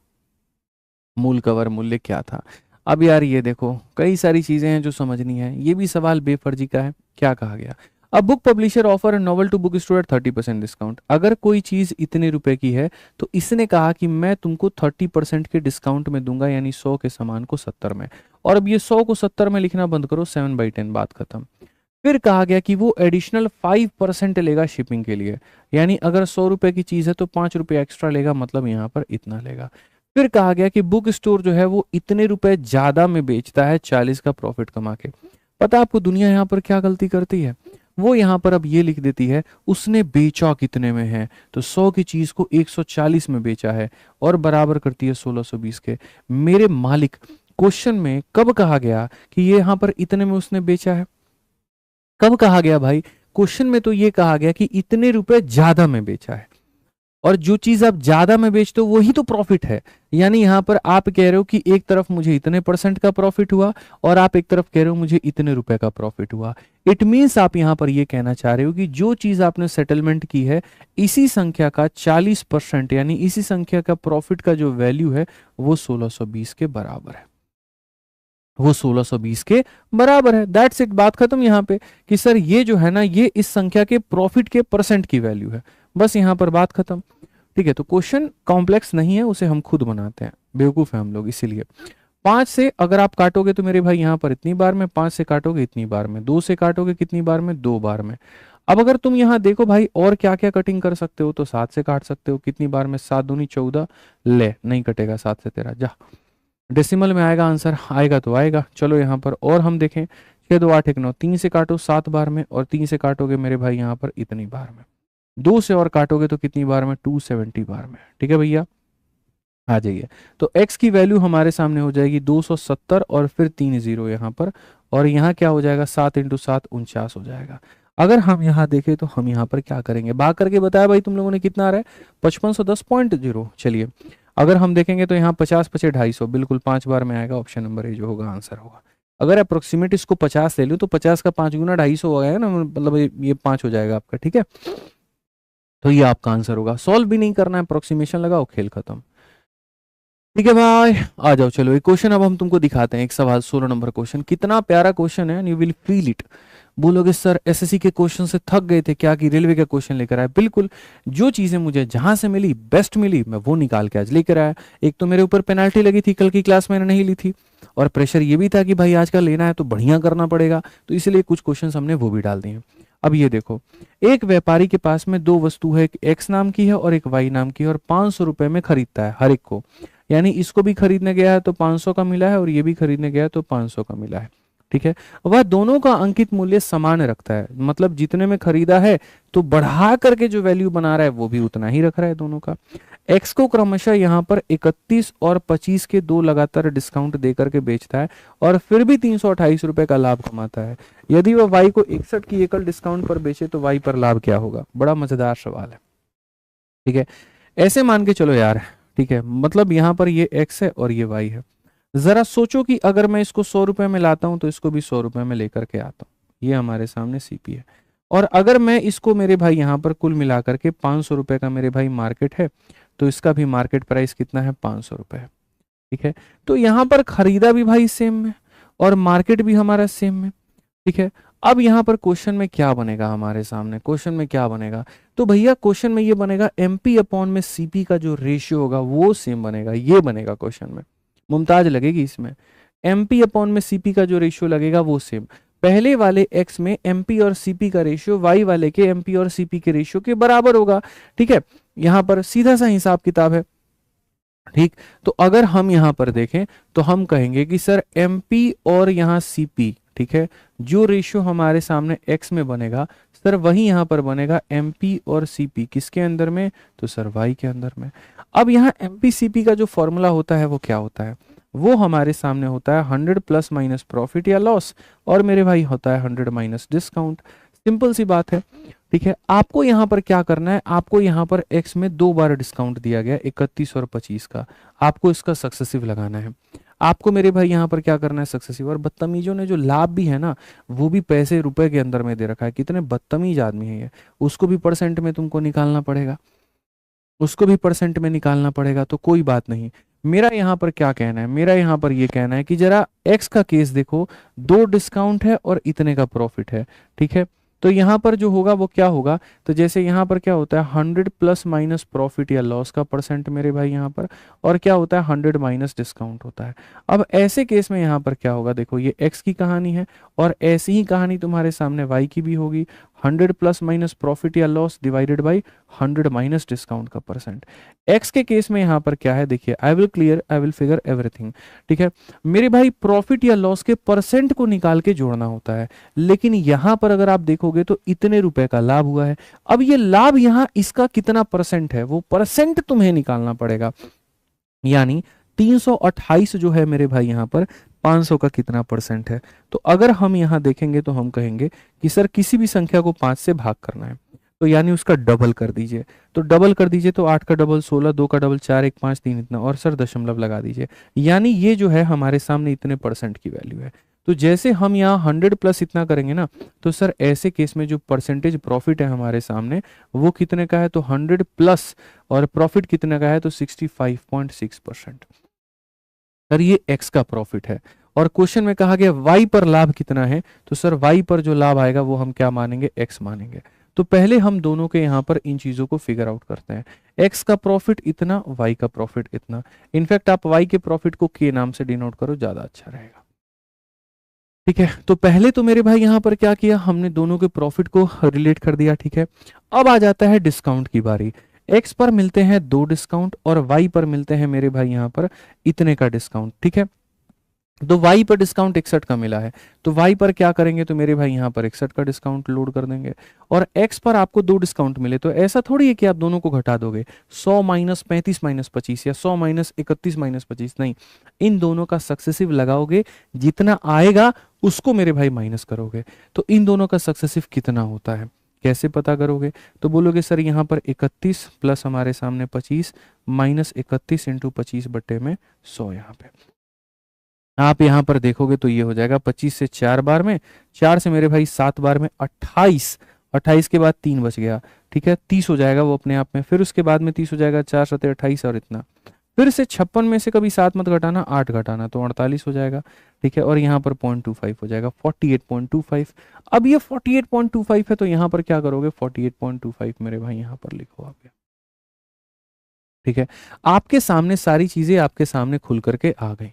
मूल कवर मूल्य क्या था? अब यार ये देखो, कई सारी चीजें हैं जो समझनी है। ये भी सवाल बेफर्जी का है। क्या कहा गया? अब book publisher offer novel to book store at 30% discount. अगर कोई चीज इतने रुपए की है तो इसने कहा कि मैं तुमको 30% के डिस्काउंट में दूंगा, यानी 100 के सामान को 70 में। और अब ये 100 को 70 में लिखना बंद करो, 7/10, बात खत्म। फिर कहा गया कि वो एडिशनल 5% लेगा शिपिंग के लिए, यानी अगर 100 रुपए की चीज है तो 5 रुपए एक्स्ट्रा लेगा, मतलब यहाँ पर इतना लेगा। फिर कहा गया कि बुक स्टोर जो है वो इतने रुपए ज्यादा में बेचता है 40 का प्रॉफिट कमा के। पता आपको दुनिया यहाँ पर क्या गलती करती है? वो यहाँ पर अब ये लिख देती है उसने बेचा कितने में है, तो 100 की चीज को 140 में बेचा है, और बराबर करती है 1620 के। मेरे मालिक, क्वेश्चन में कब कहा गया कि ये यहाँ पर इतने में उसने बेचा है? कब कहा गया भाई? क्वेश्चन में तो ये कहा गया कि इतने रुपए ज्यादा में बेचा है, और जो चीज आप ज्यादा में बेचते हो वही तो प्रॉफिट है। यानी यहां पर आप कह रहे हो कि एक तरफ मुझे इतने % का प्रॉफिट हुआ, और आप एक तरफ कह रहे हो मुझे इतने रुपए का प्रॉफिट हुआ। इट मीन्स आप यहां पर ये कहना चाह रहे हो कि जो चीज आपने सेटलमेंट की है, इसी संख्या का 40%, यानी इसी संख्या का प्रॉफिट का जो वैल्यू है वो 1620 के बराबर है। वो 1620 के बराबर है। दैट्स इट, बात खत्म यहाँ पे। कि सर ये जो है ना, ये इस संख्या के प्रॉफिट के % की वैल्यू है। बस यहाँ पर बात खत्म। ठीक है, तो क्वेश्चन कॉम्प्लेक्स नहीं है, उसे हम खुद बनाते हैं, बेवकूफ है हम लोग इसीलिए। 5 से अगर आप काटोगे तो मेरे भाई यहाँ पर इतनी बार में, 5 से काटोगे इतनी बार में, 2 से काटोगे कितनी बार में, 2 बार में। अब अगर तुम यहाँ देखो भाई और क्या क्या कटिंग कर सकते हो, तो 7 से काट सकते हो, कितनी बार में, 7 दूनी 14। ले, नहीं कटेगा 7 से तेरा, जा। डेसिमल में आएगा आंसर, आएगा तो आएगा। चलो यहाँ पर और हम देखें, 6 2 8 1 9, 3 से काटो 7 बार में, और 3 से काटोगे मेरे भाई यहाँ पर इतनी बार में। 2 से और काटोगे तो कितनी बार में, 270 बार में। ठीक है भैया, आ जाइए। तो x की वैल्यू हमारे सामने हो जाएगी 270, और फिर 3 0 यहाँ पर, और यहाँ क्या हो जाएगा, 7 × 7 49 हो जाएगा। अगर हम यहाँ देखें तो हम यहाँ पर क्या करेंगे, भाग करके बताया भाई तुम लोगों ने कितना आ रहा है, 5510.0। चलिए अगर हम देखेंगे तो यहाँ 50 × 5 = 250, बिल्कुल 5 बार में आएगा, ऑप्शन नंबर ए जो होगा आंसर होगा। अगर अप्रोक्सीमेट इसको 50 ले लो तो 50 का 5 गुना 250 हो गया ना, मतलब ये 5 हो जाएगा आपका, ठीक है। तो ये आपका आंसर होगा। सॉल्व भी नहीं करना है, अप्रोक्सीमेशन लगाओ, खेल खत्म। ठीक है भाई, आ जाओ चलो एक क्वेश्चन अब हम तुमको दिखाते हैं। एक सवाल 16 नंबर क्वेश्चन, कितना प्यारा क्वेश्चन है, यू विल फील इट। बोलोगे सर एसएससी के क्वेश्चन से थक गए थे क्या कि रेलवे का क्वेश्चन लेकर आए? बिल्कुल, जो चीजें मुझे जहां से मिली बेस्ट मिली मैं वो निकाल के आज लेकर आया। एक तो मेरे ऊपर पेनाल्टी लगी थी, कल की क्लास मैंने नहीं ली थी, और प्रेशर ये भी था कि भाई आज का लेना है तो बढ़िया करना पड़ेगा, तो इसलिए कुछ क्वेश्चन हमने वो भी डाल दिए। अब ये देखो, एक व्यापारी के पास में दो वस्तु है, एक एक्स नाम की है और एक वाई नाम की है, और 500 रुपए में खरीदता है हर एक को। यानी इसको भी खरीदने गया है तो 500 का मिला है, और ये भी खरीदने गया है तो 500 का मिला है, ठीक है। वह दोनों का अंकित मूल्य समान रखता है, मतलब जितने में खरीदा है तो बढ़ा करके जो वैल्यू बना रहा है वो भी उतना ही रख रहा है दोनों का। एक्स को क्रमशः यहाँ पर 31 और 25 के दो लगातार डिस्काउंट देकर के बेचता है और फिर भी 328 रुपए का लाभ कमाता है। यदि वह वाई को 61 की एकल डिस्काउंट पर बेचे तो वाई पर लाभ क्या होगा? बड़ा मजेदार सवाल है, ठीक है। ऐसे मान के चलो यार, ठीक है, मतलब यहाँ पर ये एक्स है और ये वाई है। जरा सोचो कि अगर मैं इसको 100 रुपए में लाता हूं तो इसको भी 100 रुपए में लेकर के आता हूं। ये हमारे सामने सीपी है, और अगर मैं इसको मेरे भाई यहाँ पर कुल मिलाकर के 500 रुपए का मेरे भाई मार्केट है, तो इसका भी मार्केट प्राइस कितना है? 500 रुपए है, ठीक है। तो यहाँ पर खरीदा भी भाई सेम है और मार्केट भी हमारा सेम है, ठीक है। अब यहाँ पर क्वेश्चन में क्या बनेगा हमारे सामने? क्वेश्चन में क्या बनेगा? तो भैया क्वेश्चन में ये बनेगा एमपी अपॉन में सीपी का जो रेशियो होगा वो सेम बनेगा, ये बनेगा क्वेश्चन में। मुमताज लगेगी इसमें, एमपी अपॉन में सीपी का जो रेशियो लगेगा वो सेम। पहले वाले एक्स में एमपी और सीपी का रेशियो वाई वाले के एमपी और सीपी के रेशियो के बराबर होगा, ठीक है। यहां पर सीधा सा हिसाब किताब है, ठीक। तो अगर हम यहां पर देखें तो हम कहेंगे कि सर एमपी और यहां सीपी, ठीक है, जो रेशियो हमारे सामने एक्स में बनेगा सर वही यहां पर बनेगा एमपी और सीपी किसके अंदर में? तो सर वाई के अंदर में। अब यहाँ एमपी सीपी का जो फॉर्मूला होता है वो क्या होता है? वो हमारे सामने होता है 100 प्लस माइनस प्रॉफिट या लॉस, और मेरे भाई होता है 100 माइनस डिस्काउंट। सिंपल सी बात है, ठीक है। आपको यहाँ पर क्या करना है? आपको यहाँ पर एक्स में 2 बार डिस्काउंट दिया गया 31 और 25 का, आपको इसका सक्सेसिव लगाना है। आपको मेरे भाई यहाँ पर क्या करना है? सक्सेसिव। और बदतमीजों ने जो लाभ भी है ना वो भी पैसे रुपए के अंदर में दे रखा है। कितने बदतमीज आदमी है ये, उसको भी परसेंट में तुमको निकालना पड़ेगा, उसको भी परसेंट में निकालना पड़ेगा। तो कोई बात नहीं, मेरा यहाँ पर क्या कहना है? मेरा यहाँ पर ये कहना है कि जरा एक्स का केस देखो, 2 डिस्काउंट है और इतने का प्रॉफिट है, ठीक है। तो यहाँ पर जो होगा वो क्या होगा? तो जैसे यहाँ पर क्या होता है 100 प्लस माइनस प्रॉफिट या लॉस का परसेंट मेरे भाई यहाँ पर, और क्या होता है 100 माइनस डिस्काउंट होता है। अब ऐसे केस में यहाँ पर क्या होगा? देखो ये एक्स की कहानी है और ऐसी ही कहानी तुम्हारे सामने वाई की भी होगी। 100 प्लस माइनस प्रॉफिट या loss divided by 100 minus discount का परसेंट। एक्स के केस में यहाँ पर क्या है? देखिए आई विल फिगर एवरीथिंग, ठीक है। मेरे भाई प्रॉफिट या लॉस के परसेंट को निकाल के जोड़ना होता है, लेकिन यहां पर अगर आप देखोगे तो इतने रुपए का लाभ हुआ है। अब ये लाभ यहां इसका कितना परसेंट है वो परसेंट तुम्हें निकालना पड़ेगा। यानी 328 जो है मेरे भाई यहाँ पर 500 का कितना परसेंट है? तो अगर हम यहाँ देखेंगे तो हम कहेंगे कि सर किसी भी संख्या को 5 से भाग करना है, तो यानी उसका डबल कर दीजिए। तो डबल कर दीजिए तो 8 का डबल 16, 2 का डबल 4, 1 5 3 इतना, और सर दशमलव लगा दीजिए। यानी ये जो है हमारे सामने इतने परसेंट की वैल्यू है। तो जैसे हम यहाँ 100 प्लस इतना करेंगे ना, तो सर ऐसे केस में जो परसेंटेज प्रॉफिट है हमारे सामने वो कितने का है? तो 100 प्लस और प्रॉफिट कितने का है? तो 65.6%। सर ये एक्स का प्रॉफिट है, और क्वेश्चन में कहा गया वाई पर लाभ कितना है, तो सर वाई पर जो लाभ आएगा वो हम क्या मानेंगे? एक्स मानेंगे। तो पहले हम दोनों के यहाँ पर इन चीजों को फिगर आउट करते हैं। एक्स का प्रॉफिट इतना, वाई का प्रॉफिट इतना। इनफैक्ट आप वाई के प्रॉफिट को के नाम से डिनोट करो, ज्यादा अच्छा रहेगा, ठीक है। तो पहले तो मेरे भाई यहाँ पर क्या किया, हमने दोनों के प्रॉफिट को रिलेट कर दिया, ठीक है। अब आ जाता है डिस्काउंट की बारी। एक्स पर मिलते हैं 2 डिस्काउंट और वाई पर मिलते हैं मेरे भाई यहाँ पर इतने का डिस्काउंट, ठीक है। तो y पर डिस्काउंट 61 का मिला है, तो y पर क्या करेंगे? तो मेरे भाई यहाँ पर 61 का डिस्काउंट लोड कर देंगे। और x पर आपको 2 डिस्काउंट मिले, तो ऐसा थोड़ी है कि आप दोनों को घटा दोगे 100 माइनस 35 माइनस 25 या 100 माइनस 31 माइनस 25, नहीं, इन दोनों का सक्सेसिव लगाओगे, जितना आएगा उसको मेरे भाई माइनस करोगे। तो इन दोनों का सक्सेसिव कितना होता है कैसे पता करोगे? तो बोलोगे सर यहाँ पर 31 प्लस हमारे सामने 25 माइनस 31 इंटू 25 बट्टे में 100 यहाँ पे। आप यहाँ पर देखोगे तो ये हो जाएगा 25 से 4 बार में, 4 से मेरे भाई 7 बार में 28, 28 के बाद 3 बच गया, ठीक है 30 हो जाएगा वो अपने आप में। फिर उसके बाद में 30 हो जाएगा, 4 सते 28 और इतना। फिर से 56 में से कभी 7 मत घटाना, 8 घटाना तो 48 हो जाएगा, ठीक है। और यहाँ पर 0.25 हो जाएगा, 48.25। अब ये 48.25 है तो यहाँ पर क्या करोगे, 48.25 मेरे भाई यहाँ पर लिखो आप, ठीक है। आपके सामने सारी चीजें आपके सामने खुल करके आ गई,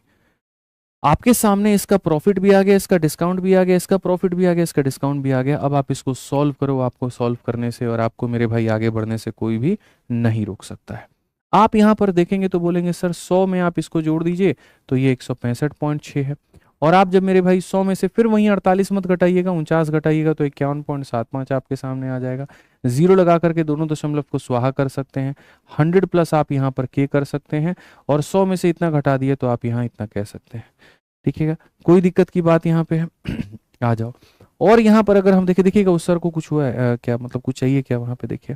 आपके सामने इसका प्रॉफिट भी आ गया, इसका डिस्काउंट भी आ गया, इसका प्रॉफिट भी आ गया, इसका डिस्काउंट भी आ गया। अब आप इसको सॉल्व करो, आपको सॉल्व करने से और आपको मेरे भाई आगे बढ़ने से कोई भी नहीं रोक सकता है। आप यहाँ पर देखेंगे तो बोलेंगे सर 100 में आप इसको जोड़ दीजिए तो ये 165.6 है। और आप जब मेरे भाई 100 में से फिर वहीं 48 मत घटाइएगा, 49 घटाइएगा तो 51.75 आपके सामने आ जाएगा। जीरो लगा करके दोनों दशमलव को स्वाहा कर सकते हैं, 100 प्लस आप यहाँ पर के कर सकते हैं, और 100 में से इतना घटा दिए तो आप यहाँ इतना कह सकते हैं, ठीक है। कोई दिक्कत की बात यहाँ पे है आ जाओ। और यहाँ पर अगर हम देखें, देखिएगा उस सर को कुछ हुआ है क्या, मतलब कुछ चाहिए क्या वहां पे, देखिए।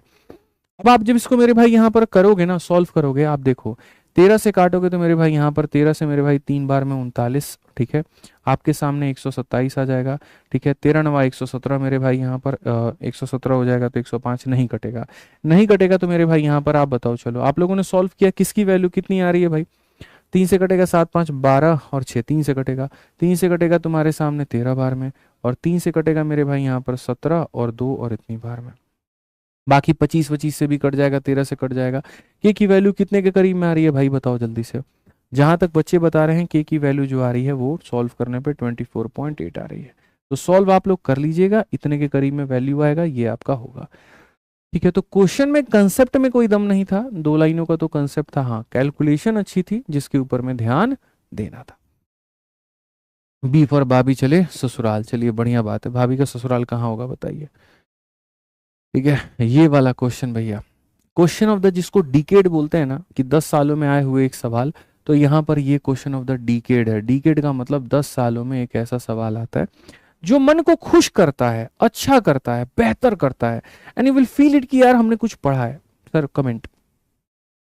अब आप जब इसको मेरे भाई यहाँ पर करोगे ना, सॉल्व करोगे, आप देखो 13 से काटोगे तो मेरे भाई यहाँ पर 13 से मेरे भाई 3 बार में 39, ठीक है। आपके सामने 127 आ जाएगा, ठीक है। 13 नवा 117 मेरे भाई यहाँ पर 117 हो जाएगा तो 105 नहीं कटेगा, नहीं कटेगा तो मेरे भाई यहाँ पर आप बताओ, चलो आप लोगों ने सॉल्व किया, किसकी वैल्यू कितनी आ रही है भाई। 3 से कटेगा 7 5 12 और 6, 3 से कटेगा, 3 से कटेगा तुम्हारे सामने 13 बार में, और 3 से कटेगा मेरे भाई यहाँ पर 17 और 2 और इतनी बार में। बाकी 25 25 से भी कट जाएगा, 13 से कट जाएगा। के की वैल्यू कितने के करीब में आ रही है भाई बताओ जल्दी से। जहां तक बच्चे बता रहे हैं के की वैल्यू जो आ रही है वो सॉल्व करने पे 24.8 आ रही है। तो सॉल्व आप लोग कर लीजिएगा, इतने के करीब में वैल्यू आएगा, ये आपका होगा, ठीक है। तो क्वेश्चन में कंसेप्ट में कोई दम नहीं था, 2 लाइनों का तो कंसेप्ट था, हाँ कैलकुलेशन अच्छी थी जिसके ऊपर में ध्यान देना था। बी फॉर भाभी चले ससुराल, चलिए बढ़िया बात है। भाभी का ससुराल कहाँ होगा बताइए, ठीक है। ये वाला क्वेश्चन भैया, क्वेश्चन ऑफ द, जिसको डिकेड बोलते हैं ना, कि 10 सालों में आए हुए एक सवाल, तो यहाँ पर ये क्वेश्चन ऑफ द डिकेड है। डिकेड का मतलब 10 सालों में एक ऐसा सवाल आता है जो मन को खुश करता है, अच्छा करता है, बेहतर करता है, and you will feel it कि यार हमने कुछ पढ़ा है। सर कमेंट,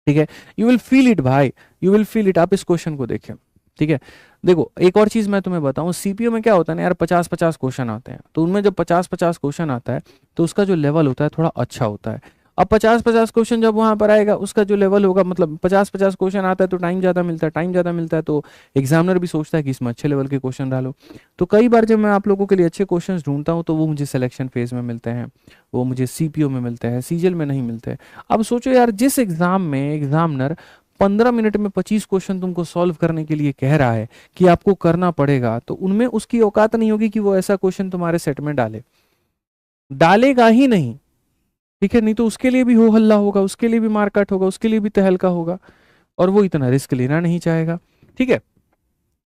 ठीक है, यू विल फील इट भाई, यू विल फील इट। आप इस क्वेश्चन को देखें, ठीक है। देखो एक और चीज मैं तुम्हें बताऊं, सीपीयू में क्या होता है ना यार, 50-50 क्वेश्चन आते हैं, तो उनमें जब 50-50 क्वेश्चन आता है तो उसका जो लेवल होता है थोड़ा अच्छा होता है। अब 50-50 क्वेश्चन जब वहां पर आएगा उसका जो लेवल होगा, मतलब 50-50 क्वेश्चन आता है तो टाइम ज्यादा मिलता है, टाइम ज्यादा मिलता है तो एग्जामिनर भी सोचता है कि इसमें अच्छे लेवल के क्वेश्चन डालो। तो कई बार जब मैं आप लोगों के लिए अच्छे क्वेश्चन ढूंढता हूँ तो वो मुझे सिलेक्शन फेज में मिलते हैं, वो मुझे सीपीयू में मिलते हैं, सीजीएल में नहीं मिलते। अब सोचो यार, जिस एग्जाम में एग्जामिनर 15 मिनट में 25 क्वेश्चन तुमको सॉल्व करने के लिए कह रहा है कि आपको करना पड़ेगा, तो उनमें उसकी औकात नहीं होगी कि वो ऐसा क्वेश्चन तुम्हारे सेट में डाले, डालेगा ही नहीं, ठीक है। नहीं तो उसके लिए भी हो हल्ला होगा, उसके लिए भी मारकाट होगा, उसके लिए भी तहलका होगा, और वो इतना रिस्क लेना नहीं चाहेगा, ठीक है।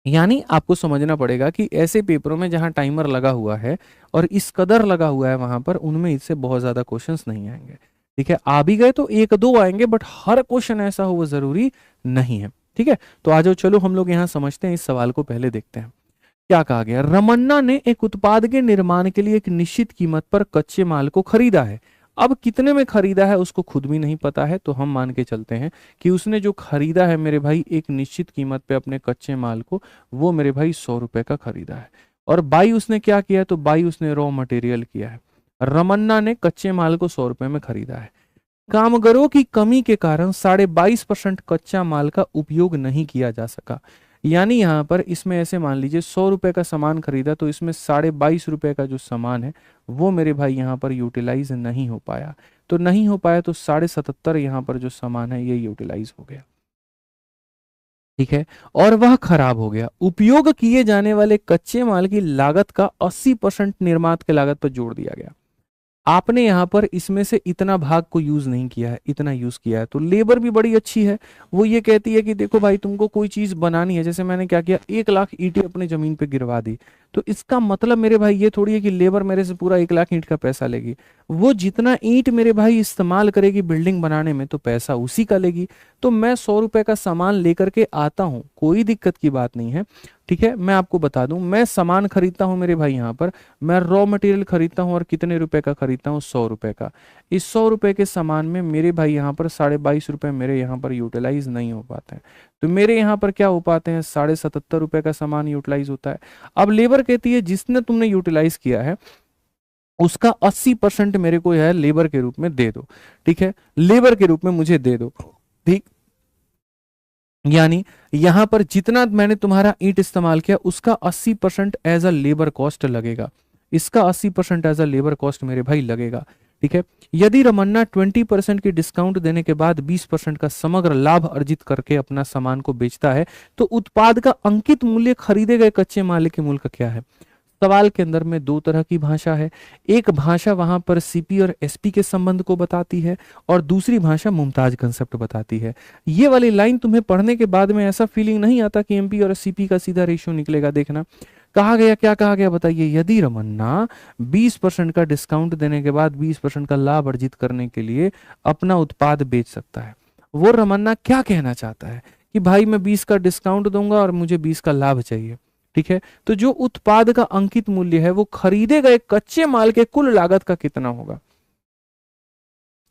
यानी आपको समझना पड़ेगा कि ऐसे पेपरों में जहां टाइमर लगा हुआ है और इस कदर लगा हुआ है वहां पर, उनमें इससे बहुत ज्यादा क्वेश्चंस नहीं आएंगे, ठीक है। आ भी गए तो 1-2 आएंगे, बट हर क्वेश्चन ऐसा हो वो जरूरी नहीं है, ठीक है। तो आ जाओ, चलो हम लोग यहाँ समझते हैं, इस सवाल को पहले देखते हैं। क्या कहा गया, रमन्ना ने एक उत्पाद के निर्माण के लिए एक निश्चित कीमत पर कच्चे माल को खरीदा है। अब कितने में खरीदा है उसको खुद भी नहीं पता है, तो हम मान के चलते हैं कि उसने जो खरीदा है मेरे भाई एक निश्चित कीमत पे अपने कच्चे माल को, वो मेरे भाई 100 रुपए का खरीदा है। और बाई उसने क्या किया है, तो बाई उसने रॉ मटेरियल किया है। रमन्ना ने कच्चे माल को 100 रुपए में खरीदा है। कामगारों की कमी के कारण 22.5% कच्चा माल का उपयोग नहीं किया जा सका। यानी यहाँ पर इसमें ऐसे मान लीजिए 100 रुपए का सामान खरीदा, तो इसमें 22.5 रुपए का जो सामान है वो मेरे भाई यहाँ पर यूटिलाइज नहीं हो पाया। तो नहीं हो पाया तो 77.5 यहाँ पर जो सामान है ये यूटिलाइज हो गया, ठीक है, और वह खराब हो गया। उपयोग किए जाने वाले कच्चे माल की लागत का 80% निर्माता की लागत पर जोड़ दिया गया। आपने यहाँ पर इसमें से इतना भाग को यूज नहीं किया है, इतना यूज किया है। तो लेबर भी बड़ी अच्छी है, वो ये कहती है कि देखो भाई तुमको कोई चीज बनानी है, जैसे मैंने क्या किया, 1 लाख ईंटें अपनी जमीन पे गिरवा दी, तो इसका मतलब मेरे भाई ये थोड़ी है कि लेबर मेरे से पूरा 1 लाख ईंट का पैसा लेगी। वो जितना ईंट मेरे भाई इस्तेमाल करेगी बिल्डिंग बनाने में तो पैसा उसी का लेगी। तो मैं 100 रुपए का सामान लेकर के आता हूँ, कोई दिक्कत की बात नहीं है, ठीक है, मैं आपको बता दूं, मैं सामान खरीदता हूं मेरे भाई यहाँ पर, मैं रॉ मटेरियल खरीदता हूं और कितने रुपए का खरीदता हूं, 100 रुपए का। इस 100 रुपए के सामान में मेरे भाई यहाँ पर 22.5 रुपए मेरे यहाँ पर यूटिलाइज नहीं हो पाते हैं। तो मेरे यहाँ पर क्या हो पाते हैं, 77.5 रुपए का सामान यूटिलाइज होता है। अब लेबर कहती है जिसने तुमने यूटिलाइज किया है उसका 80% मेरे को है लेबर के रूप में दे दो। ठीक है, लेबर के रूप में मुझे दे दो। ठीक, यानी यहां पर जितना मैंने तुम्हारा ईंट इस्तेमाल किया उसका 80% एज अ लेबर कॉस्ट लगेगा, इसका 80% एज अ लेबर कॉस्ट मेरे भाई लगेगा। ठीक है, यदि रमन्ना 20% की डिस्काउंट देने के बाद 20% का समग्र लाभ अर्जित करके अपना सामान को बेचता है तो उत्पाद का अंकित मूल्य खरीदे गए कच्चे माल के मूल्य का क्या है। सवाल के अंदर में दो तरह की भाषा है, एक भाषा वहां पर सीपी और एसपी के संबंध को बताती है और दूसरी भाषा मुमताज कंसेप्ट बताती है। ये वाली लाइन तुम्हें पढ़ने के बाद में ऐसा फीलिंग नहीं आता कि एमपी और सीपी का सीधा रेशियो निकलेगा। देखना कहा गया, क्या कहा गया बताइए, यदि रमन्ना 20% का डिस्काउंट देने के बाद 20% का लाभ अर्जित करने के लिए अपना उत्पाद बेच सकता है। वो रमन्ना क्या कहना चाहता है कि भाई मैं 20 का डिस्काउंट दूंगा और मुझे 20 का लाभ चाहिए। ठीक है, तो जो उत्पाद का अंकित मूल्य है वो खरीदे गए कच्चे माल के कुल लागत का कितना होगा,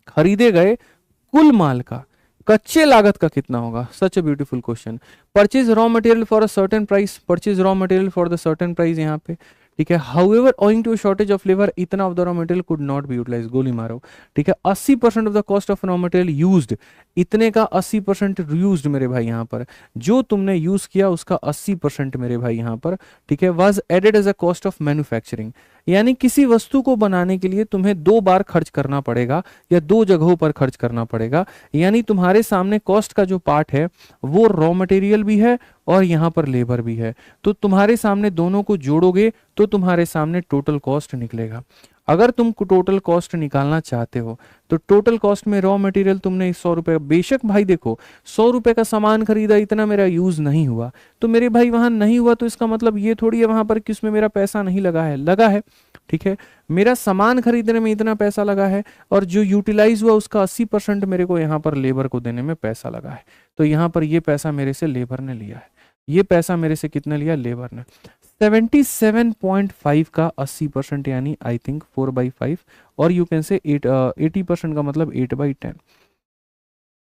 खरीदे गए कुल माल का कच्चे लागत का कितना होगा। Such a beautiful question. Purchase raw material for a certain price, purchase raw material for the certain price यहाँ पे। ठीक है, however owing to shortage of labour इतना of the raw material could not be utilize, गोली मारो। ठीक है, 80% of the cost of raw material used, इतने का 80% यूज्ड मेरे भाई यहाँ पर, जो तुमने यूज किया उसका 80% मेरे भाई यहाँ पर। ठीक है, was added as a cost of manufacturing, यानी किसी वस्तु को बनाने के लिए तुम्हें 2 बार खर्च करना पड़ेगा या 2 जगहों पर खर्च करना पड़ेगा। यानी तुम्हारे सामने कॉस्ट का जो पार्ट है वो रॉ मटेरियल भी है और यहाँ पर लेबर भी है, तो तुम्हारे सामने दोनों को जोड़ोगे तो तुम्हारे सामने टोटल कॉस्ट निकलेगा। अगर तुम टोटल कॉस्ट निकालना चाहते हो तो टोटल कॉस्ट में रॉ मटेरियल तुमने 100 रुपए, बेशक भाई देखो 100 रुपए का सामान खरीदा, इतना मेरा यूज नहीं हुआ, तो मेरे भाई वहां नहीं हुआ तो इसका मतलब ये थोड़ी है वहां पर कि उसमें मेरा पैसा नहीं लगा है, लगा है। ठीक है, मेरा सामान खरीदने में इतना पैसा लगा है और जो यूटिलाइज हुआ उसका 80% मेरे को यहाँ पर लेबर को देने में पैसा लगा है। तो यहाँ पर ये पैसा मेरे से लेबर ने लिया है, ये पैसा मेरे से कितने लिया, लेबर ने। 77.5 का 80% यानी आई थिंक 4/5 और यू कैन से 80% का मतलब 8/10।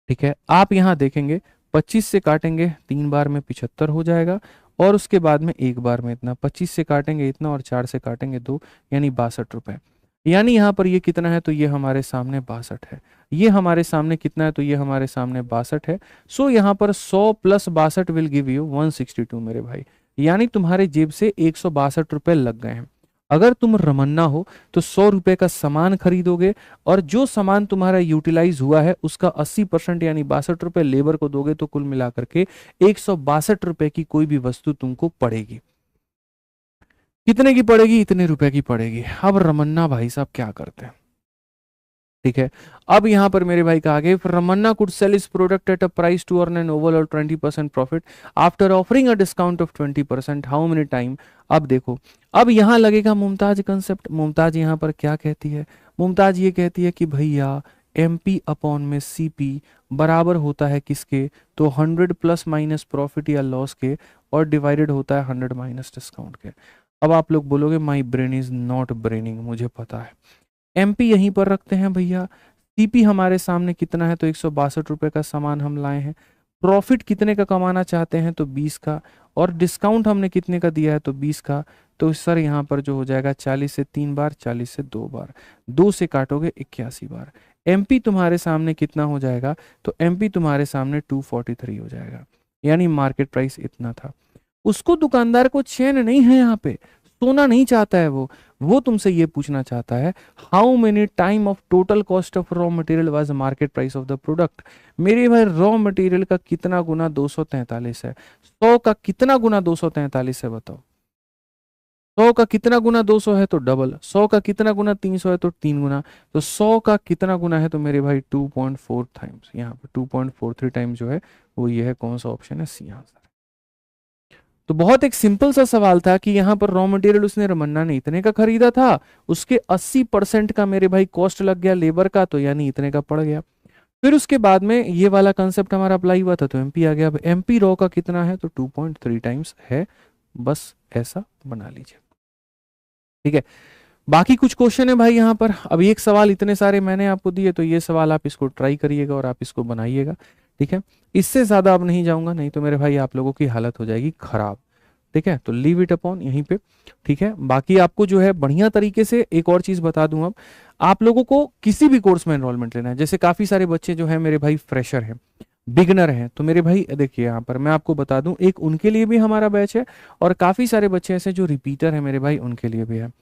ठीक है, आप यहाँ देखेंगे 25 से काटेंगे 3 बार में 75 हो जाएगा और उसके बाद में एक बार में इतना, 25 से काटेंगे इतना और 4 से काटेंगे 2 यानी 62 रुपए। यानी यहाँ पर ये कितना है, तो ये हमारे सामने 62 है, ये हमारे सामने कितना है, तो ये हमारे सामने 62 है। सो यहाँ पर 100 + 62 विल गिव यू 162 मेरे भाई, यानी तुम्हारे जेब से 162 रुपए लग गए हैं। अगर तुम रमन्ना हो तो 100 रुपए का सामान खरीदोगे और जो सामान तुम्हारा यूटिलाइज हुआ है उसका 80% यानी 62 रुपए लेबर को दोगे तो कुल मिलाकर के 162 रुपए की कोई भी वस्तु तुमको पड़ेगी। कितने की पड़ेगी, इतने रुपए की पड़ेगी। अब रमन्ना भाई साहब क्या करते हैं, ठीक है, अब यहां पर मेरे भाई कहा गया Ramanna could sell this product at a price to earn an overall 20% profit after offering a discount of 20%, how many time. अब देखो, अब यहां लगेगा मुमताज कंसेप्ट। मुमताज यहां पर क्या कहती है, मुमताज ये कहती है कि भैया MP अपॉन में CP बराबर होता है किसके, तो 100 ± प्रॉफिट या लॉस के और डिवाइडेड होता है 100 - डिस्काउंट के। अब आप लोग बोलोगे माई ब्रेन इज नॉट ब्रेनिंग, मुझे पता है। MP यहीं पर रखते हैं भैया, CP हमारे सामने कितना है, तो 162 रुपए का सामान हम लाए हैं, प्रॉफिट कितने का कमाना चाहते हैं, तो 20 का, और डिस्काउंट हमने कितने का दिया है, तो 20 का। तो सर यहाँ पर जो हो जाएगा 40 से 3 बार, 40 से 2 बार, 2 से काटोगे 81 बार। MP तुम्हारे सामने कितना हो जाएगा, तो MP तुम्हारे सामने 243 हो जाएगा, यानी मार्केट प्राइस इतना था। उसको दुकानदार को चैन नहीं है, यहाँ पे सोना नहीं चाहता है वो तुमसे ये पूछना चाहता है how many time of total cost of raw material was market price of the product. मेरे भाई रॉ मटेरियल का कितना गुना 243 है, 100 का कितना गुना 243 है बताओ, 100 का कितना गुना 200 है तो डबल, 100 का कितना गुना 300 है तो 3 गुना, तो 100 का कितना गुना है, तो मेरे भाई 2.4 टाइम्स, यहाँ पे 2.43 टाइम जो है वो ये है, कौन सा ऑप्शन है, सी आंसर। तो बहुत एक सिंपल सा सवाल था कि यहाँ पर रॉ मटेरियल उसने रमन्ना ने इतने का खरीदा था, उसके 80% का मेरे भाई कॉस्ट लग गया लेबर का, तो यानी इतने का पड़ गया। फिर उसके बाद में ये वाला कंसेप्ट हमारा अप्लाई हुआ था तो MP आ गया। अब MP रॉ का कितना है, तो 2.3 टाइम्स है, बस ऐसा बना लीजिए, ठीक है। बाकी कुछ क्वेश्चन है भाई यहाँ पर, अब एक सवाल, इतने सारे मैंने आपको दिए तो ये सवाल आप इसको ट्राई करिएगा और आप इसको बनाइएगा, ठीक है। इससे ज़्यादा अब नहीं जाऊंगा, नहीं तो मेरे भाई आप लोगों की हालत हो जाएगी खराब, ठीक है। तो लीव इट अपॉन यहीं पे, ठीक है। बाकी आपको जो है बढ़िया तरीके से एक और चीज़ बता दूं, अब आप लोगों को किसी भी कोर्स में एनरोलमेंट लेना है, जैसे काफ़ी सारे बच्चे जो है मेरे भाई फ्रेशर हैं, बिगनर हैं, तो मेरे भाई देखिए यहाँ पर मैं आपको बता दूं, एक उनके लिए भी हमारा बैच है और काफ़ी सारे बच्चे ऐसे जो रिपीटर हैं मेरे भाई, उनके लिए भी है।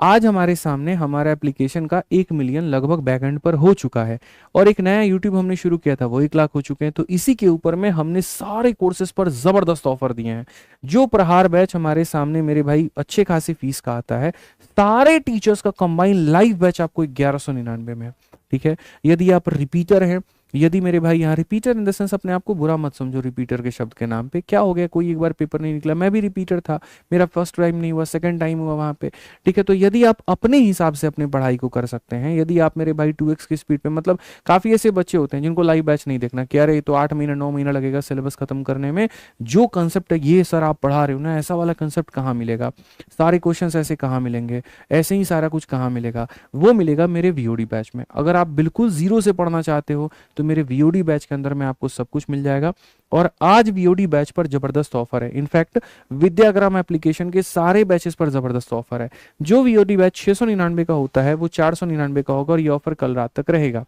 आज हमारे सामने हमारा एप्लीकेशन का 1 मिलियन लगभग बैकएंड पर हो चुका है और एक नया यूट्यूब हमने शुरू किया था, वो 1 लाख हो चुके हैं। तो इसी के ऊपर में हमने सारे कोर्सेज पर जबरदस्त ऑफर दिए हैं। जो प्रहार बैच हमारे सामने मेरे भाई अच्छे खासी फीस का आता है, सारे टीचर्स का कंबाइन लाइव बैच आपको 1199 में है, ठीक है। यदि आप रिपीटर हैं, यदि मेरे भाई यहाँ रिपीटर इन द सेंस, अपने आप को बुरा मत समझो रिपीटर के शब्द के नाम पे, क्या हो गया, कोई एक बार पेपर नहीं निकला, मैं भी रिपीटर था, मेरा फर्स्ट टाइम नहीं हुआ, सेकंड टाइम हुआ वहां पे, ठीक है। तो यदि आप अपने हिसाब से अपनी पढ़ाई को कर सकते हैं, यदि आप मेरे भाई 2x की स्पीड पे, मतलब काफी ऐसे बच्चे होते हैं जिनको लाइव बैच नहीं देखना, क्या अरे तो 8 महीना 9 महीना लगेगा सिलेबस खत्म करने में, जो कंसेप्ट है ये सर आप पढ़ा रहे हो ना, ऐसा वाला कंसेप्ट कहाँ मिलेगा, सारे क्वेश्चन ऐसे कहाँ मिलेंगे, ऐसे ही सारा कुछ कहाँ मिलेगा, वो मिलेगा मेरे वीओडी बैच में। अगर आप बिल्कुल जीरो से पढ़ना चाहते हो तो मेरे वीओडी बैच के अंदर में आपको सब कुछ मिल जाएगा। और आज वीओडी बैच पर जबरदस्त ऑफर है, इनफैक्ट विद्याग्राम एप्लीकेशन के सारे बैचेस पर जबरदस्त ऑफर है। जो वीओडी बैच 699 का होता है वो 499 का होगा और ये ऑफर कल रात तक रहेगा,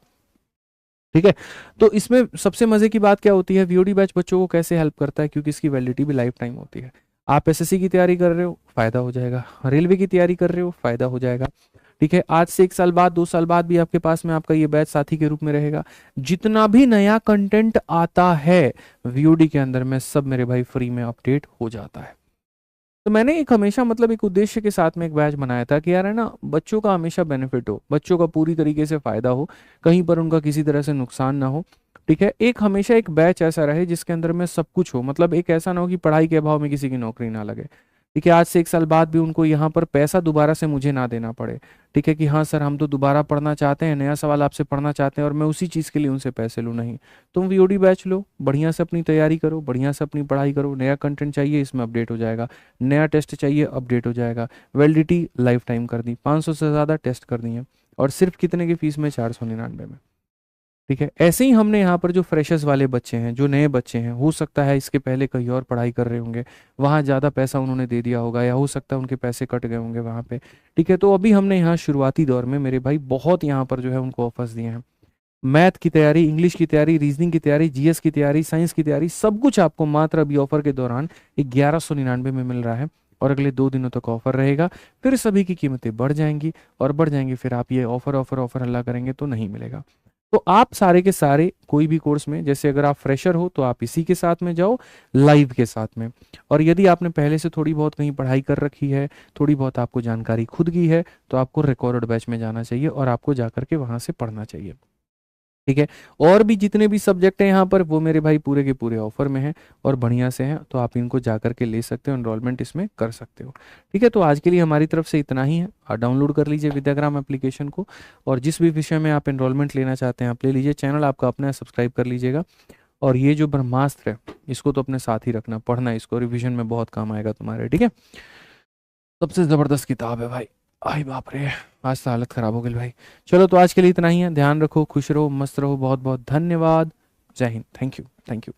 ठीक है। तो इसमें सबसे मजे की बात क्या होती है, वीओडी बैच बच्चों को कैसे हेल्प करता है, क्योंकि इसकी वैलिडिटी भी लाइफ टाइम होती है। आप एसएससी की तैयारी कर रहे हो, फायदा हो जाएगा, रेलवे की तैयारी कर रहे हो, फायदा हो जाएगा, ठीक है। आज से 1 साल बाद 2 साल बाद भी आपके पास में आपका ये बैच साथी के रूप में रहेगा। जितना भी नया कंटेंट आता है वीओडी के अंदर में, सब मेरे भाई फ्री में अपडेट हो जाता है। तो मैंने एक हमेशा मतलब एक उद्देश्य के साथ में एक बैच बनाया था कि यार है ना, बच्चों का हमेशा बेनिफिट हो, बच्चों का पूरी तरीके से फायदा हो, कहीं पर उनका किसी तरह से नुकसान ना हो, ठीक है। एक हमेशा एक बैच ऐसा रहे जिसके अंदर में सब कुछ हो, मतलब एक ऐसा ना हो कि पढ़ाई के अभाव में किसी की नौकरी ना लगे, ठीक है। आज से 1 साल बाद भी उनको यहाँ पर पैसा दोबारा से मुझे ना देना पड़े, ठीक है, कि हाँ सर हम तो दोबारा पढ़ना चाहते हैं, नया सवाल आपसे पढ़ना चाहते हैं और मैं उसी चीज़ के लिए उनसे पैसे लूँ, नहीं। तुम वीओडी बैच लो, बढ़िया से अपनी तैयारी करो, बढ़िया से अपनी पढ़ाई करो, नया कंटेंट चाहिए इसमें अपडेट हो जाएगा, नया टेस्ट चाहिए अपडेट हो जाएगा, वैलिडिटी लाइफ टाइम कर दी, 500 से ज़्यादा टेस्ट कर दिए और सिर्फ कितने की फीस में, 499 में, ठीक है। ऐसे ही हमने यहाँ पर जो फ्रेशर्स वाले बच्चे हैं, जो नए बच्चे हैं, हो सकता है इसके पहले कहीं और पढ़ाई कर रहे होंगे, वहाँ ज़्यादा पैसा उन्होंने दे दिया होगा, या हो सकता है उनके पैसे कट गए होंगे वहाँ पे, ठीक है। तो अभी हमने यहाँ शुरुआती दौर में मेरे भाई बहुत यहाँ पर जो है उनको ऑफर्स दिए हैं। मैथ की तैयारी, इंग्लिश की तैयारी, रीजनिंग की तैयारी, जीएस की तैयारी, साइंस की तैयारी, सब कुछ आपको मात्र अभी ऑफर के दौरान 1199 में मिल रहा है और अगले 2 दिनों तक ऑफर रहेगा। फिर सभी की कीमतें बढ़ जाएंगी और बढ़ जाएंगी, फिर आप ये ऑफर ऑफर ऑफर हल्ला करेंगे तो नहीं मिलेगा। तो आप सारे के सारे कोई भी कोर्स में, जैसे अगर आप फ्रेशर हो तो आप इसी के साथ में जाओ, लाइव के साथ में। और यदि आपने पहले से थोड़ी बहुत कहीं पढ़ाई कर रखी है, थोड़ी बहुत आपको जानकारी खुद की है, तो आपको रिकॉर्डेड बैच में जाना चाहिए और आपको जाकर के वहां से पढ़ना चाहिए, ठीक है। और भी जितने भी सब्जेक्ट हैं यहाँ पर, वो मेरे भाई पूरे के पूरे ऑफर में हैं और बढ़िया से हैं, तो आप इनको जाकर के ले सकते हो, एनरोलमेंट इसमें कर सकते हो, ठीक है। तो आज के लिए हमारी तरफ से इतना ही है। आप डाउनलोड कर लीजिए विद्याग्राम एप्लीकेशन को और जिस भी विषय में आप एनरोलमेंट लेना चाहते हैं आप ले लीजिए। चैनल आपका अपना सब्सक्राइब कर लीजिएगा और ये जो ब्रह्मास्त्र है इसको तो अपने साथ ही रखना, पढ़ना, इसको रिविजन में बहुत काम आएगा तुम्हारे, ठीक है। सबसे जबरदस्त किताब है भाई, आई बाप रे, आज तो हालत खराब हो गई भाई। चलो तो आज के लिए इतना ही है, ध्यान रखो, खुश रहो, मस्त रहो, बहुत बहुत धन्यवाद, जय Hind, thank you, thank you.